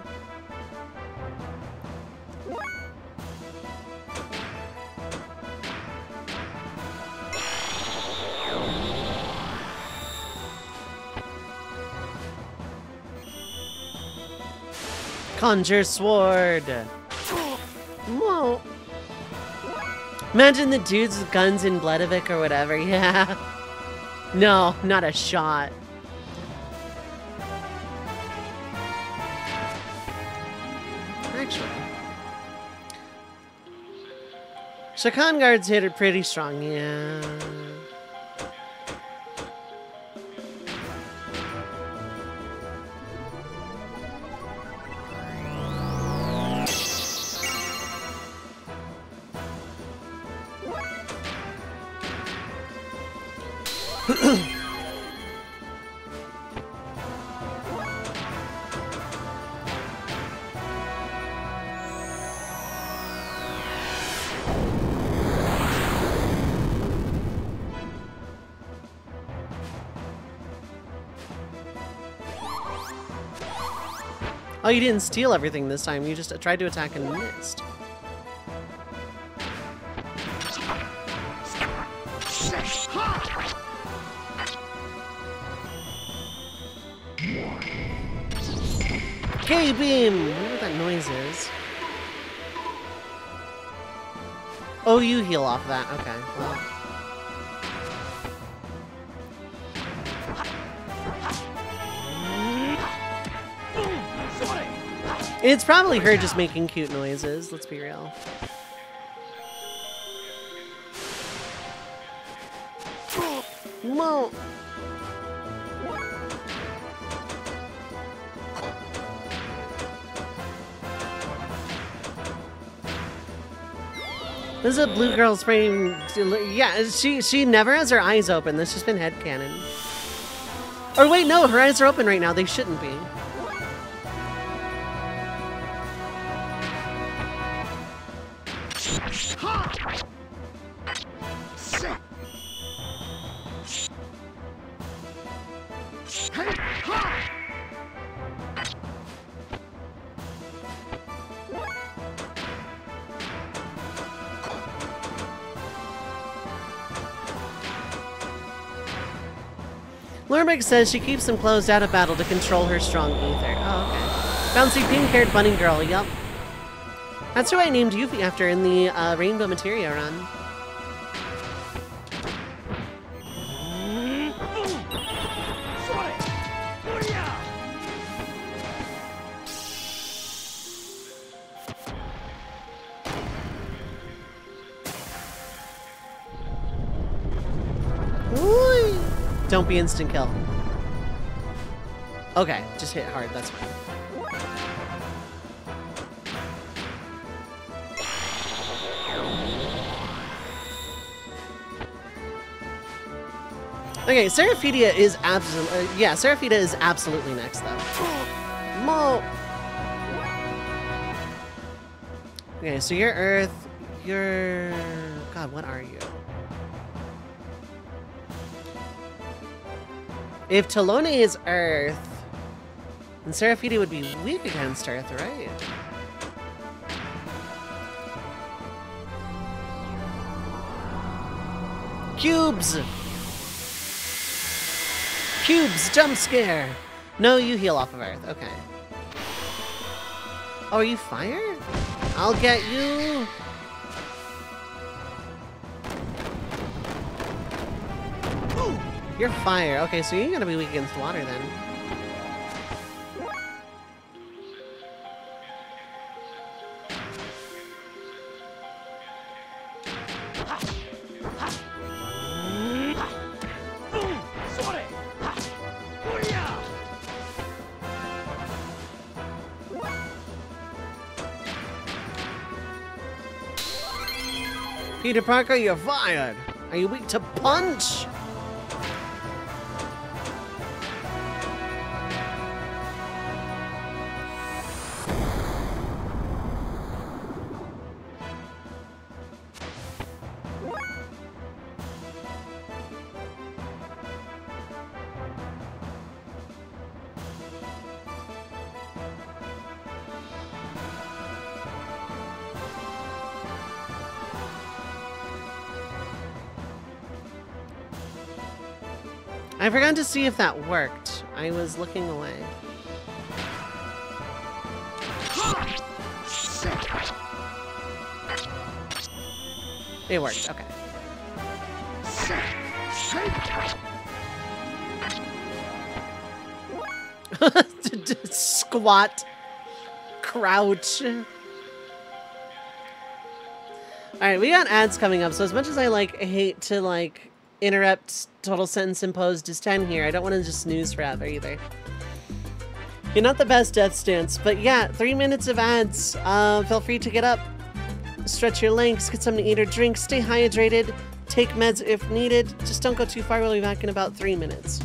Conjure sword. Whoa. Imagine the dudes with guns in Bledovic or whatever. Yeah. No, not a shot. Actually, Shakan guards hit it pretty strong. Yeah. Oh, you didn't steal everything this time. You just tried to attack and missed. K-beam! I wonder what that noise is. Oh, you heal off that. Okay, well. It's probably her just making cute noises, let's be real. Whoa. This is a blue girl's frame. Yeah, she never has her eyes open. That's just been headcanon. Or wait, no, her eyes are open right now. They shouldn't be. Lorbeck says she keeps them closed out of battle to control her strong ether. Oh, okay. Bouncy pink-haired bunny girl, yup. That's who I named Yuffie after in the Rainbow Materia run. Don't be instant kill. Okay, just hit hard, that's fine. Okay, Seraphidia is absolutely, yeah, Seraphita is absolutely next though. Mo! Okay, so you're Earth, you're, God, what are you? If Talone is Earth, then Seraphiti would be weak against Earth, right? Cubes! Cubes! Jump scare! No, you heal off of Earth. Okay. Oh, are you fire? I'll get you! You're fire. Okay, so you're gonna be weak against water then. Peter Parker, you're fired! Are you weak to punch? I forgot to see if that worked. I was looking away. It worked, okay. Squat. Crouch. Alright, we got ads coming up, so as much as I hate to interrupt total sentence imposed is 10 here, I don't want to just snooze forever either. You're not the best death stance, but yeah, 3 minutes of ads. Feel free to get up, stretch your legs, get something to eat or drink, stay hydrated, take meds if needed. Just don't go too far. We'll be back in about 3 minutes.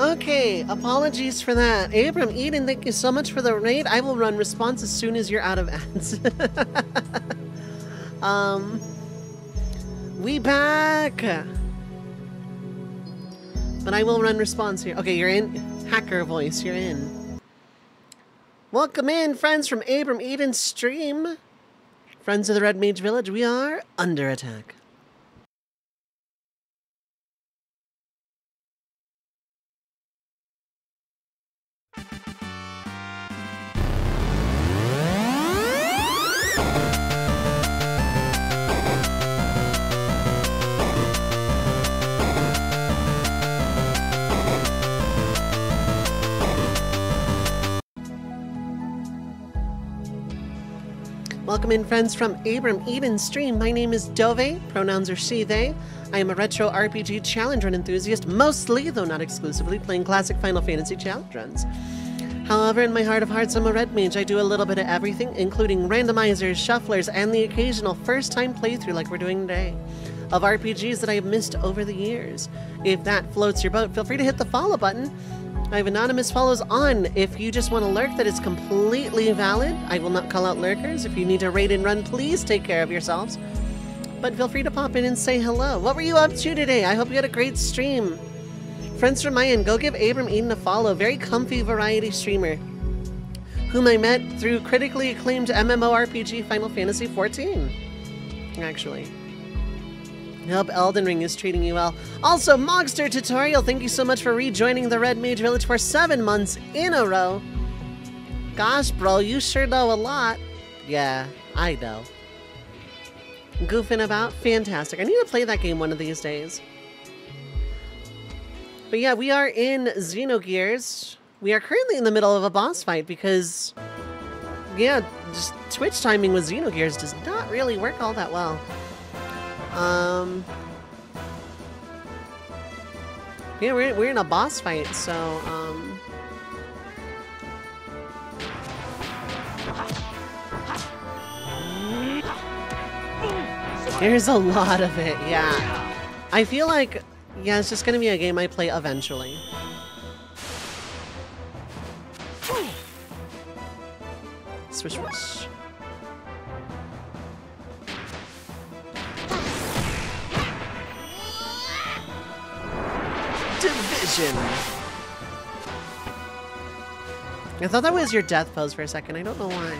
Okay, apologies for that. Abram, Eden, thank you so much for the raid. I will run response as soon as you're out of ads. We back! But I will run response here. Okay, you're in. Hacker voice, you're in. Welcome in, friends from Abram Eden's stream. Friends of the Red Mage Village, we are under attack. Welcome in, friends from Abram Eden's stream. My name is Dovei, pronouns are she, they. I am a retro RPG challenge run enthusiast, mostly, though not exclusively, playing classic Final Fantasy challenge runs. However, in my heart of hearts, I'm a red mage. I do a little bit of everything, including randomizers, shufflers, and the occasional first-time playthrough like we're doing today, of RPGs that I have missed over the years. If that floats your boat, feel free to hit the follow button. I have anonymous follows on. If you just want to lurk, that is completely valid. I will not call out lurkers. If you need to raid and run, please take care of yourselves. But feel free to pop in and say hello. What were you up to today? I hope you had a great stream. Friends from my end, go give Abram Eden a follow. Very comfy variety streamer, whom I met through critically acclaimed MMORPG Final Fantasy XIV. Actually. I hope Elden Ring is treating you well. Also, Mogster Tutorial, thank you so much for rejoining the Red Mage Village for 7 months in a row. Gosh, bro, you sure know a lot. Yeah, I know. Goofing about? Fantastic. I need to play that game one of these days. But yeah, we are in Xenogears. We are currently in the middle of a boss fight because, yeah, just Twitch timing with Xenogears does not really work all that well. Yeah, we're in a boss fight, so, there's a lot of it, yeah. I feel like, yeah, it's just gonna be a game I play eventually. Swish, swish. Division. I thought that was your death pose for a second. I don't know why.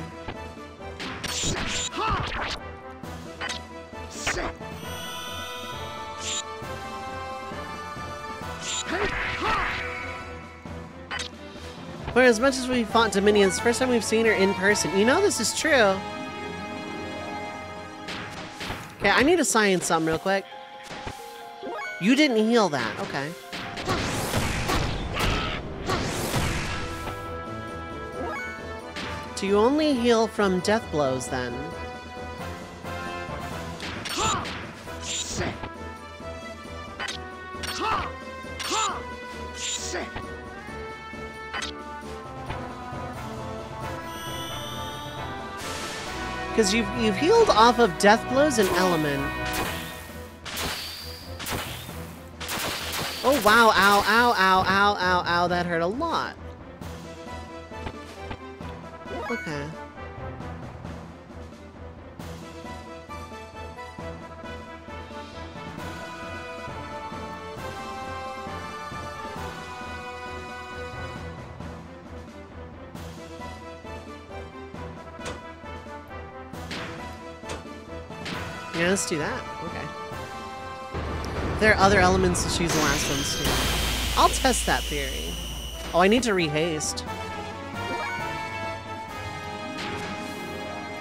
For as much as we fought Dominions, first time we've seen her in person. You know this is true. Okay, I need to science something real quick. You didn't heal that. Okay. Do you only heal from death blows then? Because you've healed off of death blows and element. Oh wow, ow, ow, ow, ow, ow, ow, that hurt a lot. Okay. Yeah, let's do that. Okay. There are other elements to choose the last ones too. I'll test that theory. Oh, I need to rehaste.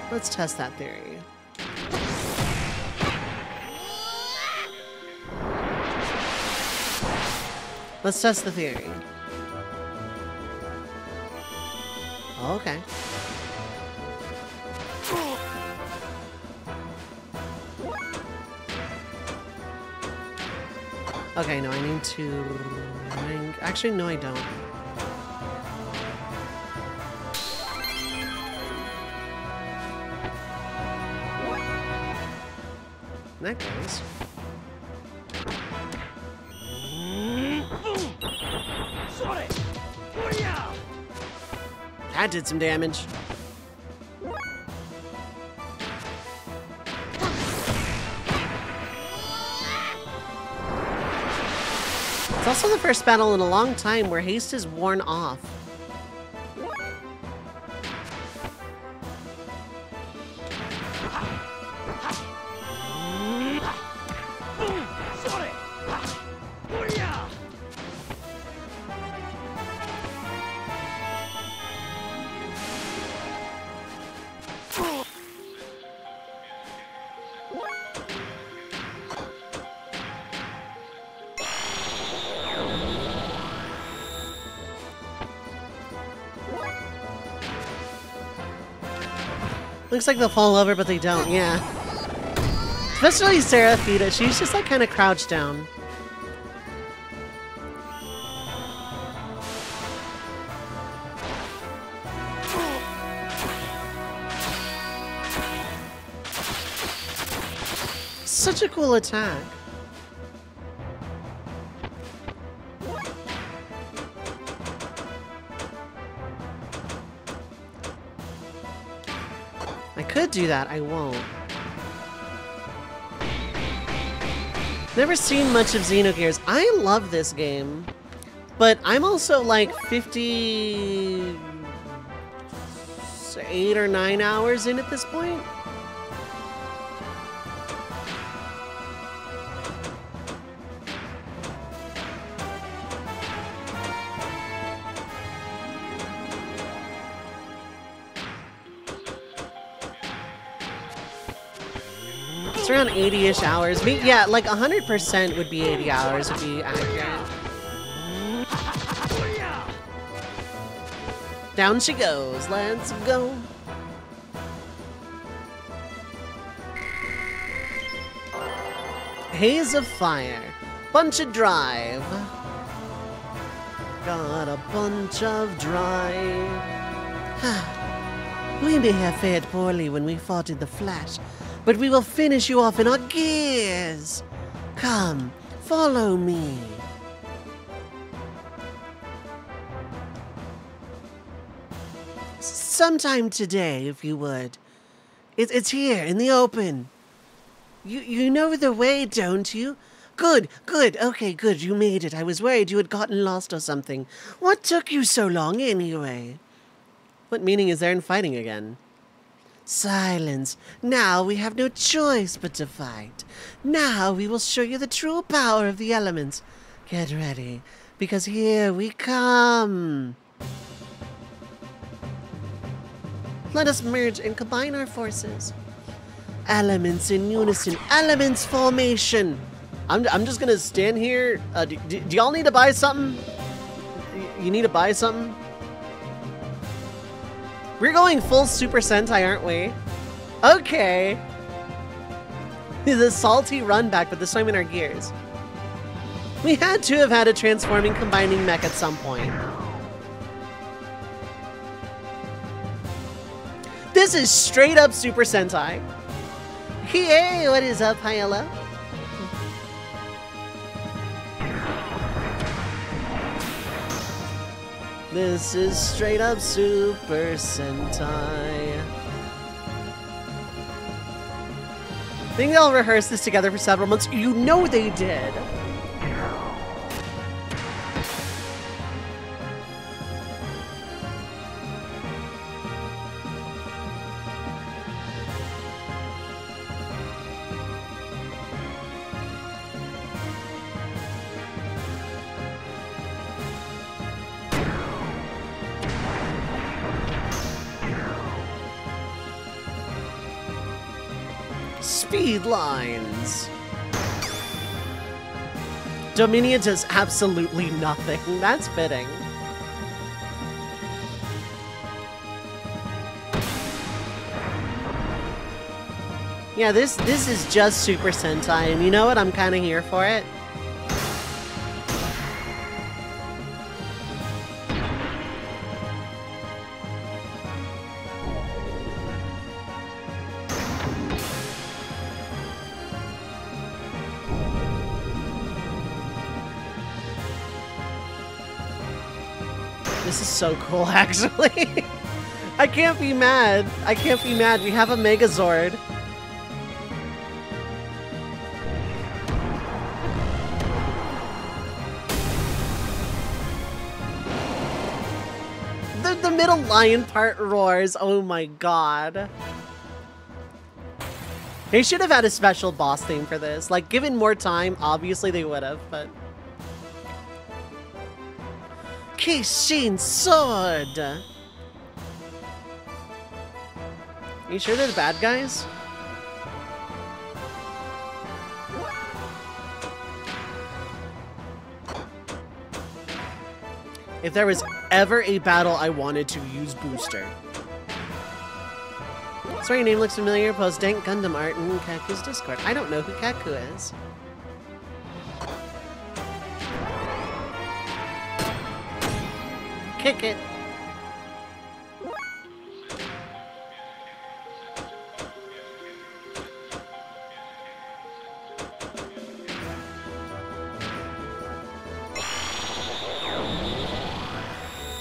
Let's test that theory. Let's test the theory. Okay. Okay, no, I need to... Actually, no, I don't. In that case... That did some damage. It's also the first battle in a long time where haste is worn off. Looks like they'll fall over, but they don't, yeah. Especially Seraphita, she's just like kind of crouched down. Such a cool attack. I could do that, I won't. Never seen much of Xenogears. I love this game, but I'm also like 58 or 9 hours in at this point. It's around 80-ish hours. Yeah, like 100% would be 80 hours would be accurate. Down she goes. Let's go. Haze of fire. Bunch of drive. Got a bunch of drive. We may have fared poorly when we fought in the flash, but we will finish you off in our gears. Come, follow me. Sometime today, if you would. It's here, in the open. You know the way, don't you? Good. Okay, good, you made it. I was worried you had gotten lost or something. What took you so long, anyway? What meaning is there in fighting again? Silence. Now we have no choice but to fight. Now we will show you the true power of the elements. Get ready, because here we come. Let us merge and combine our forces. Elements in unison. Elements formation. I'm just gonna stand here. Do y'all need to buy something? You need to buy something? We're going full Super Sentai, aren't we? Okay. The salty run back, but this time in our gears. We had to have had a transforming, combining mech at some point. This is straight up Super Sentai. Hey, what is up, Hyella? This is straight up Super Sentai. I think they'll rehearse this together for several months. You know they did. Speed lines. Dominion does absolutely nothing. That's fitting. Yeah, this is just Super Sentai, and you know what? I'm kind of here for it. This is so cool, actually. I can't be mad. I can't be mad. We have a Megazord. The middle lion part roars. Oh my god. They should have had a special boss theme for this. Like, given more time, obviously they would have, but... Kishin Sword! Are you sure they're the bad guys? If there was ever a battle I wanted to use Booster. Sorry, your name looks familiar. Post dank Gundam art in Kaku's Discord. I don't know who Kaku is. Kick it.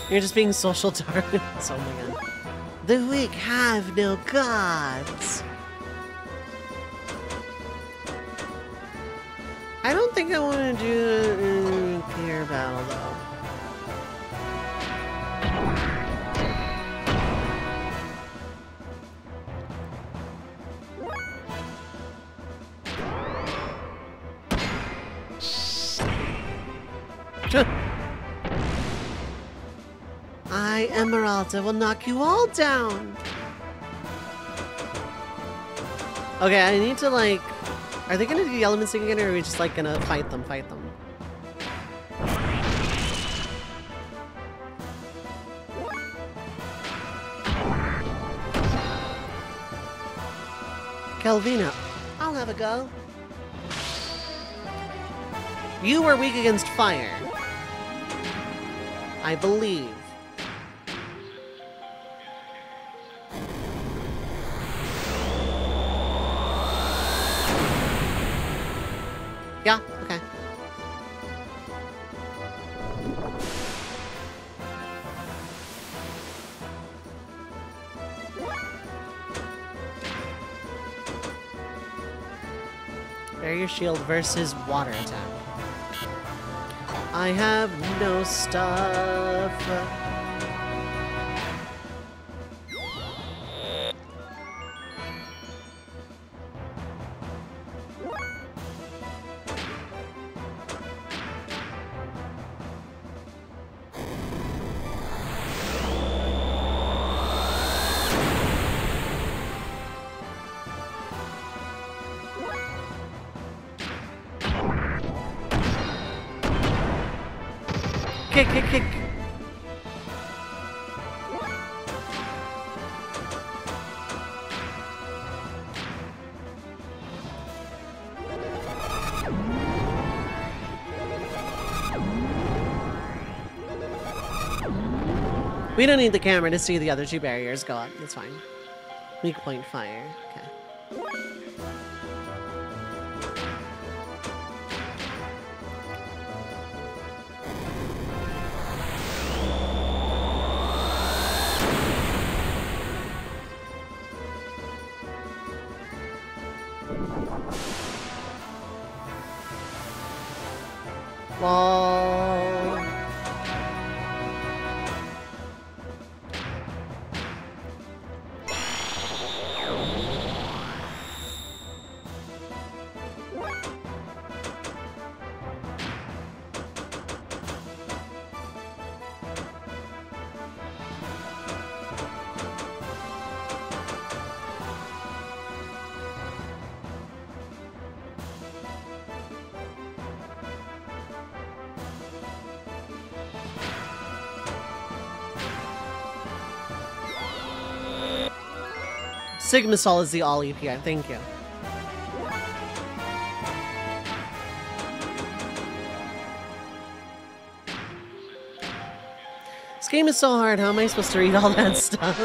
You're just being social darkness. Oh my god. The weak have no gods. I don't think I want to do a peer battle though. I, Emeralda, will knock you all down. Okay, I need to like... Are they gonna do the elements again, or are we just like gonna fight them? Calvina, I'll have a go. You were weak against fire, I believe. Yeah, okay. Barrier shield versus water attack. I have no stuff. Kick. We don't need the camera to see the other two barriers go up. That's fine. Weak point fire. Okay. Wall. Sigma Sol is the all EPI, thank you. This game is so hard, how am I supposed to read all that stuff?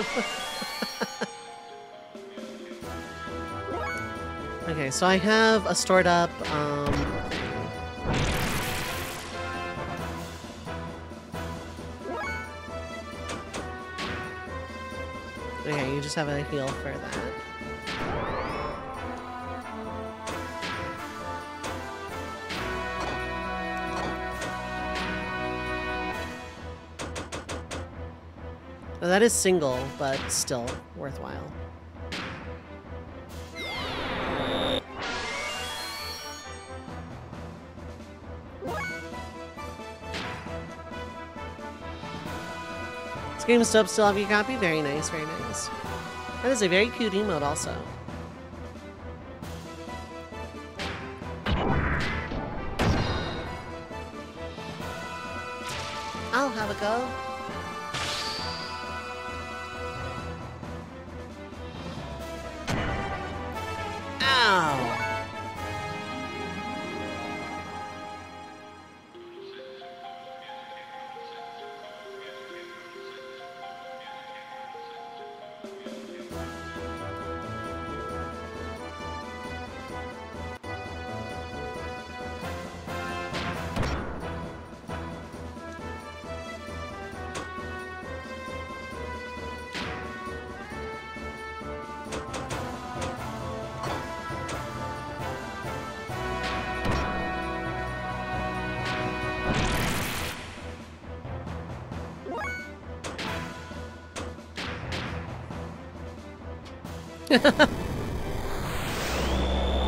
Okay, so I have a stored up, Okay, you just have a heal for that. Well, that is single, but still worthwhile. This game still have you copy? Very nice, very nice. That is a very cute emote also. I'll have a go. Ow!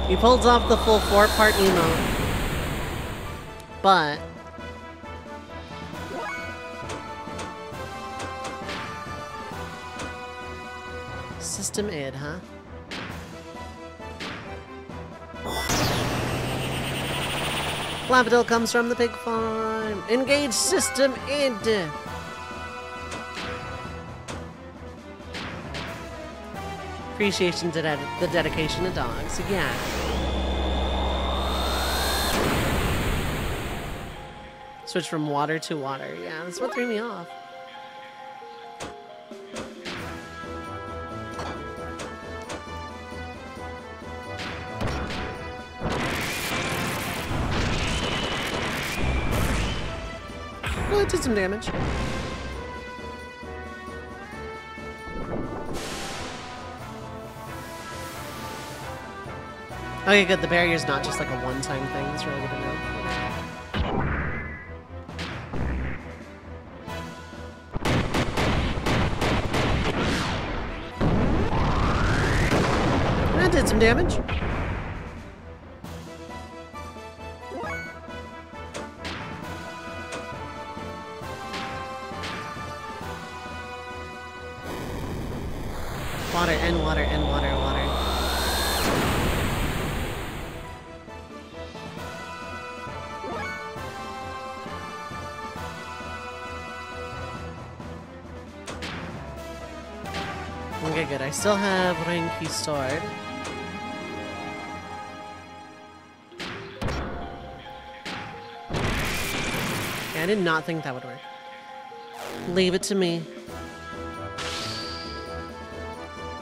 He pulls off the full 4-part emote, but system id, huh? Flappadil comes from the pig farm. Engage system id. Appreciation to the dedication of dogs. Yeah. Switch from water to water. Yeah, that's what threw me off. Well, it did some damage. Okay, good. The barrier's not just like a one-time thing. It's really good to know. That did some damage. Water and water and water and water. Okay, good. I still have Renki's sword. I did not think that would work. Leave it to me.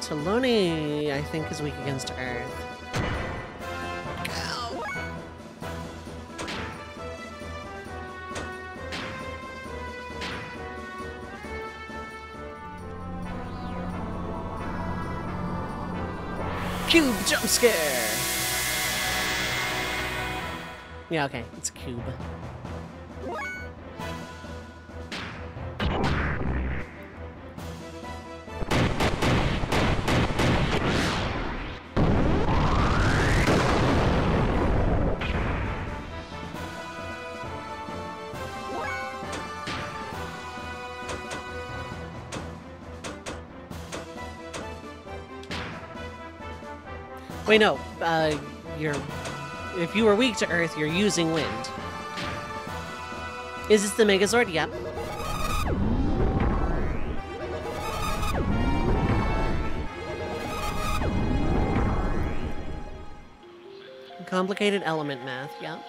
Taloni, I think, is weak against Earth. Ow. Cube jump scare! Yeah, okay, it's a cube. Wait, no. If you were weak to Earth, you're using wind. Is this the Megazord? Yep. Complicated element math, yep.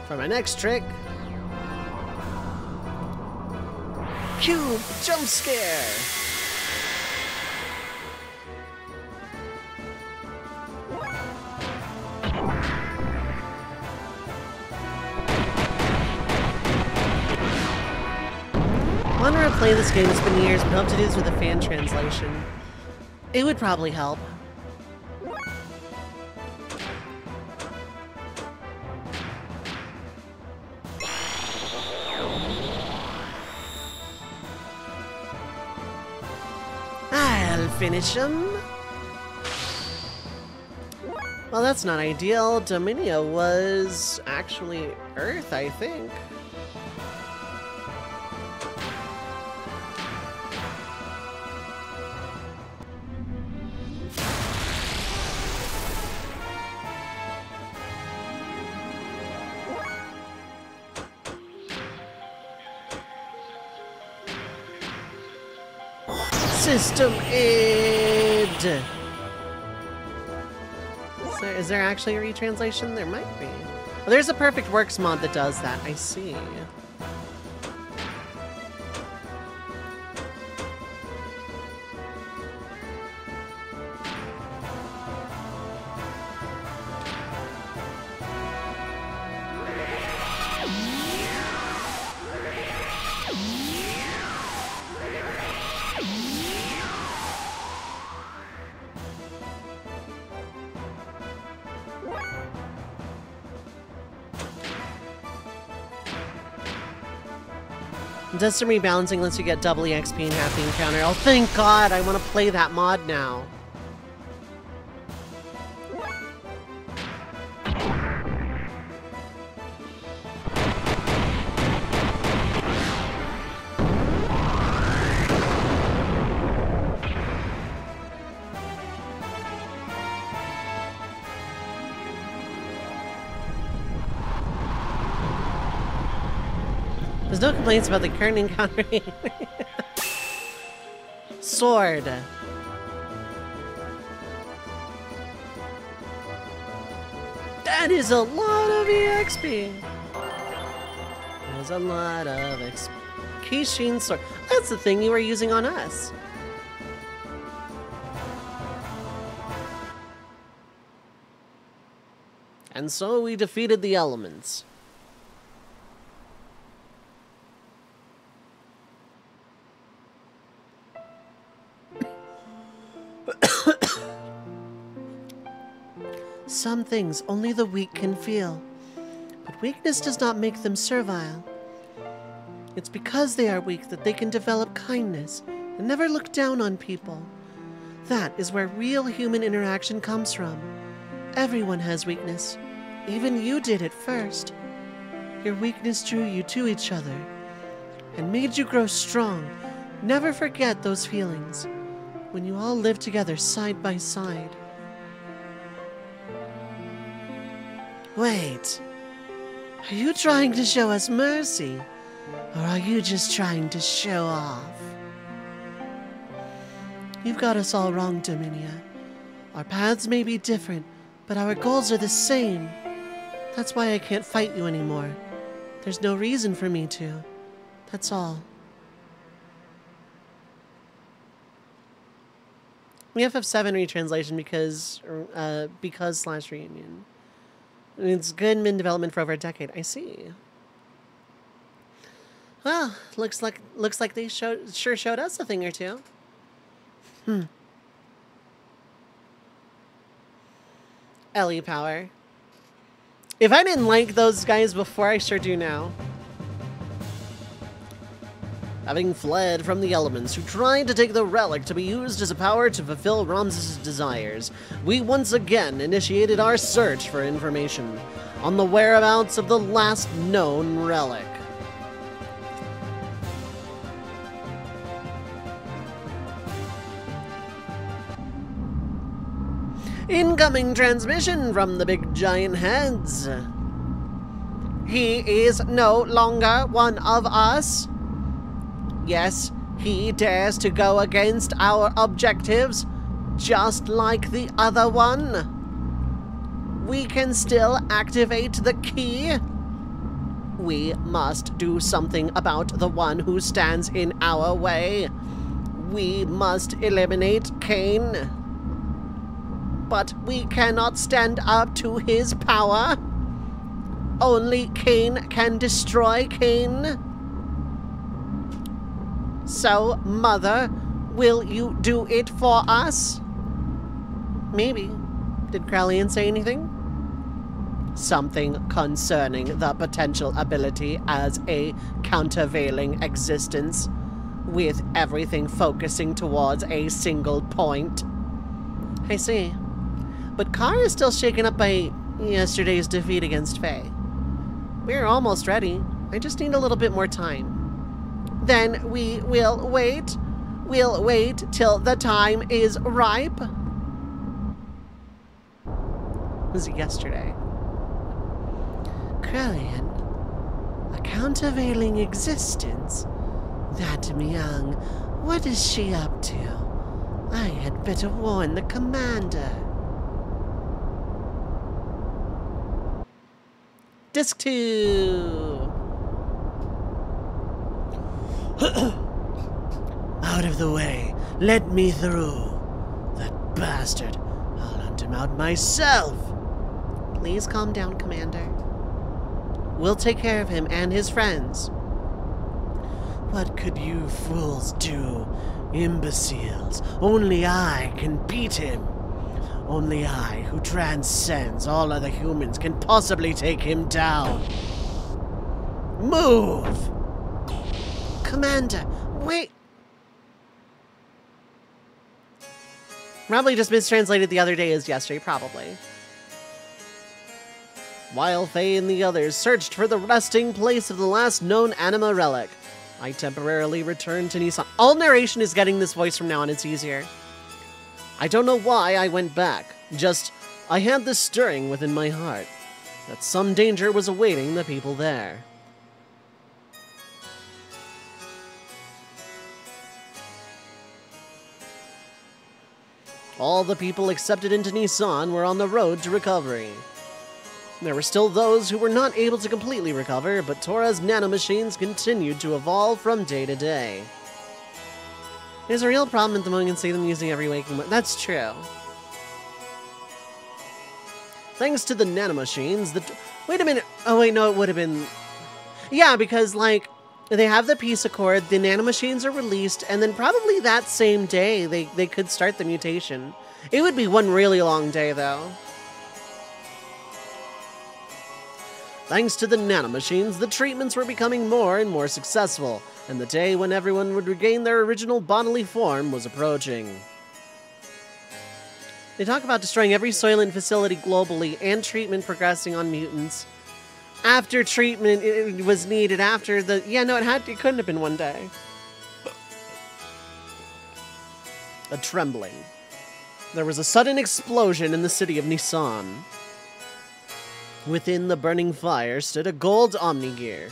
For my next trick, cube jump scare! Want to replay this game? It's been years, but hope to do this with a fan translation. It would probably help. I'll finish him. Well, that's not ideal. Dominia was actually Earth, I think. System id. Is there actually a retranslation? There might be. Well, there's a Perfect Works mod that does that. I see. Does some rebalancing lets you get double EXP in half the encounter. Oh, thank God! I want to play that mod now. There's no complaints about the current encounter. Sword. That is a lot of EXP. That is a lot of XP. Kishin sword. That's the thing you were using on us. And so we defeated the elements. Some things only the weak can feel, but weakness does not make them servile. It's because they are weak that they can develop kindness and never look down on people. That is where real human interaction comes from. Everyone has weakness. Even you did at first. Your weakness drew you to each other and made you grow strong. Never forget those feelings when you all live together side by side. Wait, are you trying to show us mercy, or are you just trying to show off? You've got us all wrong, Dominia. Our paths may be different, but our goals are the same. That's why I can't fight you anymore. There's no reason for me to. That's all. We have FF7 retranslation because /reunion. It's good in development for over a decade. I see. Well, looks like they sure showed us a thing or two. Ellie power. If I didn't like those guys before, I sure do now. Having fled from the elements who tried to take the relic to be used as a power to fulfill Ramses' desires, we once again initiated our search for information on the whereabouts of the last known relic. Incoming transmission from the big giant heads. He is no longer one of us. Yes, he dares to go against our objectives, just like the other one. We can still activate the key. We must do something about the one who stands in our way. We must eliminate Cain. But we cannot stand up to his power. Only Cain can destroy Cain. So, Mother, will you do it for us? Maybe. Did Krallian say anything? Something concerning the potential ability as a countervailing existence, with everything focusing towards a single point. I see. But Kar is still shaken up by yesterday's defeat against Faye. We're almost ready. I just need a little bit more time. Then we will wait. We'll wait till the time is ripe. It was yesterday. Krallian, a countervailing existence? That Myung, what is she up to? I had better warn the commander. Disc 2. Out of the way. Let me through. That bastard. I'll hunt him out myself. Please calm down, Commander. We'll take care of him and his friends. What could you fools do? Imbeciles. Only I can beat him. Only I, who transcends all other humans, can possibly take him down. Move! Commander, wait! Probably just mistranslated the other day as yesterday, probably. While Faye and the others searched for the resting place of the last known anima relic, I temporarily returned to Nissan. All narration is getting this voice from now on, it's easier. I don't know why I went back, just I had this stirring within my heart, that some danger was awaiting the people there. All the people accepted into Nissan were on the road to recovery. There were still those who were not able to completely recover, but Tora's nanomachines continued to evolve from day to day. There's a real problem at the moment and see them using every waking moment. That's true. Thanks to the nanomachines, wait a minute. Oh wait, no, it would have been... Yeah, because, like, they have the peace accord, the nanomachines are released, and then probably that same day they could start the mutation. It would be one really long day, though. Thanks to the nanomachines, the treatments were becoming more and more successful, and the day when everyone would regain their original bodily form was approaching. They talk about destroying every Soylent facility globally and treatment progressing on mutants. After treatment it was needed, after the... Yeah, no, it couldn't have been one day. A trembling. There was a sudden explosion in the city of Nissan. Within the burning fire stood a gold Omnigear.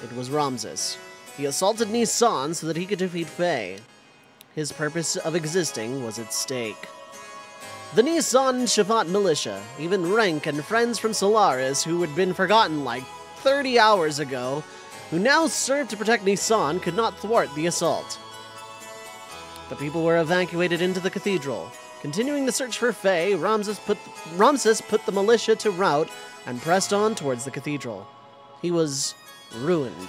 It was Ramses. He assaulted Nissan so that he could defeat Faye. His purpose of existing was at stake. The Nissan Shavat militia, even Rank and friends from Solaris who had been forgotten like 30 hours ago, who now served to protect Nissan, could not thwart the assault. The people were evacuated into the cathedral. Continuing the search for Faye, Ramses put the militia to rout and pressed on towards the cathedral. He was ruined.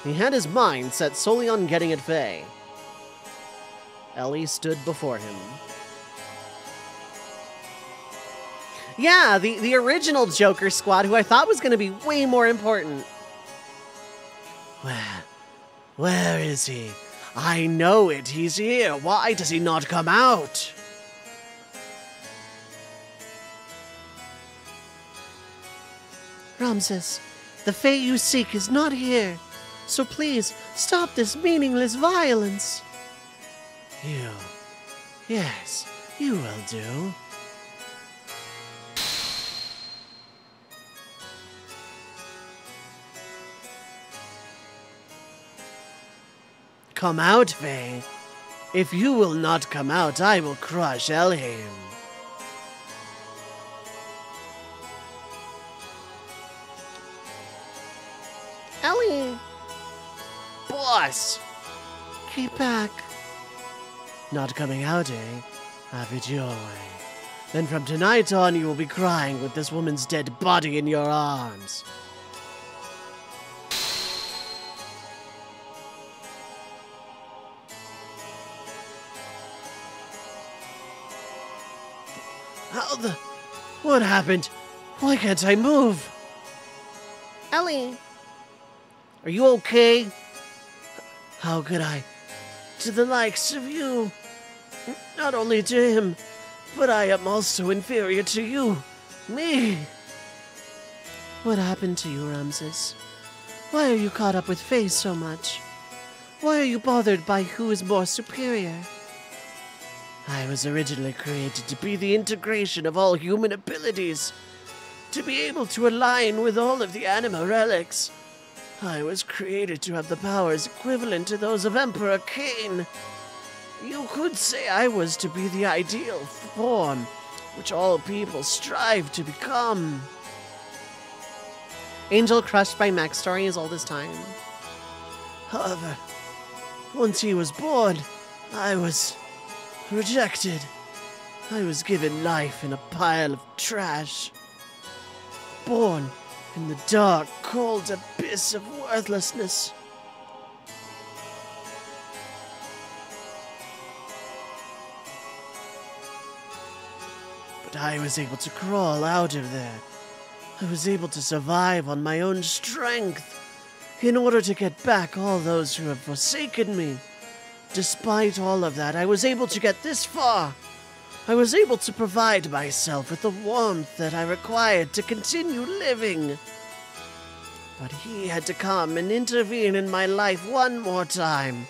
He had his mind set solely on getting at Faye. Ellie stood before him. Yeah, the original Joker squad, who I thought was going to be way more important. Where is he? I know it, he's here. Why does he not come out? Ramses, the Fae you seek is not here. So please, stop this meaningless violence. Yes, you will do. Come out, Faye. If you will not come out, I will crush Elheim. Ellie! Boss! Keep back. Not coming out, eh? Have it your way. Then from tonight on, you will be crying with this woman's dead body in your arms. How the... What happened? Why can't I move? Ellie! Are you okay? How could I? To the likes of you. Not only to him, but I am also inferior to you. Me. What happened to you, Ramses? Why are you caught up with Faye so much? Why are you bothered by who is more superior? I was originally created to be the integration of all human abilities, to be able to align with all of the anima relics. I was created to have the powers equivalent to those of Emperor Cain. You could say I was to be the ideal form, which all people strive to become. Angel crushed by Mac's story as old as time. However, once he was born, I was rejected. I was given life in a pile of trash. Born in the dark, cold abyss of worthlessness. But I was able to crawl out of there. I was able to survive on my own strength in order to get back all those who have forsaken me. Despite all of that, I was able to get this far. I was able to provide myself with the warmth that I required to continue living. But he had to come and intervene in my life one more time.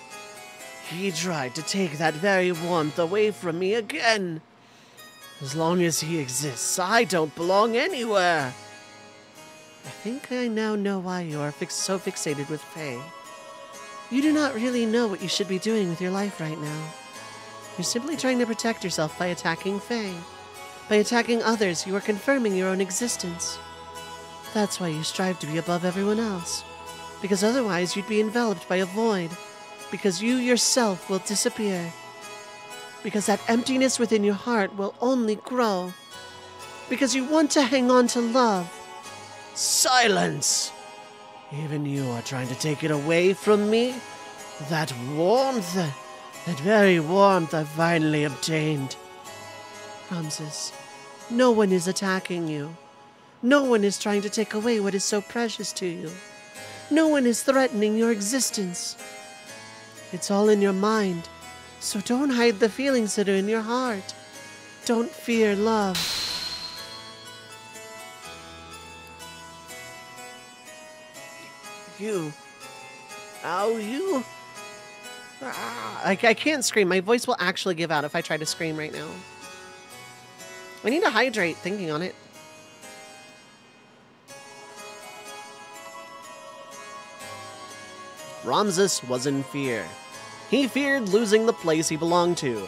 He tried to take that very warmth away from me again. As long as he exists, I don't belong anywhere. I think I now know why you are so fixated with Faye. You do not really know what you should be doing with your life right now. You're simply trying to protect yourself by attacking Faye. By attacking others, you are confirming your own existence. That's why you strive to be above everyone else. Because otherwise you'd be enveloped by a void. Because you yourself will disappear. Because that emptiness within your heart will only grow. Because you want to hang on to love. Silence! Even you are trying to take it away from me? That warmth, that very warmth I finally obtained. Ramses, no one is attacking you. No one is trying to take away what is so precious to you. No one is threatening your existence. It's all in your mind, so don't hide the feelings that are in your heart. Don't fear love. You. Ow, you. I can't scream. My voice will actually give out if I try to scream right now. I need to hydrate thinking on it. Ramses was in fear. He feared losing the place he belonged to.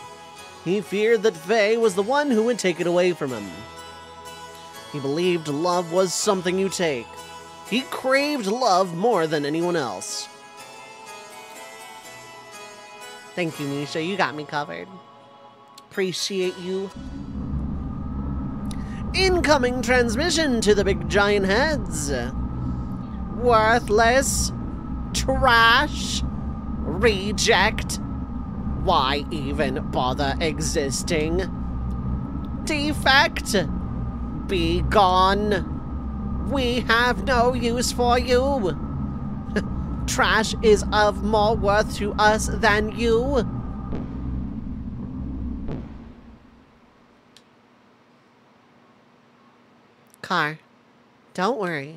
He feared that Faye was the one who would take it away from him. He believed love was something you take. He craved love more than anyone else. Thank you, Nisha. You got me covered. Appreciate you. Incoming transmission to the big giant heads. Worthless. Trash. Reject. Why even bother existing? Defect. Be gone. We have no use for you. Trash is of more worth to us than you. Car, don't worry.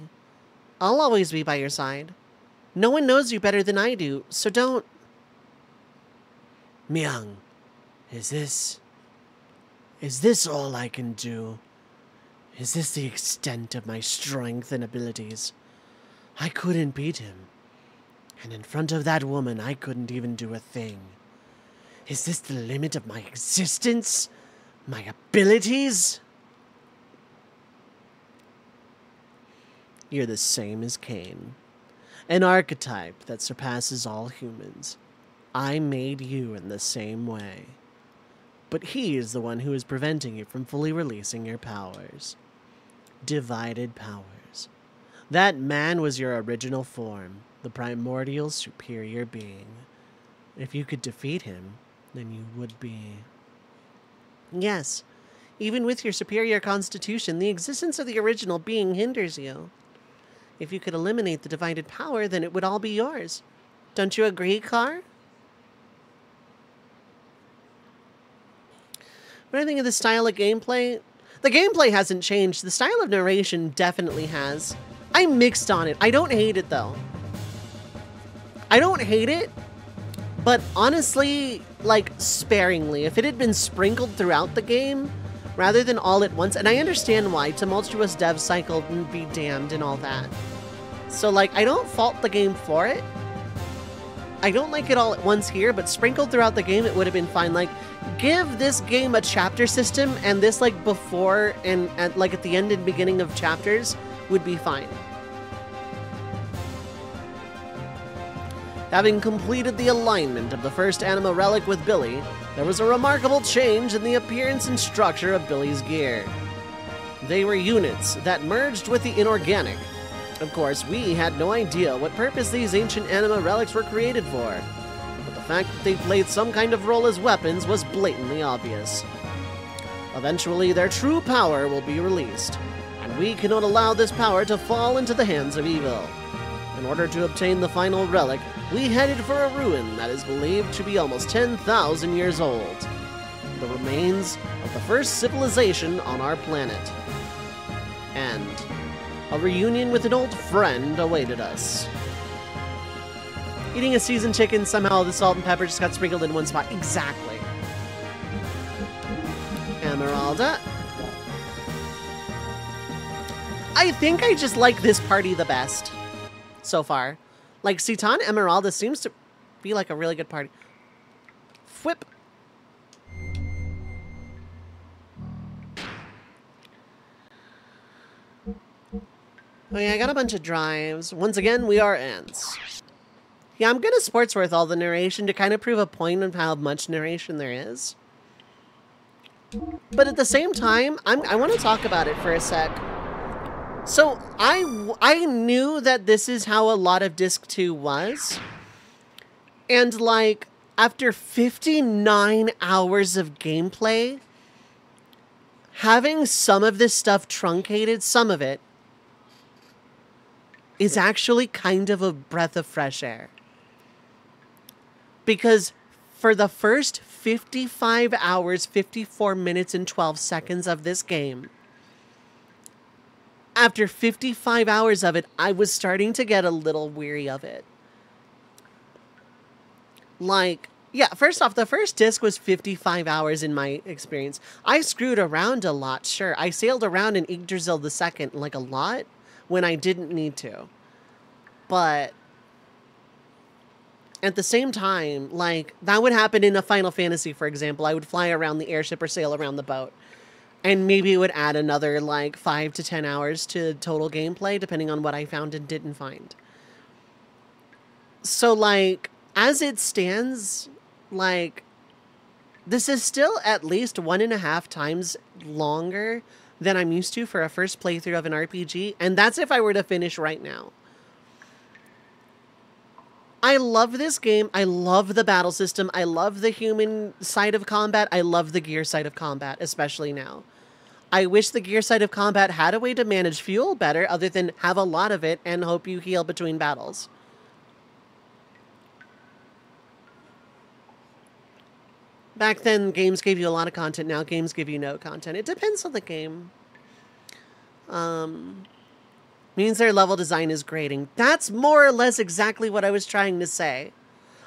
I'll always be by your side. No one knows you better than I do, so don't... Myung, is this all I can do? Is this the extent of my strength and abilities? I couldn't beat him. And in front of that woman, I couldn't even do a thing. Is this the limit of my existence? My abilities? You're the same as Cain. An archetype that surpasses all humans. I made you in the same way. But he is the one who is preventing you from fully releasing your powers. Divided powers. That man was your original form, the primordial superior being. If you could defeat him, then you would be... Yes, Even with your superior constitution, the existence of the original being hinders you. If you could eliminate the divided power, then it would all be yours. Don't you agree, Car? What do I think of the style of gameplay? The gameplay hasn't changed. The style of narration definitely has. I'm mixed on it. I don't hate it, though. I don't hate it, but honestly, like, sparingly. If it had been sprinkled throughout the game, rather than all at once, and I understand why, tumultuous dev cycle and be damned and all that. So, like, I don't fault the game for it. I don't like it all at once here, but sprinkled throughout the game, it would have been fine. Like, give this game a chapter system, and this, like, before and like, at the end and beginning of chapters would be fine. Having completed the alignment of the first anima relic with Billy, there was a remarkable change in the appearance and structure of Billy's gear. They were units that merged with the inorganic. Of course, we had no idea what purpose these ancient anima relics were created for, but the fact that they played some kind of role as weapons was blatantly obvious. Eventually, their true power will be released, and we cannot allow this power to fall into the hands of evil. In order to obtain the final relic, we headed for a ruin that is believed to be almost 10,000 years old. The remains of the first civilization on our planet. And a reunion with an old friend awaited us. Eating a seasoned chicken, somehow the salt and pepper just got sprinkled in one spot. Exactly. Emeralda. I think I just like this party the best so far. Like, Citan Emeralda seems to be like a really good party. Whip. Oh yeah, I got a bunch of drives. Once again, we are ants. Yeah, I'm gonna Sportsworth all the narration to kind of prove a point of how much narration there is. But at the same time, I want to talk about it for a sec. So, I knew that this is how a lot of Disc 2 was. And, like, after 59 hours of gameplay, having some of this stuff truncated, some of it, is actually kind of a breath of fresh air. Because for the first 55 hours, 54 minutes, and 12 seconds of this game, after 55 hours of it, I was starting to get a little weary of it. Like, yeah, first off, the first disc was 55 hours in my experience. I screwed around a lot, sure. I sailed around in Yggdrasil II, like, a lot when I didn't need to. But at the same time, like, that would happen in a Final Fantasy, for example. I would fly around the airship or sail around the boat. And maybe it would add another, like, 5 to 10 hours to total gameplay, depending on what I found and didn't find. So, like, as it stands, like, this is still at least 1.5 times longer than I'm used to for a first playthrough of an RPG, and that's if I were to finish right now. I love this game. I love the battle system. I love the human side of combat. I love the gear side of combat, especially now. I wish the gear side of combat had a way to manage fuel better other than have a lot of it and hope you heal between battles. Back then, games gave you a lot of content. Now games give you no content. It depends on the game. Means their level design is grading. That's more or less exactly what I was trying to say.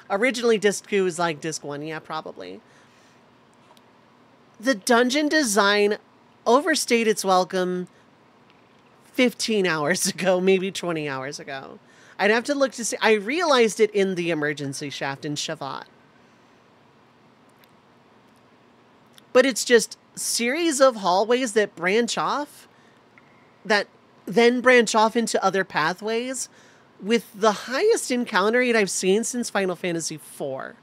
Originally, Disc 2 was like Disc 1. Yeah, probably. The dungeon design overstayed its welcome 15 hours ago, maybe 20 hours ago. I'd have to look to see. I realized it in the emergency shaft in Shavat. But it's just series of hallways that branch off, that then branch off into other pathways with the highest encounter rate I've seen since Final Fantasy IV.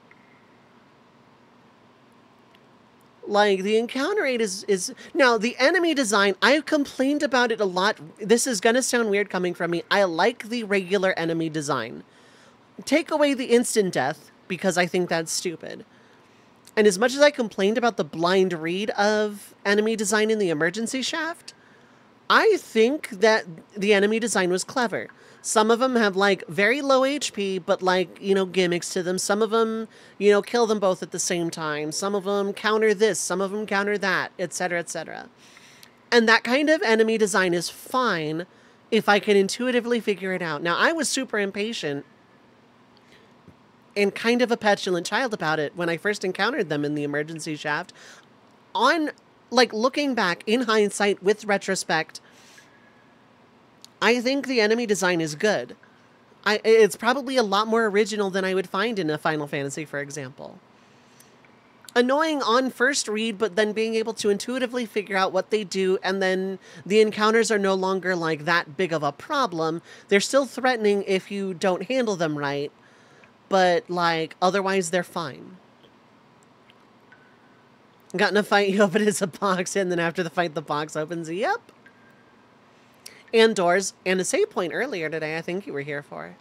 Like, the encounter rate is... Now, the enemy design, I've complained about it a lot. This is going to sound weird coming from me. I like the regular enemy design. Take away the instant death, because I think that's stupid. And as much as I complained about the blind read of enemy design in the emergency shaft, I think that the enemy design was clever. Some of them have, like, very low HP, but, like, you know, gimmicks to them. Some of them, you know, kill them both at the same time. Some of them counter this. Some of them counter that, etc., etc. And that kind of enemy design is fine if I can intuitively figure it out. Now, I was super impatient and kind of a petulant child about it when I first encountered them in the emergency shaft. On, like, looking back in hindsight with retrospect, I think the enemy design is good. It's probably a lot more original than I would find in a Final Fantasy, for example. Annoying on first read, but then being able to intuitively figure out what they do, and then the encounters are no longer, like, that big of a problem. They're still threatening if you don't handle them right, but, like, otherwise they're fine. Got in a fight, you open as a box, and then after the fight, the box opens. Yep. And doors, and a save point earlier today, I think you were here for.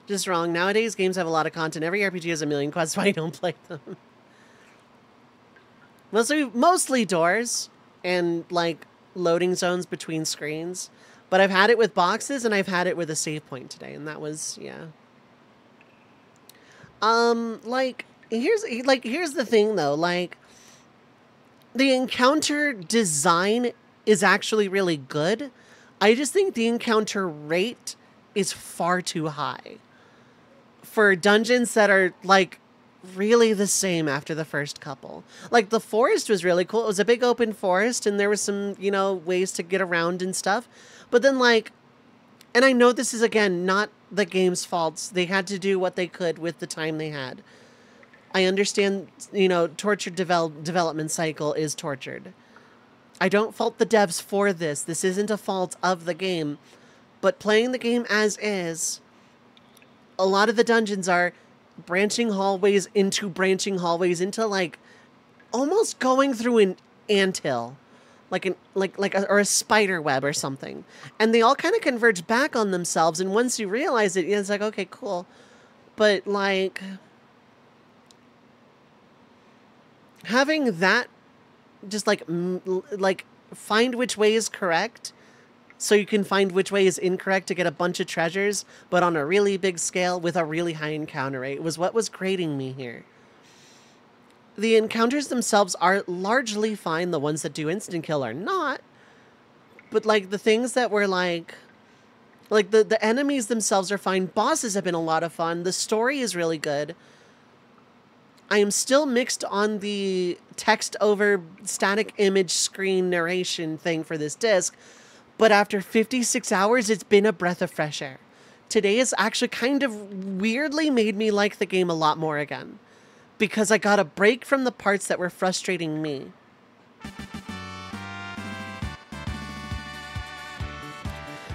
Just wrong. Nowadays, games have a lot of content. Every RPG has a million quests, why I don't play them. Mostly doors, and, like, loading zones between screens. But I've had it with boxes, and I've had it with a save point today, and that was, yeah. Here's the thing, though, like, the encounter design is actually really good. I just think the encounter rate is far too high for dungeons that are, like, really the same after the first couple. Like, the forest was really cool. It was a big open forest, and there was some, you know, ways to get around and stuff. But then, like, and I know this is, again, not the game's faults. They had to do what they could with the time they had. I understand, you know, tortured development cycle is tortured. I don't fault the devs for this. This isn't a fault of the game. But playing the game as is, a lot of the dungeons are branching hallways into, like, almost going through an anthill. Or a spider web or something. And they all kind of converge back on themselves. And once you realize it, it's like, okay, cool. But, like, having that just, like, find which way is correct so you can find which way is incorrect to get a bunch of treasures, but on a really big scale with a really high encounter rate was what was grating me here. The encounters themselves are largely fine. The ones that do instant kill are not. But, like, the things that were, like the enemies themselves are fine. Bosses have been a lot of fun. The story is really good. I am still mixed on the text over static image screen narration thing for this disc. But after 56 hours, it's been a breath of fresh air. Today has actually kind of weirdly made me like the game a lot more again. Because I got a break from the parts that were frustrating me.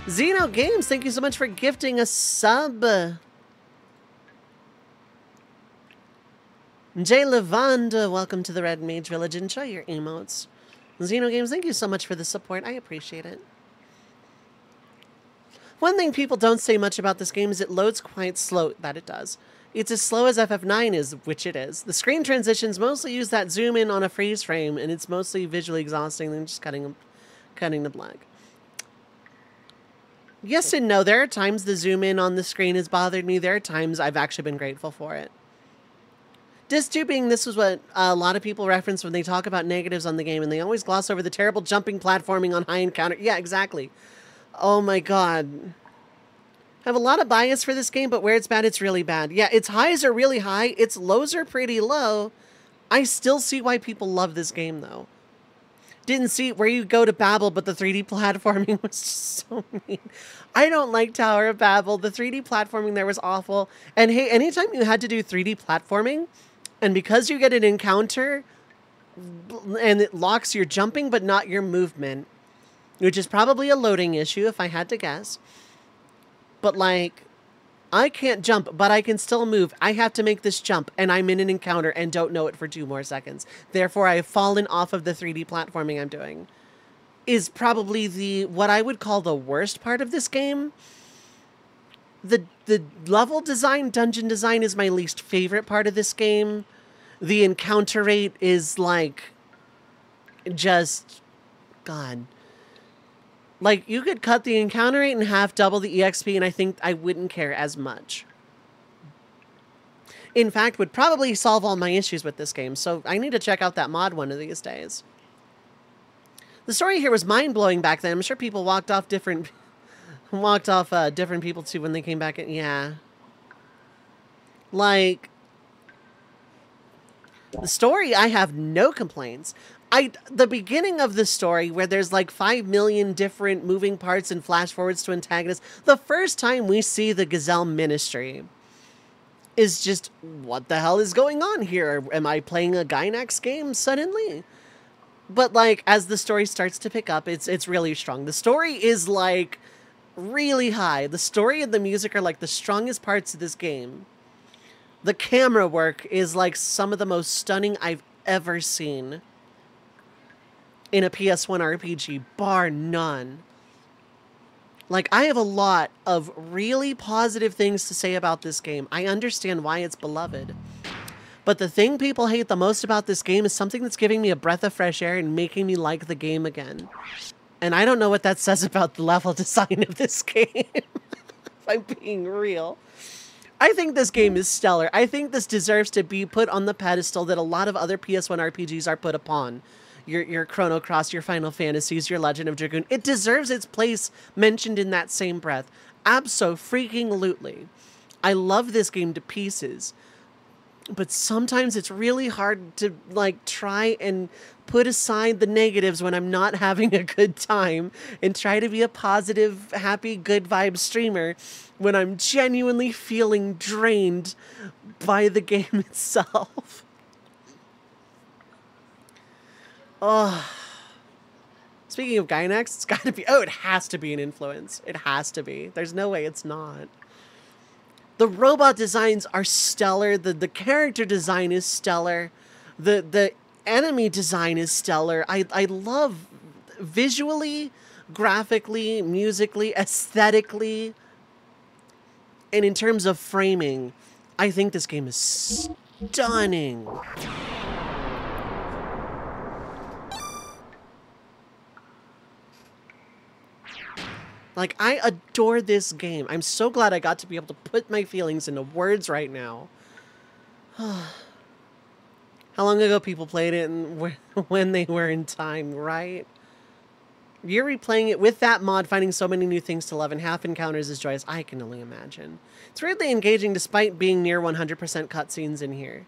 Xenogears, thank you so much for gifting a sub. Jay Levanda, welcome to the Red Mage Village. Enjoy your emotes. Xenogears, thank you so much for the support. I appreciate it. One thing people don't say much about this game is it loads quite slow. That it does. It's as slow as FF9 is, which it is. The screen transitions mostly use that zoom in on a freeze frame, and it's mostly visually exhausting than just cutting to black. Yes and no. There are times the zoom in on the screen has bothered me. There are times I've actually been grateful for it. Disc 2 being, this was what a lot of people reference when they talk about negatives on the game, and they always gloss over the terrible jumping platforming on high encounter. Yeah, exactly. Oh my god. I have a lot of bias for this game, but where it's bad, it's really bad. Yeah, its highs are really high, its lows are pretty low. I still see why people love this game, though. Didn't see where you go to Babel, but the 3D platforming was just so mean. I don't like Tower of Babel. The 3D platforming there was awful. And hey, anytime you had to do 3D platforming, and because you get an encounter, and it locks your jumping, but not your movement, which is probably a loading issue, if I had to guess. But, like, I can't jump, but I can still move. I have to make this jump, and I'm in an encounter and don't know it for 2 more seconds. Therefore, I have fallen off of the 3D platforming I'm doing. Is probably what I would call the worst part of this game. the level design, dungeon design is my least favorite part of this game. The encounter rate is like just God. Like, you could cut the encounter rate in half, double the EXP, and I think I wouldn't care as much. In fact, would probably solve all my issues with this game, so I need to check out that mod one of these days. The story here was mind-blowing back then. I'm sure people walked off different people too when they came back. Yeah. Like, the story, I have no complaints. The beginning of the story, where there's like 5 million different moving parts and flash forwards to antagonists, the first time we see the Gazelle Ministry is just, what the hell is going on here? Am I playing a Gainax game suddenly? But like, as the story starts to pick up, it's really strong. The story is like really high. The story and the music are like the strongest parts of this game. The camera work is like some of the most stunning I've ever seen in a PS1 RPG, bar none. Like, I have a lot of really positive things to say about this game. I understand why it's beloved. But the thing people hate the most about this game is something that's giving me a breath of fresh air and making me like the game again. And I don't know what that says about the level design of this game, if I'm being real. I think this game is stellar. I think this deserves to be put on the pedestal that a lot of other PS1 RPGs are put upon. Your Chrono Cross, your Final Fantasies, your Legend of Dragoon. It deserves its place mentioned in that same breath. Abso-freaking-lutely. I love this game to pieces. But sometimes it's really hard to, like, try and put aside the negatives when I'm not having a good time and try to be a positive, happy, good vibe streamer when I'm genuinely feeling drained by the game itself. Oh. Speaking of Gainax, it's got to be... Oh, it has to be an influence. It has to be. There's no way it's not. The robot designs are stellar. The character design is stellar. The enemy design is stellar. I love visually, graphically, musically, aesthetically, and in terms of framing, I think this game is stunning. Like, I adore this game. I'm so glad I got to be able to put my feelings into words right now. How long ago people played it and when they were in time, right? You're replaying it with that mod, finding so many new things to love, and half encounters is joyous. I can only imagine. It's weirdly engaging despite being near 100% cutscenes in here.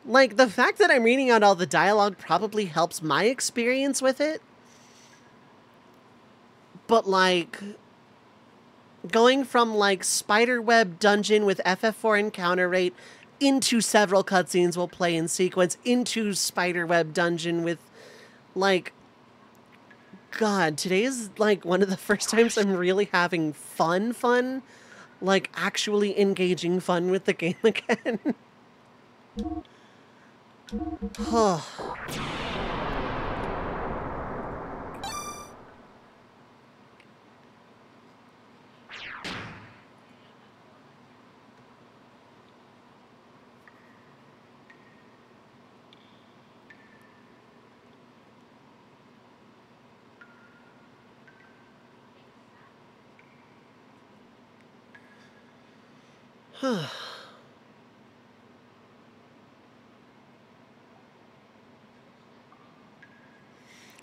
Like, the fact that I'm reading out all the dialogue probably helps my experience with it. But, like, going from, like, spiderweb dungeon with FF4 encounter rate into several cutscenes will play in sequence, into spiderweb dungeon with, like, God, today is, like, one of the first times I'm really having fun, like, actually engaging fun with the game again. Oh.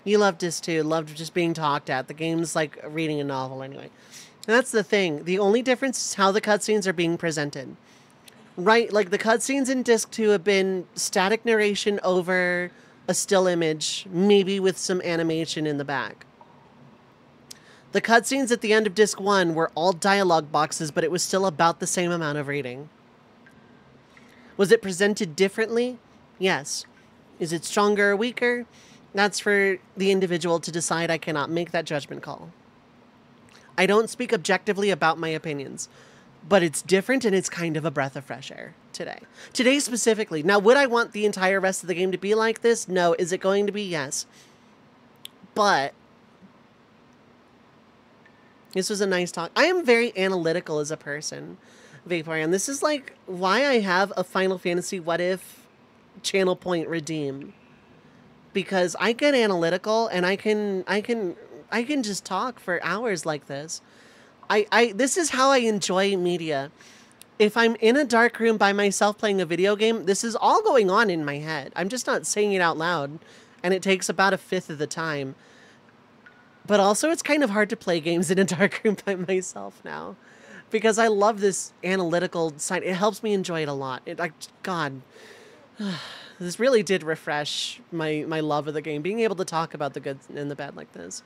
You loved this too. Loved just being talked at. The game's like reading a novel anyway. And that's the thing. The only difference is how the cutscenes are being presented. Right? Like the cutscenes in Disc 2 have been static narration over a still image, maybe with some animation in the back. The cutscenes at the end of Disc 1 were all dialogue boxes, but it was still about the same amount of reading. Was it presented differently? Yes. Is it stronger or weaker? That's for the individual to decide. I cannot make that judgment call. I don't speak objectively about my opinions, but it's different and it's kind of a breath of fresh air today. Today specifically. Now, would I want the entire rest of the game to be like this? No. Is it going to be? Yes. But This was a nice talk. I am very analytical as a person, Vaporeon. This is like why I have a Final Fantasy What If channel point redeem. Because I get analytical and I can just talk for hours like this. This is how I enjoy media. If I'm in a dark room by myself playing a video game, this is all going on in my head. I'm just not saying it out loud, and it takes about 1/5 of the time. But also, it's kind of hard to play games in a dark room by myself now, because I love this analytical side. It helps me enjoy it a lot. God, this really did refresh my love of the game, being able to talk about the good and the bad like this.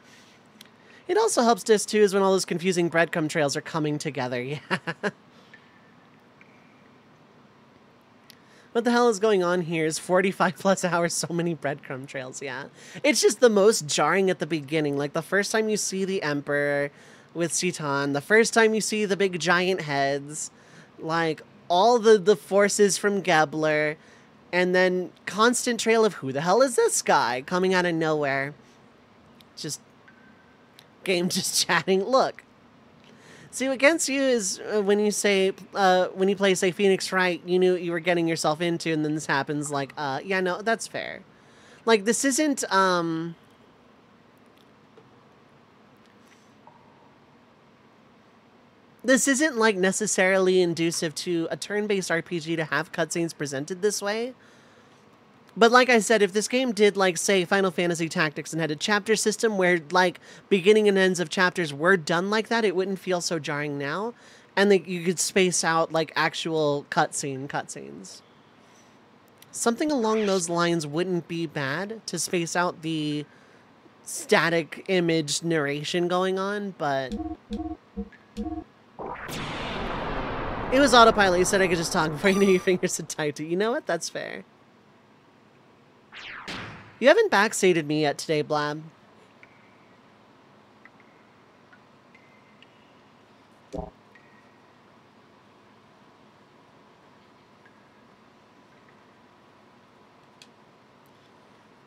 It also helps Disc 2 is when all those confusing breadcrumb trails are coming together. Yeah. What the hell is going on here? Is 45 plus hours so many breadcrumb trails? Yeah. It's just the most jarring at the beginning. Like the first time you see the Emperor with Citan, the first time you see the big giant heads, like all the forces from Gebler, and then constant trail of who the hell is this guy coming out of nowhere. Just game just chatting. Look. See, what gets you is when you say, when you play, say, Phoenix Wright, you knew what you were getting yourself into, and then this happens, like, yeah, no, that's fair. Like, this isn't, like, necessarily inducive to a turn-based RPG to have cutscenes presented this way. But like I said, if this game did, like, say, Final Fantasy Tactics and had a chapter system where, like, beginning and ends of chapters were done like that, it wouldn't feel so jarring now. And that you could space out, like, actual cutscenes. Something along those lines wouldn't be bad to space out the static image narration going on, but it was autopilot. You said I could just talk before you knew your fingers had typed it. You know what? That's fair. You haven't backseated me yet today, Blab.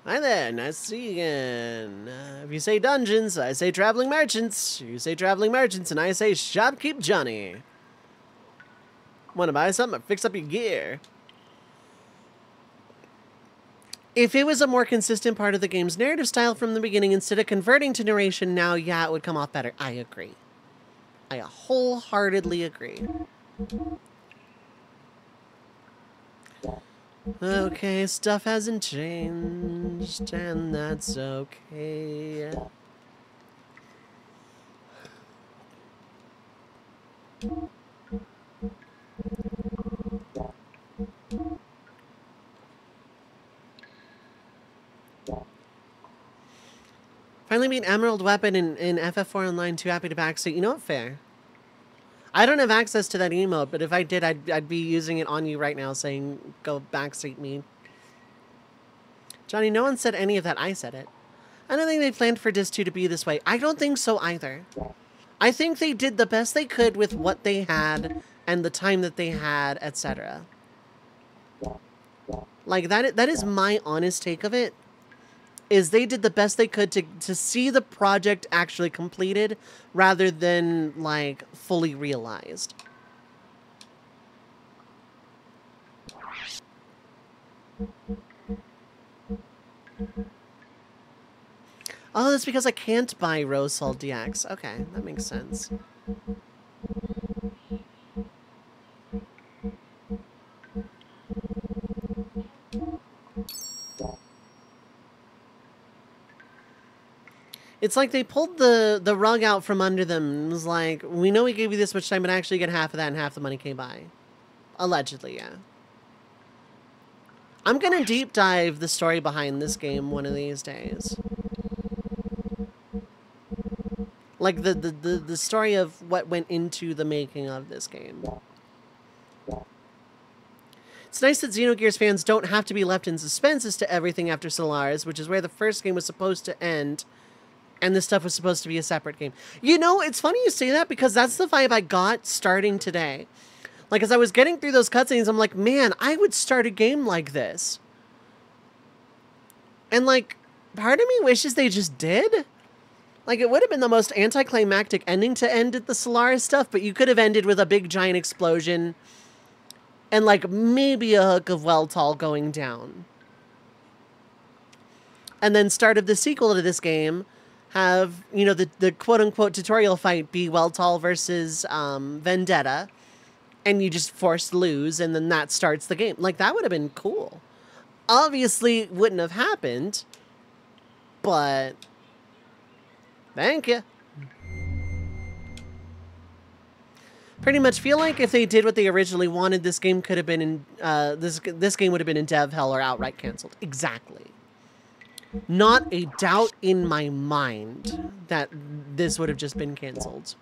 Hi there, nice to see you again. If you say dungeons, I say traveling merchants. You say traveling merchants, and I say shopkeep Johnny. Want to buy something or fix up your gear? If it was a more consistent part of the game's narrative style from the beginning, instead of converting to narration now, yeah, it would come off better. I agree. I wholeheartedly agree. Okay, stuff hasn't changed, and that's okay. Finally beat Emerald Weapon in FF4 Online, too happy to backseat. You know what? Fair. I don't have access to that emote, but if I did, I'd be using it on you right now saying, go backseat me. Johnny, no one said any of that. I said it. I don't think they planned for Disc 2 to be this way. I don't think so either. I think they did the best they could with what they had and the time that they had, etc. Like, that is my honest take of it. Is they did the best they could to see the project actually completed rather than, like, fully realized. Oh, that's because I can't buy Rose Salt DX. Okay, that makes sense. It's like they pulled the rug out from under them and was like, we know we gave you this much time, but actually get half of that and half the money came by. Allegedly, yeah. I'm gonna deep dive the story behind this game one of these days. Like the story of what went into the making of this game. It's nice that Xenogears fans don't have to be left in suspense as to everything after Solaris, which is where the first game was supposed to end. And this stuff was supposed to be a separate game. You know, it's funny you say that because that's the vibe I got starting today. Like, as I was getting through those cutscenes, I'm like, man, I would start a game like this. And, like, part of me wishes they just did. Like, it would have been the most anticlimactic ending to end at the Solaris stuff, but you could have ended with a big giant explosion and, like, maybe a hook of Weltall going down. And then start of the sequel to this game, have, you know, the quote-unquote tutorial fight be Weltall versus Vendetta, and you just force lose, and then that starts the game. Like, that would have been cool. Obviously, it wouldn't have happened, but thank you. Pretty much feel like if they did what they originally wanted, this game could have been in, this game would have been in dev hell or outright canceled. Exactly. Not a doubt in my mind that this would have just been canceled.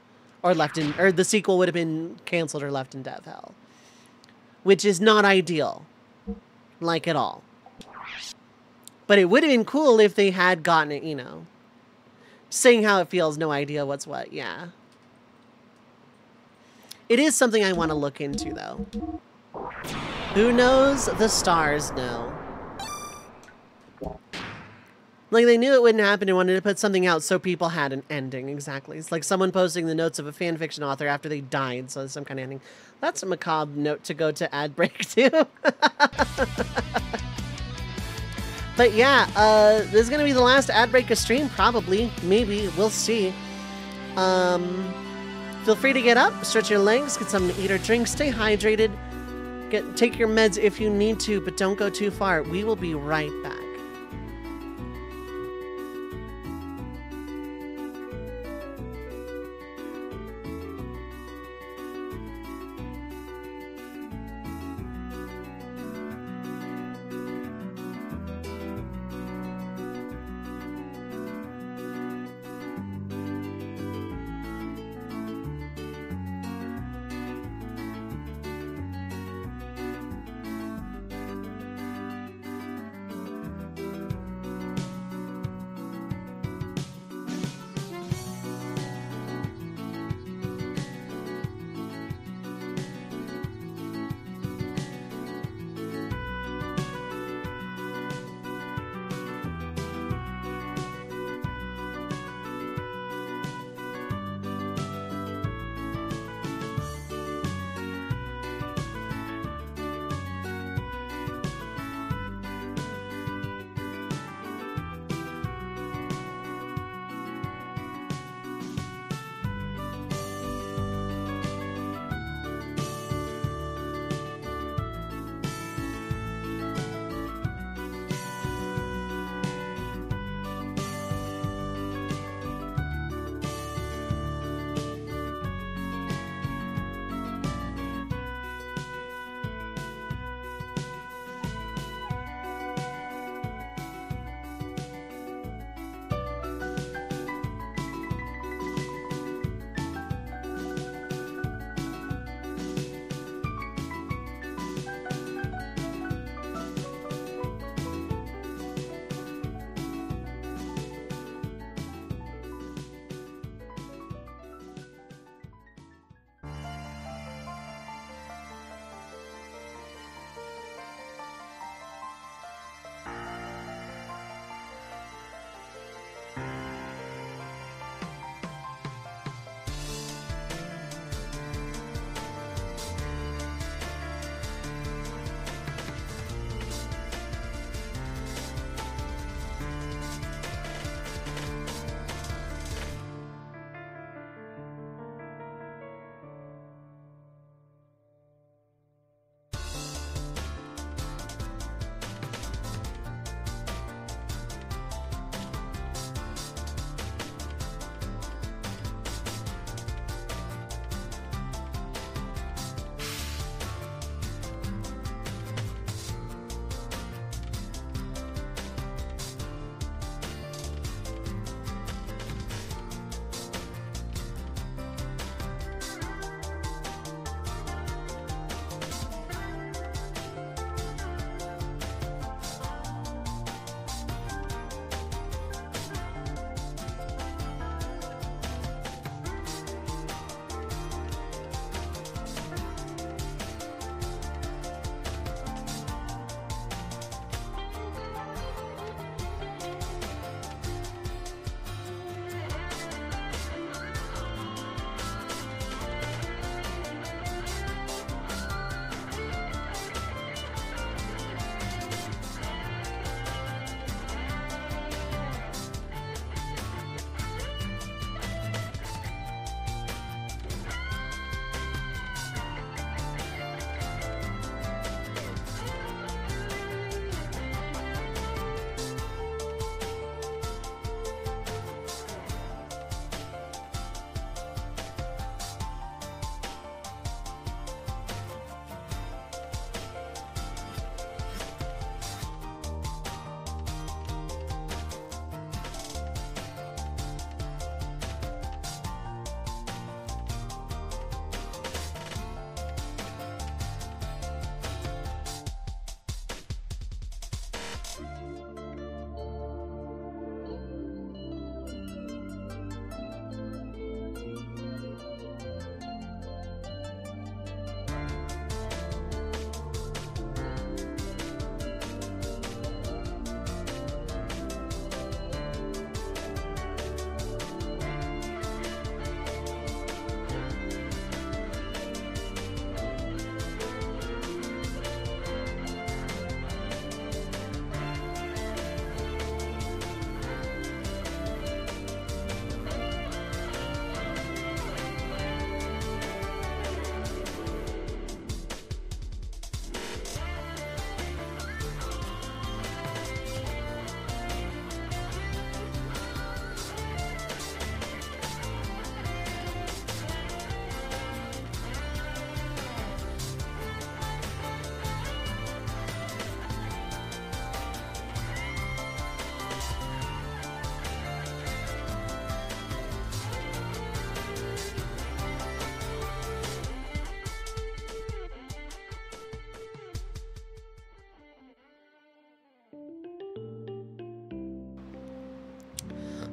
Or left in, or the sequel would have been canceled or left in dev hell. Which is not ideal. Like at all. But it would have been cool if they had gotten it, you know. Saying how it feels, no idea what's what, yeah. It is something I want to look into, though. Who knows? The stars know. Like, they knew it wouldn't happen and wanted to put something out so people had an ending, exactly. It's like someone posting the notes of a fan fiction author after they died, so some kind of ending. That's a macabre note to go to ad break, too. But yeah, this is going to be the last ad break of stream, probably. Maybe. We'll see. Feel free to get up, stretch your legs, get something to eat or drink, stay hydrated. Take your meds if you need to, but don't go too far. We will be right back.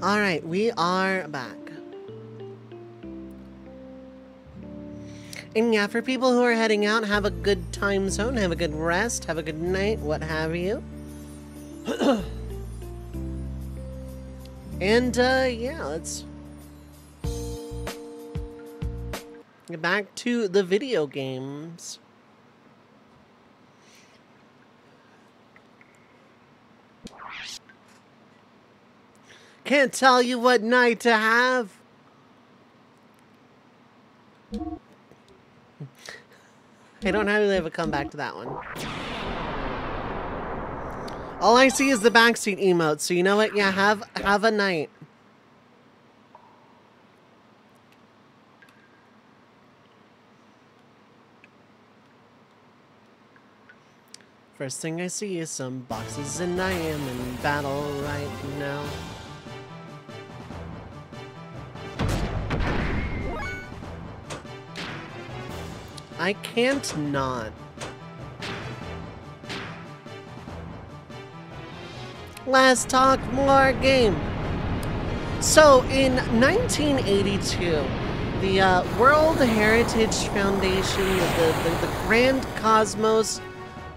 Alright, we are back. And yeah, for people who are heading out, have a good time zone, have a good rest, have a good night, what have you. And yeah, let's get back to the video games. Can't tell you what night to have. I don't have to come back to that one. All I see is the backseat emote, so you know what? Yeah, have a night. First thing I see is some boxes and I am in battle right now. I can't not. Let's talk more game. So in 1982, the World Heritage Foundation, the grand cosmos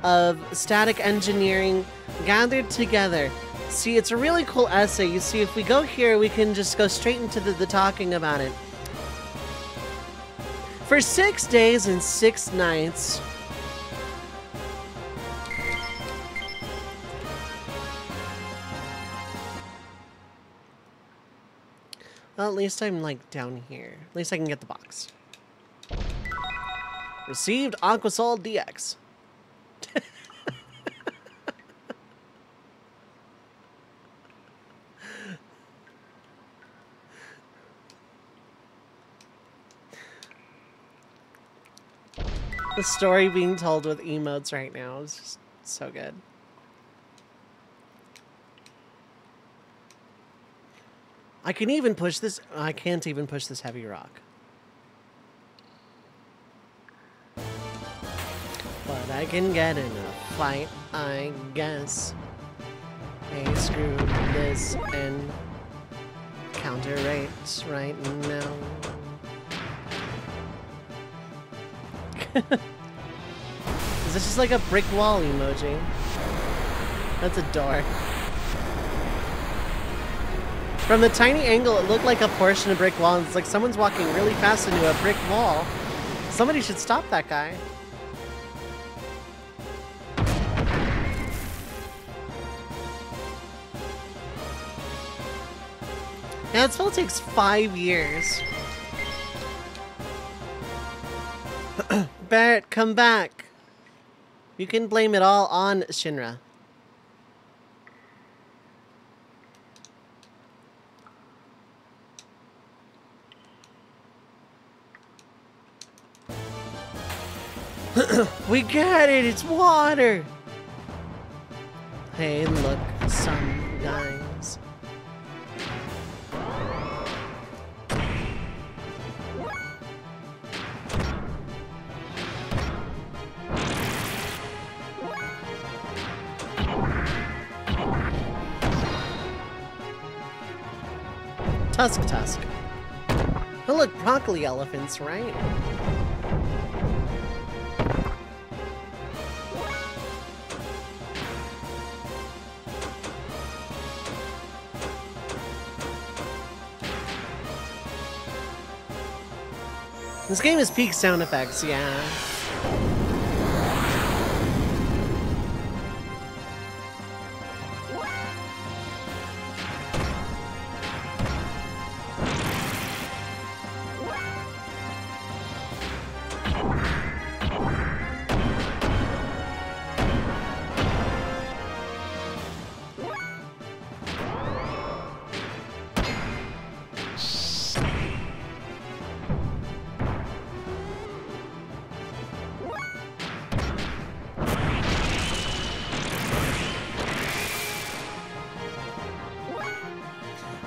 of static engineering gathered together. See, it's a really cool essay. You see, if we go here, we can just go straight into the talking about it. For 6 days and 6 nights, well, at least I'm like down here. At least I can get the box. Received Aquasol DX. The story being told with emotes right now is just so good. I can even push this. I can't even push this heavy rock. But I can get in a fight, I guess. Hey, screw this and counter rates right now. Is this just like a brick wall emoji? That's a door. From the tiny angle, it looked like a portion of brick wall. And it's like someone's walking really fast into a brick wall. Somebody should stop that guy. Yeah, it still takes 5 years. Barrett, come back. You can blame it all on Shinra. We get it, it's water. Hey, look, some guys. Tusk. Oh look, broccoli elephants, right? This game is peak sound effects, yeah.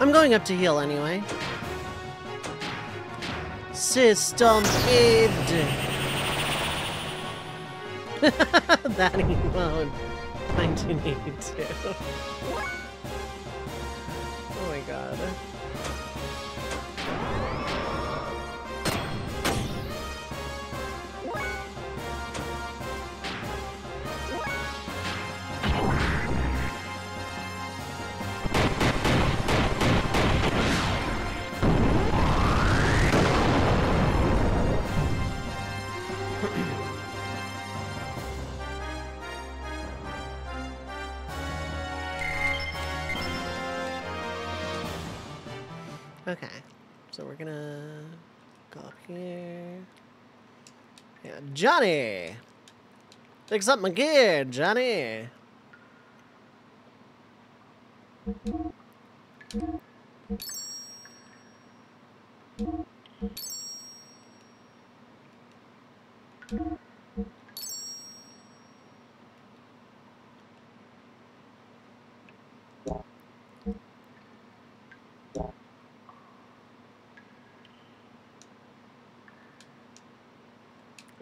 I'm going up to heal anyway. System id. That emote. 1982. Oh my god. god. Okay, so we're gonna go up here. Yeah, Johnny! Fix up my gear, Johnny!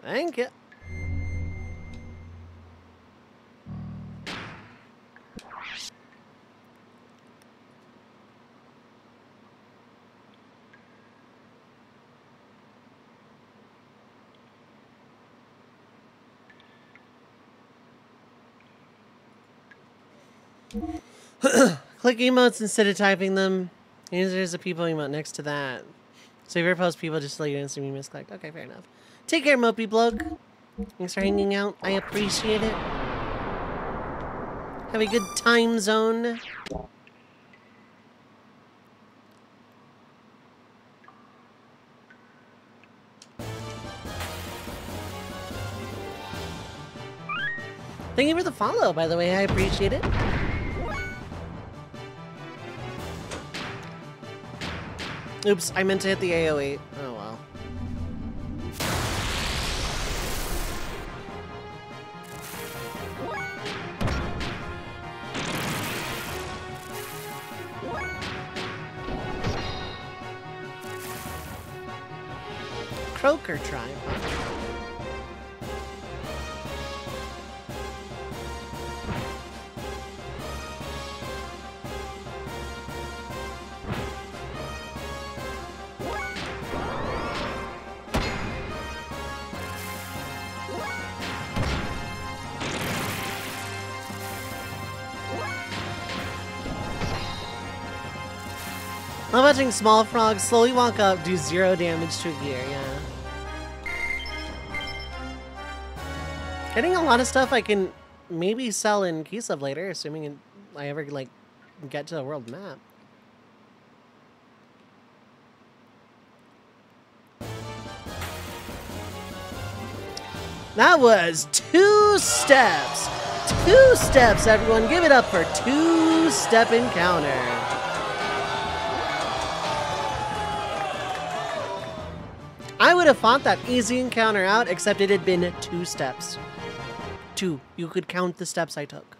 Thank you. Click emotes instead of typing them. There's a people emote next to that. So if you post people just like you didn't see me misclicked. Okay, fair enough. Take care, Mopey Bloke. Thanks for hanging out. I appreciate it. Have a good time zone. Thank you for the follow, by the way. I appreciate it. Oops, I meant to hit the AO8. Oh well. Croaker tribe. I'm watching small frogs slowly walk up, do 0 damage to a gear, yeah. Getting a lot of stuff I can maybe sell in Kislev later, assuming I ever, like, get to the world map. That was 2 steps! 2 steps, everyone! Give it up for 2-step encounter! I would have fought that easy encounter out, except it had been 2 steps. 2. You could count the steps I took.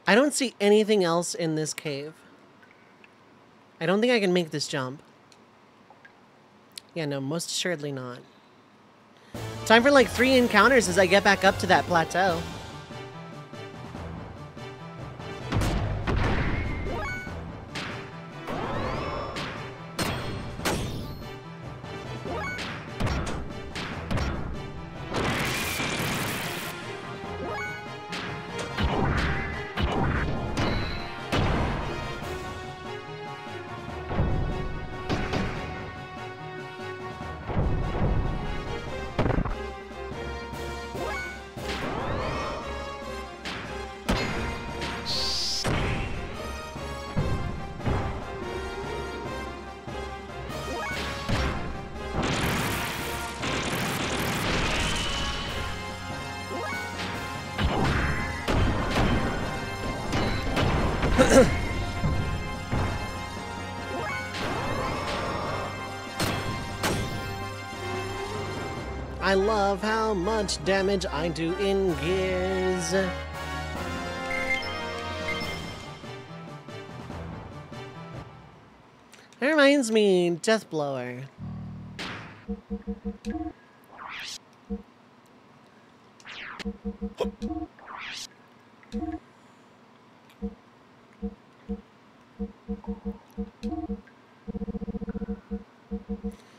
I don't see anything else in this cave. I don't think I can make this jump. Yeah, no, most assuredly not. Time for like 3 encounters as I get back up to that plateau. I love how much damage I do in Gears. Never mind. reminds me, Death Blower.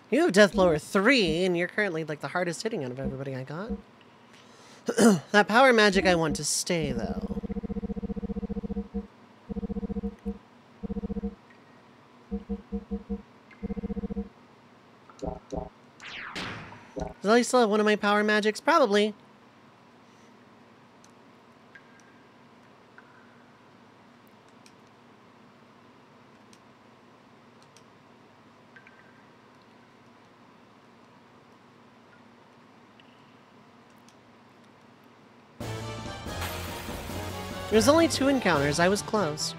You have Death Blower 3, and you're currently like the hardest hitting out of everybody I got. That power magic I want to stay, though. Does I still have one of my power magics? Probably. There's only 2 encounters. I was close.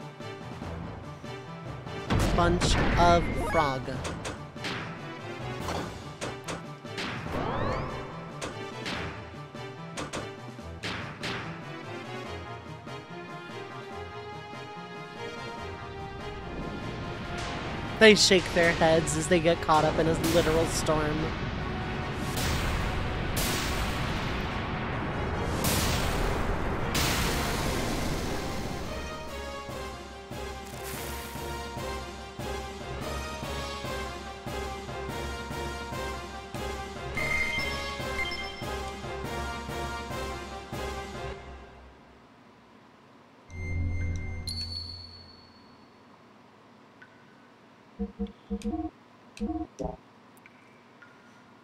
Bunch of frog. They shake their heads as they get caught up in a literal storm.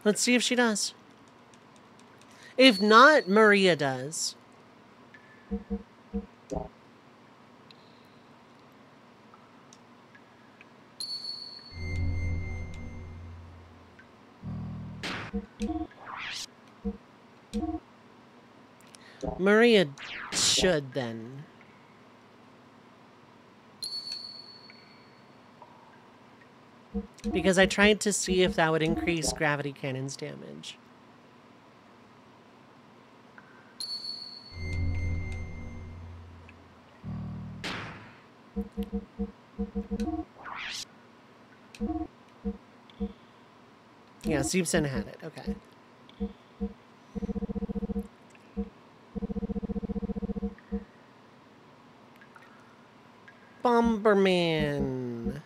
Let's see if she does. If not, Maria does. Maria should then. Because I tried to see if that would increase gravity cannon's damage. Yeah, Seepson had it. Okay. Bomberman.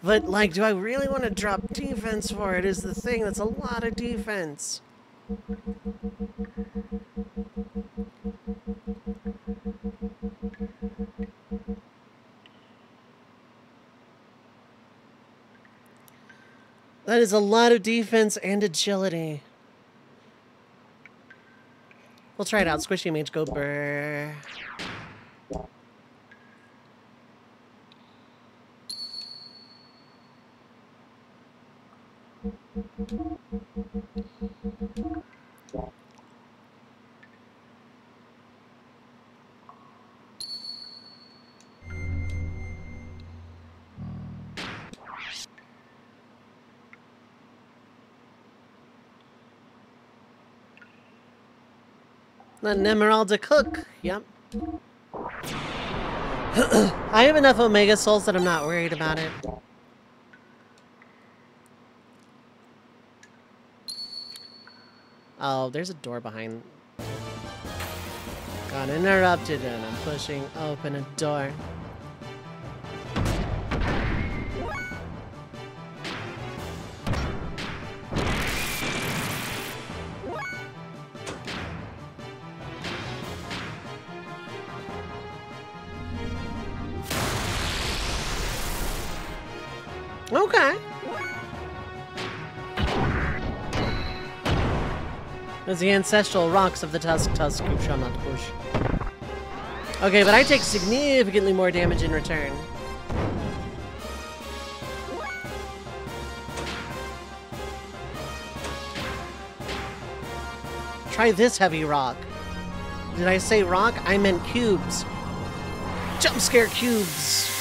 But, like, do I really want to drop defense for it is the thing. That's a lot of defense. That is a lot of defense and agility. We'll try it out. Squishy Mage, go brrr. An emerald to cook. Yep. I have enough Omega Souls that I'm not worried about it. Oh, there's a door behind. Got interrupted and I'm pushing open a door. Okay. As the ancestral rocks of the Tusk who shall not push. Okay, but I take significantly more damage in return. Try this heavy rock. Did I say rock? I meant cubes. Jump scare cubes.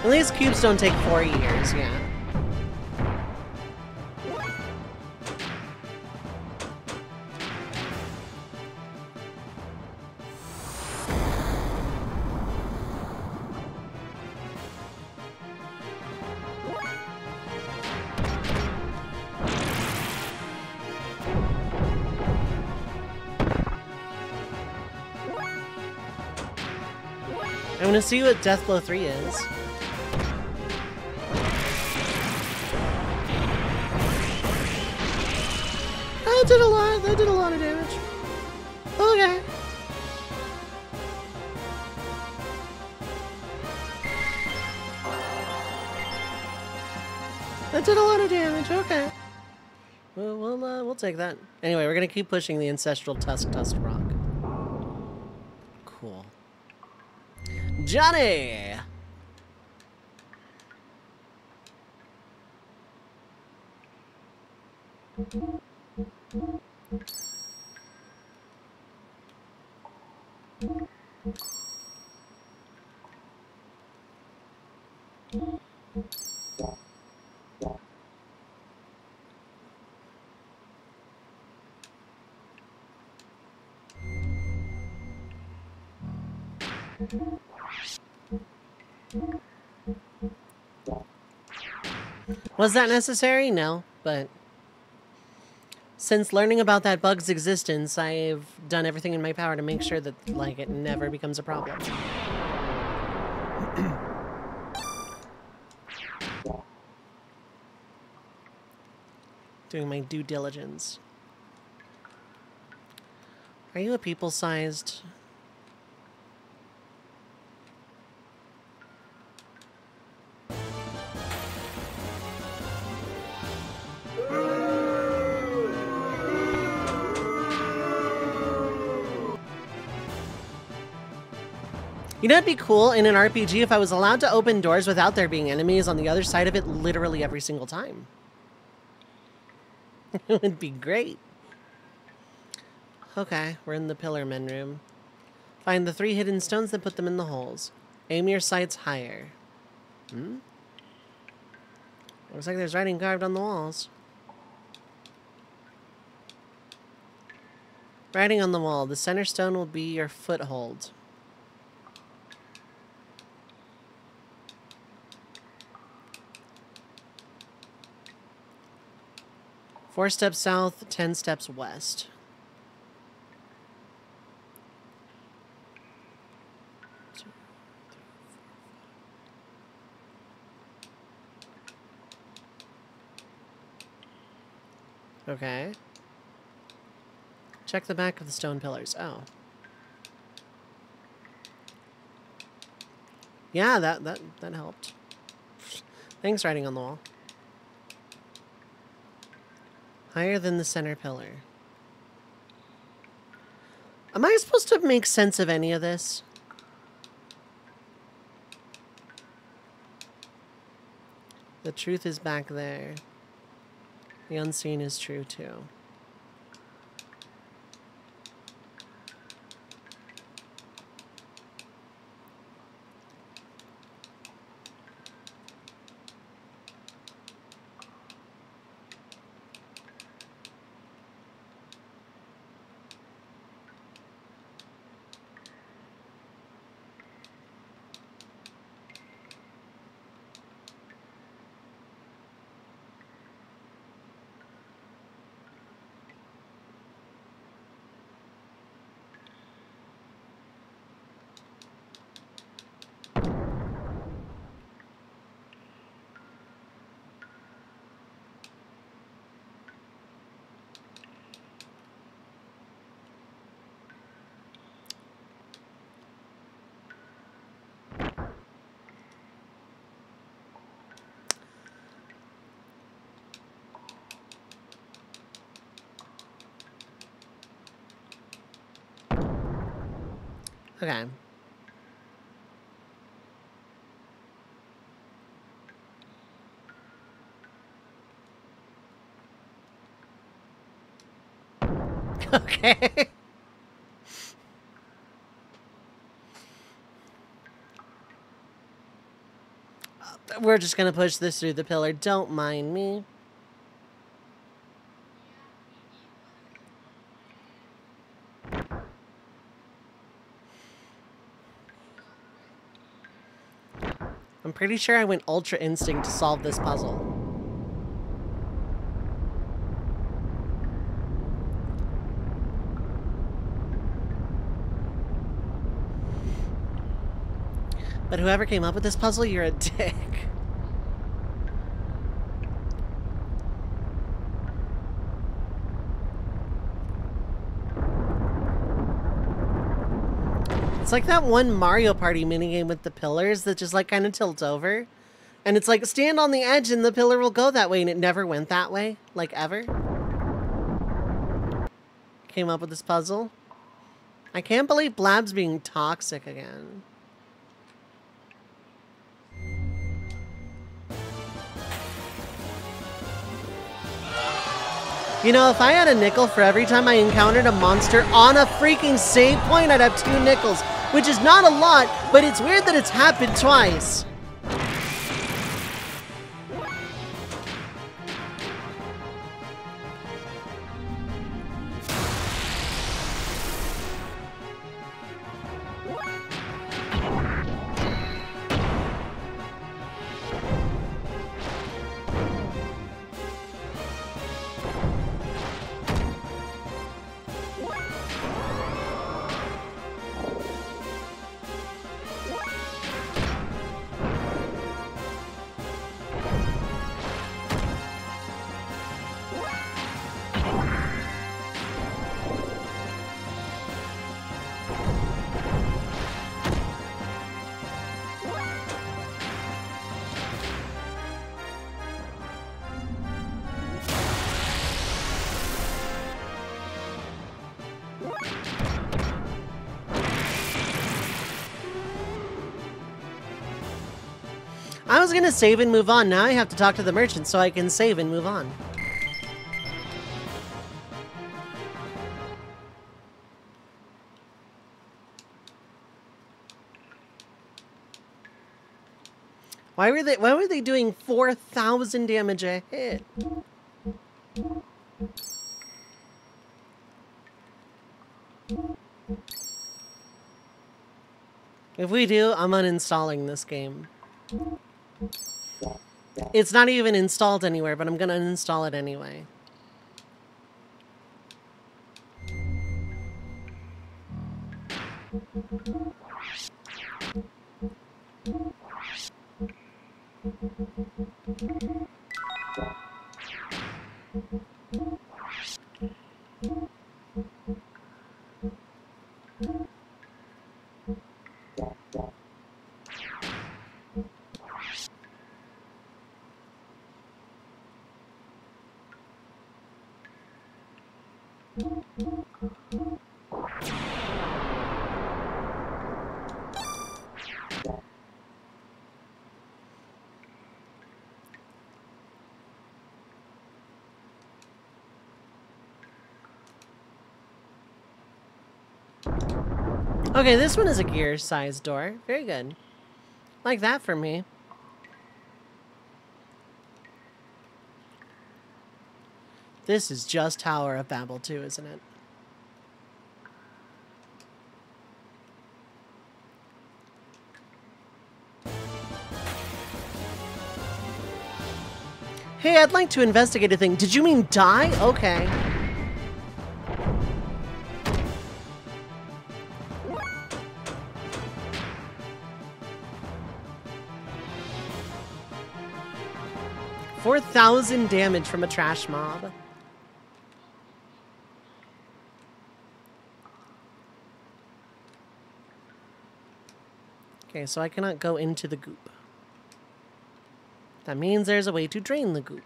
At least cubes don't take 4 years, yeah. I want to see what Death Blow 3 is. That did a lot. That did a lot of damage. Okay. That did a lot of damage. Okay. We'll take that. Anyway, we're gonna keep pushing the ancestral tusk rock. Cool. Johnny! Was that necessary? No, but since learning about that bug's existence, I've done everything in my power to make sure that, like, it never becomes a problem. Doing my due diligence. Are you a people-sized? You know, it'd be cool in an RPG if I was allowed to open doors without there being enemies on the other side of it literally every single time. It would be great. Okay, we're in the Pillar Men room. Find the 3 hidden stones and put them in the holes. Aim your sights higher. Hmm? Looks like there's writing carved on the walls. Writing on the wall. The center stone will be your foothold. 4 steps south, 10 steps west. Okay. Check the back of the stone pillars. Oh. Yeah, that helped. Thanks, writing on the wall. Higher than the center pillar. Am I supposed to make sense of any of this? The truth is back there. The unseen is true too. Okay. Okay. We're just gonna push this through the pillar. Don't mind me. I'm pretty sure I went Ultra Instinct to solve this puzzle. But whoever came up with this puzzle, you're a dick. It's like that one Mario Party minigame with the pillars that just like kind of tilt over. And it's like stand on the edge and the pillar will go that way, and it never went that way, like ever. Came up with this puzzle. I can't believe Blab's being toxic again. You know, if I had a nickel for every time I encountered a monster on a freaking save point, I'd have 2 nickels, which is not a lot, but it's weird that it's happened twice. I was gonna save and move on. Now I have to talk to the merchant so I can save and move on. Why were they doing 4,000 damage a hit? If we do, I'm uninstalling this game. It's not even installed anywhere, but I'm gonna uninstall it anyway. Okay, this one is a gear-sized door. Very good. Like that for me. This is just Tower of Babel 2, isn't it? Hey, I'd like to investigate a thing. Did you mean die? Okay. $4,000 damage from a trash mob. Okay, so I cannot go into the goop. That means there's a way to drain the goop.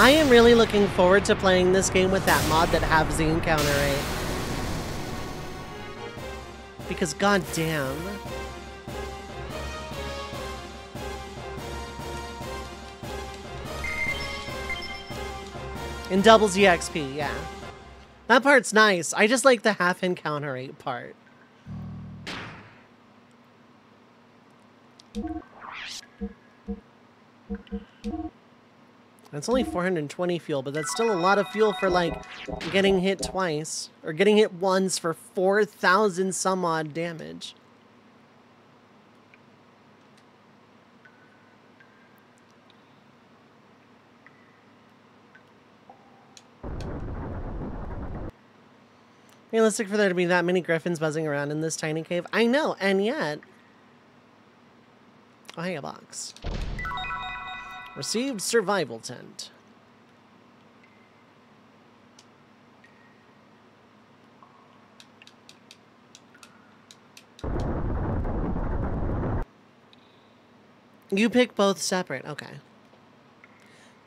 I am really looking forward to playing this game with that mod that has the encounter rate. Because goddamn. And doubles EXP, yeah. That part's nice. I just like the half encounter rate part. It's only 420 fuel, but that's still a lot of fuel for, like, getting hit twice. Or getting hit once for 4,000 some odd damage. Realistic for there to be that many griffins buzzing around in this tiny cave? I know, and yet... Oh, hey, a box. Received survival tent. You pick both separate. Okay.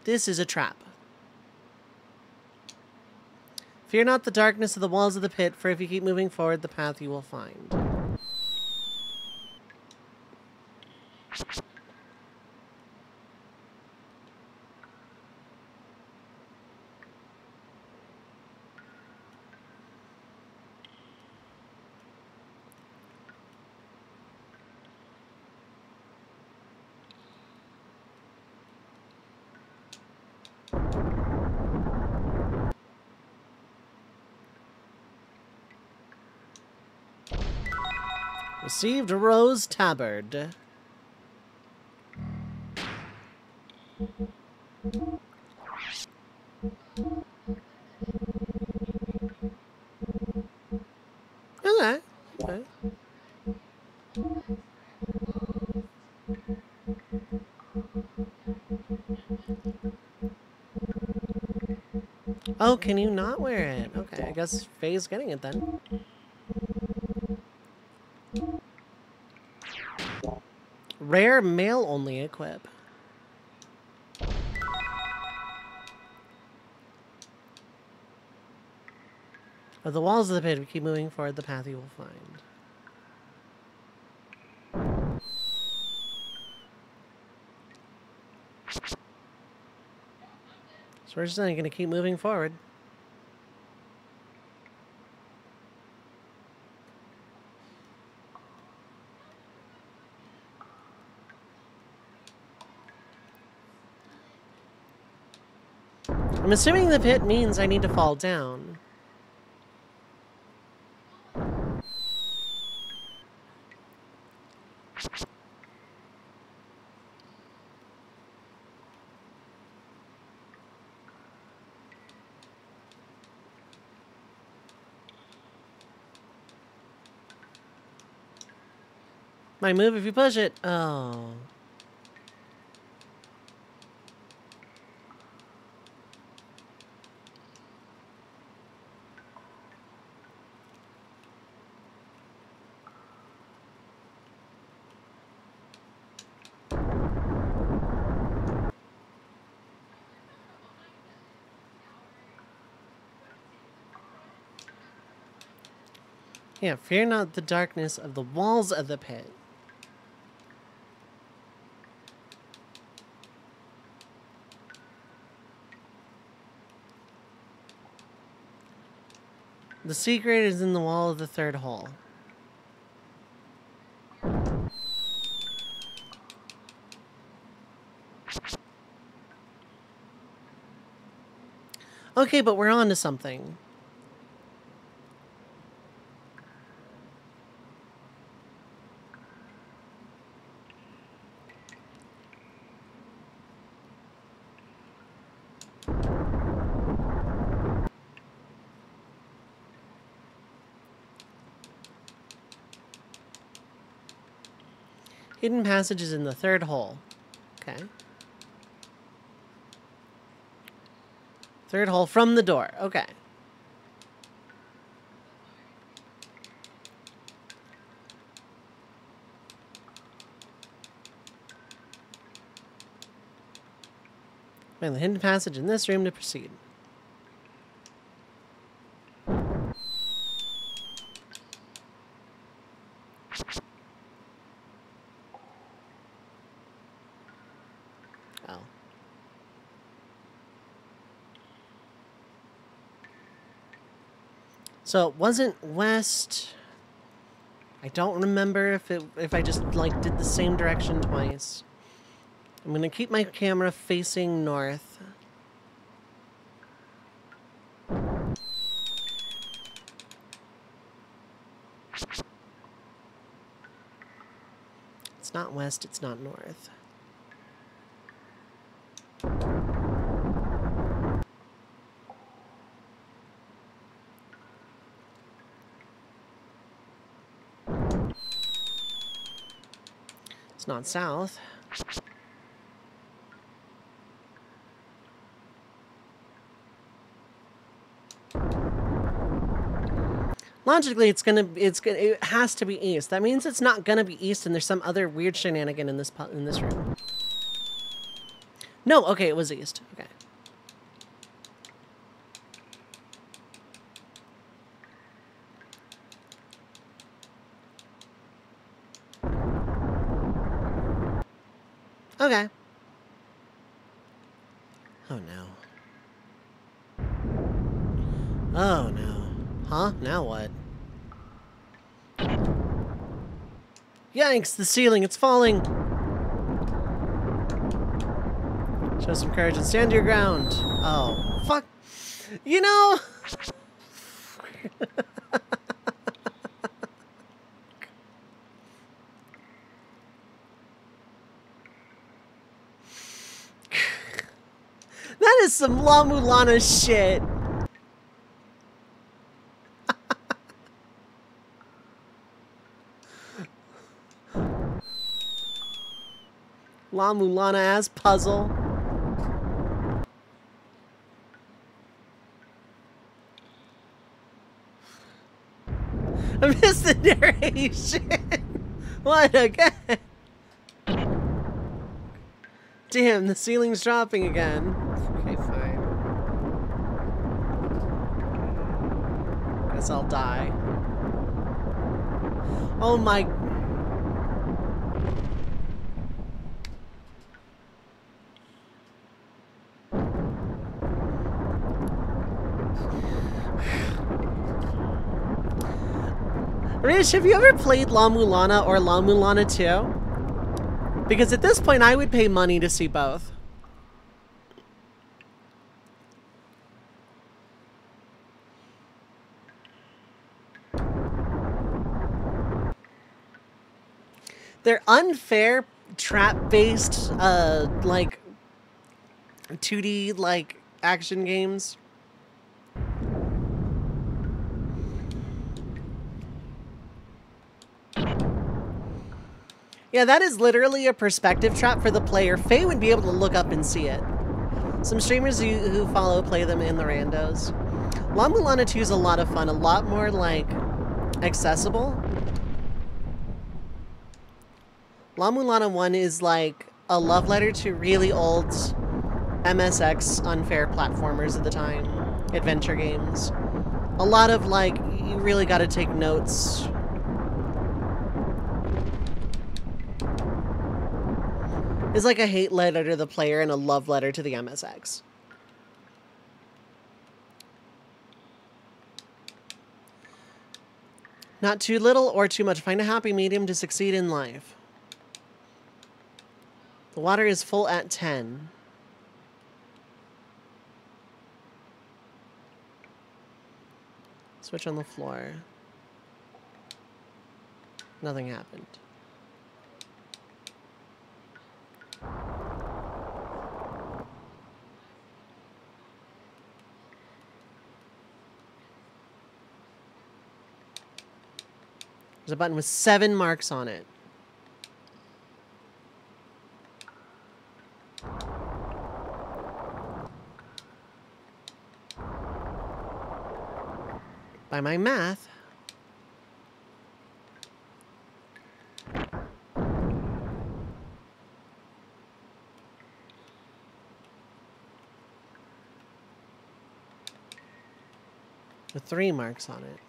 This is a trap. Fear not the darkness of the walls of the pit, for if you keep moving forward, the path you will find. Received a rose tabard. Okay. Okay. Oh, can you not wear it? Okay, I guess Faye's getting it then. Rare male only equip. Of the walls of the pit, we keep moving forward, the path you will find. So we're just going to keep moving forward. I'm assuming the pit means I need to fall down. Might move if you push it. Oh. Yeah, fear not the darkness of the walls of the pit. The secret is in the wall of the third hole. Okay, but we're on to something. Hidden passages in the third hole. Okay. Third hole from the door. Okay. Find the hidden passage in this room to proceed. Oh. So it wasn't west. I don't remember if I just like did the same direction twice. I'm gonna keep my camera facing north. It's not west, it's not north. It's not south. Logically, it has to be east. That means it's not gonna be east, and there's some other weird shenanigan in this room. No, okay, it was east. Okay. Okay. Oh no. Oh no. Huh? Now what? Yikes, the ceiling, it's falling! Show some courage and stand your ground. Oh, fuck. You know... That is some La Mulana shit. La Mulana ass puzzle. I missed the narration. What again? Damn, the ceiling's dropping again. Okay, fine. Guess I'll die. Oh my... Rish, have you ever played La Mulana or La Mulana 2? Because at this point, I would pay money to see both. They're unfair trap-based, like, 2D, like, action games. Yeah, that is literally a perspective trap for the player. Faye would be able to look up and see it. Some streamers who follow play them in the randos. La Mulana 2 is a lot of fun, a lot more, like, accessible. La Mulana 1 is like a love letter to really old MSX unfair platformers at the time. Adventure games. A lot of, like, you really gotta take notes. It's like a hate letter to the player and a love letter to the MSX. Not too little or too much. Find a happy medium to succeed in life. The water is full at 10. Switch on the floor. Nothing happened. There's a button with 7 marks on it. By my math, With 3 marks on it.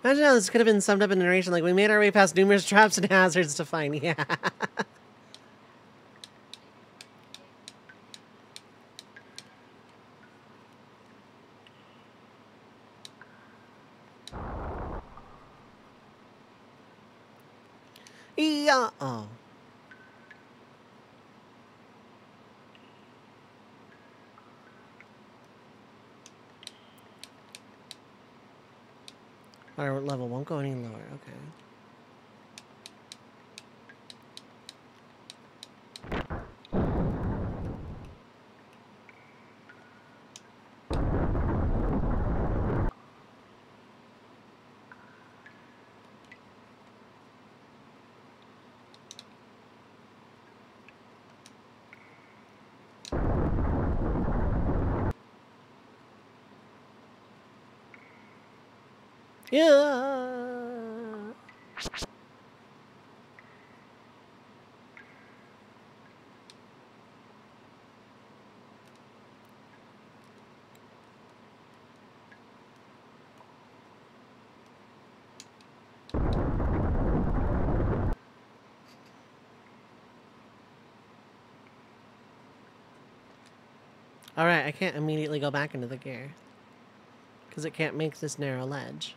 Imagine how this could have been summed up in narration. Like, we made our way past numerous traps and hazards to find. Yeah. Yeah. Oh. Our level won't go any lower. Okay. Yeah. Alright, I can't immediately go back into the gear. Because it can't make this narrow ledge.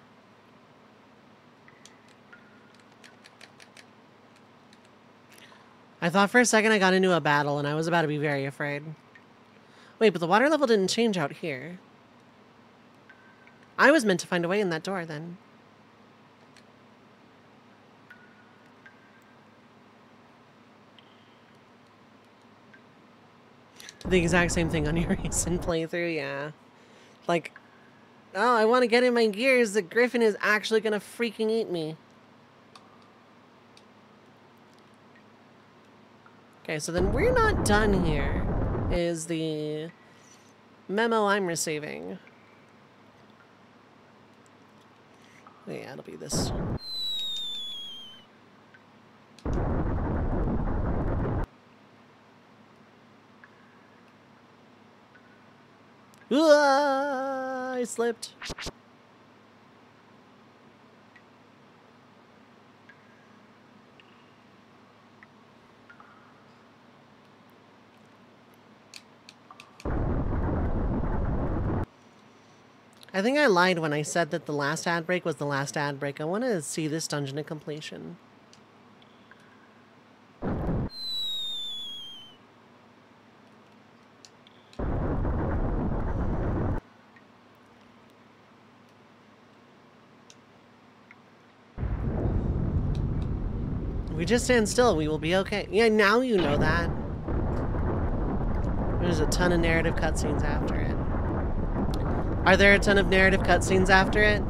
I thought for a second I got into a battle and I was about to be very afraid. Wait, but the water level didn't change out here. I was meant to find a way in that door then. The exact same thing on your recent playthrough, yeah. Like, oh, I want to get in my gears. The griffin is actually going to freaking eat me. Okay, so then we're not done here, is the memo I'm receiving. Yeah, it'll be this. I slipped. I think I lied when I said that the last ad break was the last ad break. I want to see this dungeon to completion. If we just stand still, we will be okay. Yeah, now you know that. There's a ton of narrative cutscenes after it. Are there a ton of narrative cutscenes after it?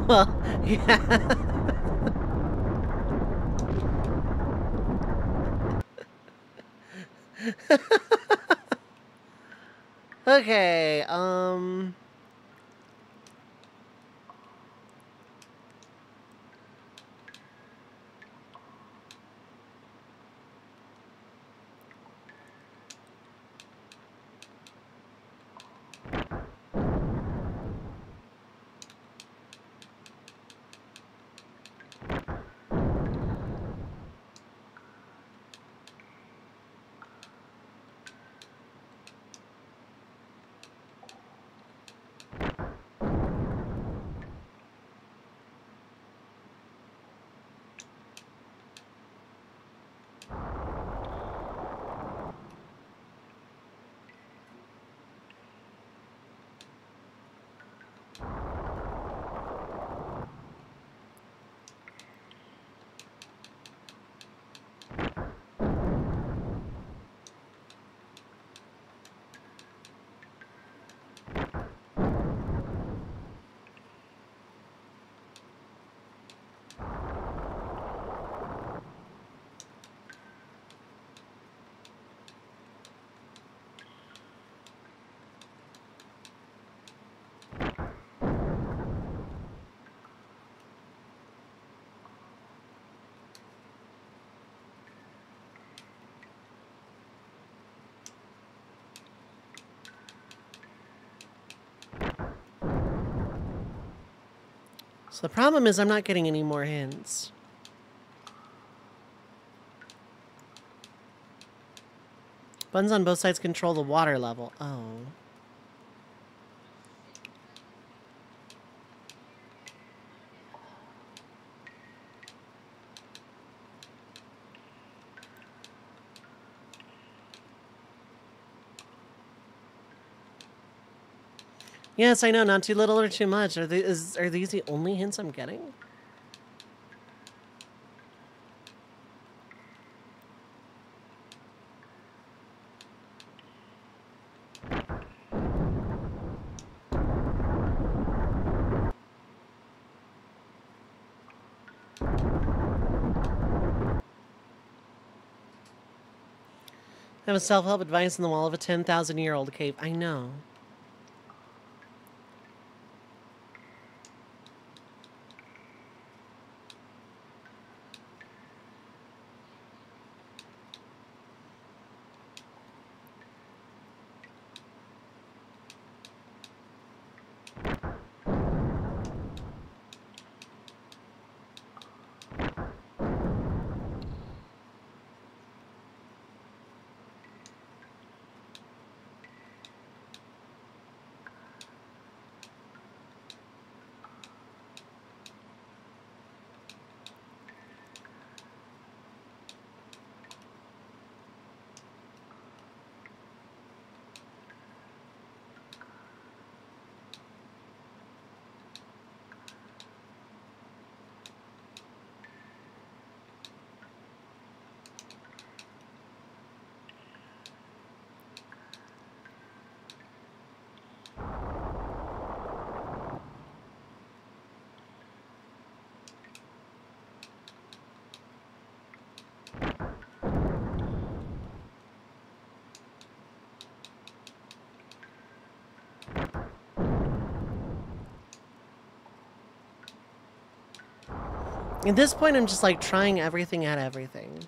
Well, yeah. Okay, So the problem is I'm not getting any more hints. Buttons on both sides control the water level. Oh. Yes, I know, not too little or too much. Are these the only hints I'm getting? I have a self-help advice on the wall of a 10,000-year-old cave. I know. At this point, I'm just like trying everything at everything.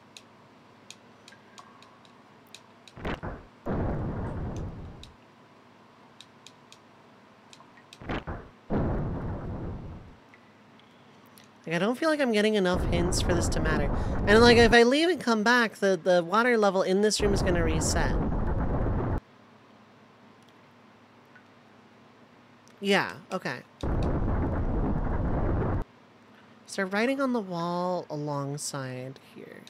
Like, I don't feel like I'm getting enough hints for this to matter. And like, if I leave and come back, the water level in this room is going to reset. Yeah, okay. So writing on the wall alongside here.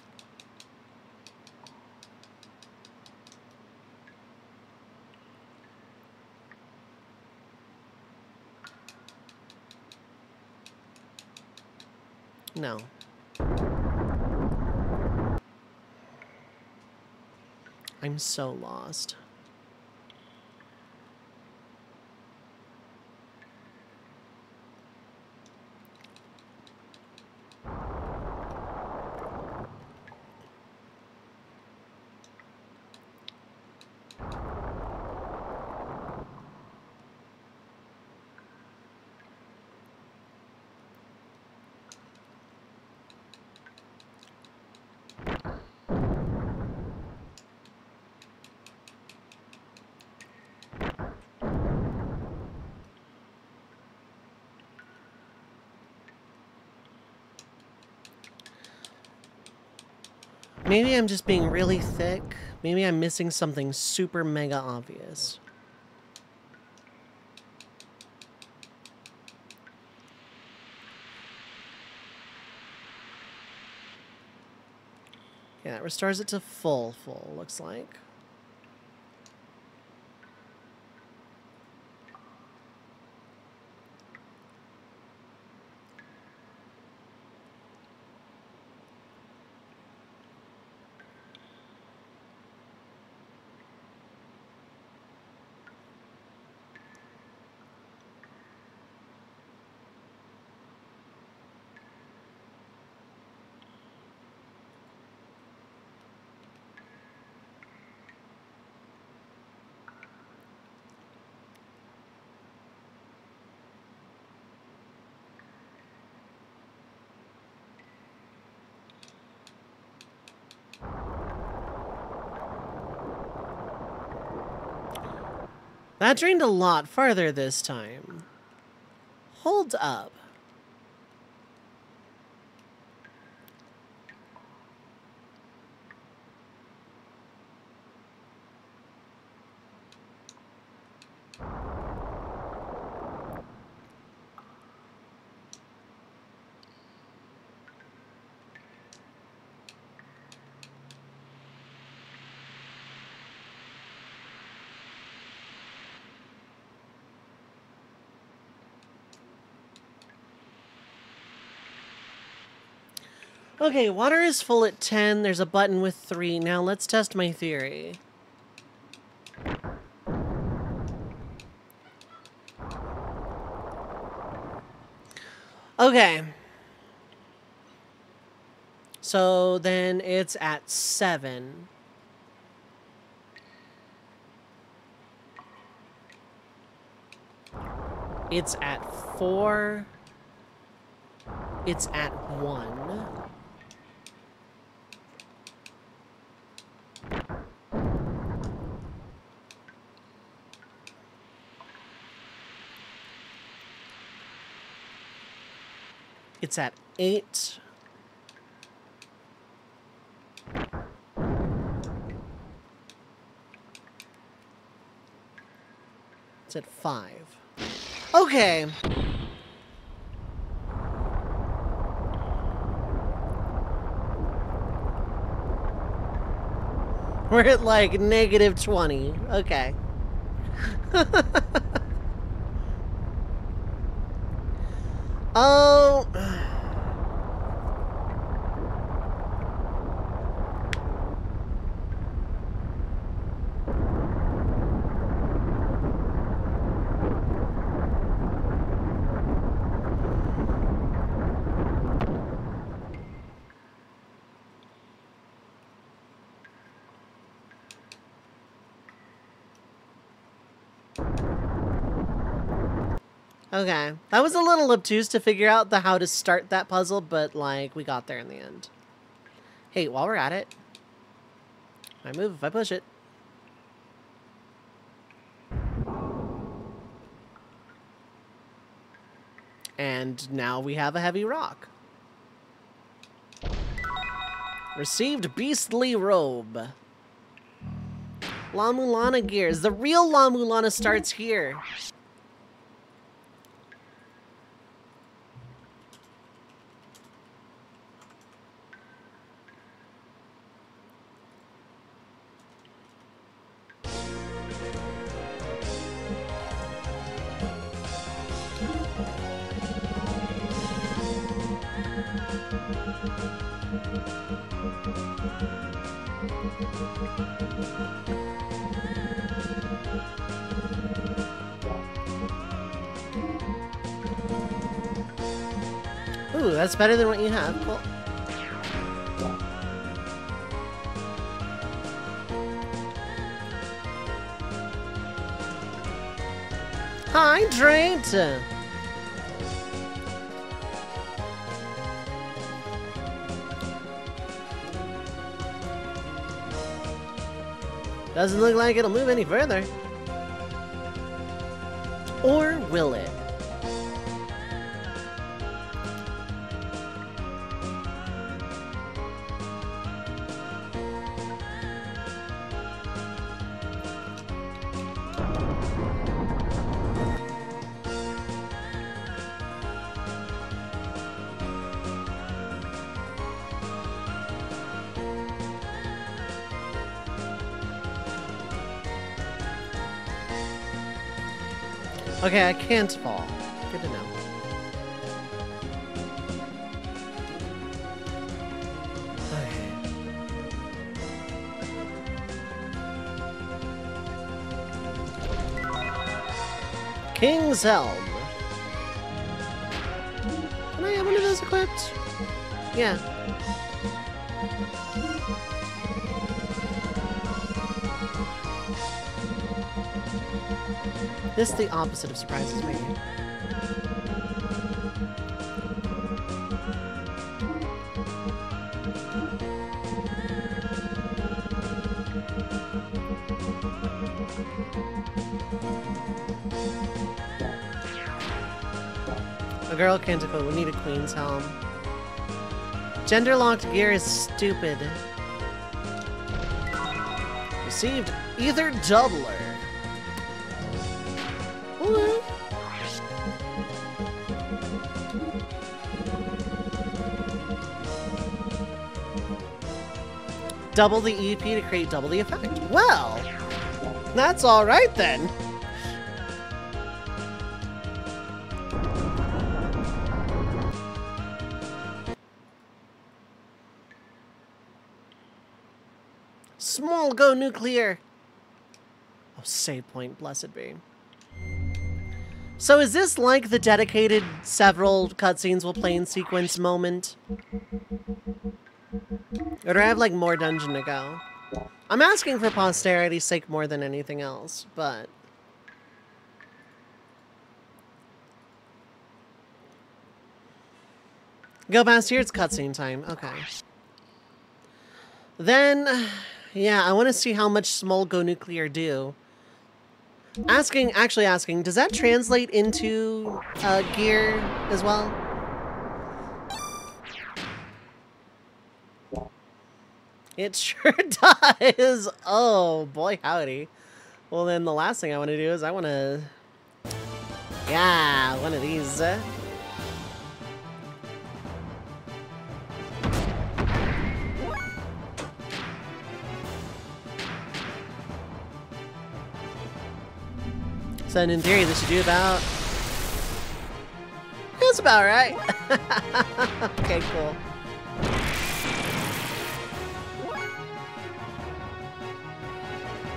No. I'm so lost. Maybe I'm just being really thick. Maybe I'm missing something super mega obvious. Yeah, it restores it to full, looks like. That drained a lot farther this time. Hold up. Okay, water is full at 10. There's a button with 3. Now let's test my theory. Okay. So then it's at 7. It's at 4. It's at 1. It's at 8. It's at 5. Okay. We're at like -20. Okay. Oh. Okay. That was a little obtuse to figure out how to start that puzzle, but, like, we got there in the end. Hey, while we're at it, I move if I push it. And now we have a heavy rock. Received beastly robe. La Mulana gears. The real La Mulana starts here. Ooh, that's better than what you have. Cool. Hydrate! Doesn't look like it'll move any further. Or will it? Okay, I can't fall. Good to know. Okay. King's Helm. Can I have one of those equipped? Yeah. This the opposite of surprises me. A girl canticle, we need a queen's helm. Gender-locked gear is stupid. Received Ether Doubler. Alright. Double the EP to create double the effect. Well, that's alright then. Small go nuclear. Oh, save point, blessed be. So is this like the dedicated several cutscenes will play in sequence moment? Or do I have like more dungeon to go? I'm asking for posterity's sake more than anything else, but... Go past here, it's cutscene time. Okay. Then, yeah, I want to see how much small go nuclear do. Actually asking, does that translate into gear as well? It sure does. Oh, boy, howdy. Well, then the last thing I want to do is I want to... Yeah, one of these. So in theory, this should do about... That's about right. Okay, cool.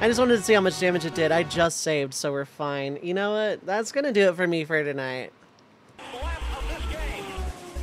I just wanted to see how much damage it did. I just saved, so we're fine. You know what? That's gonna do it for me for tonight.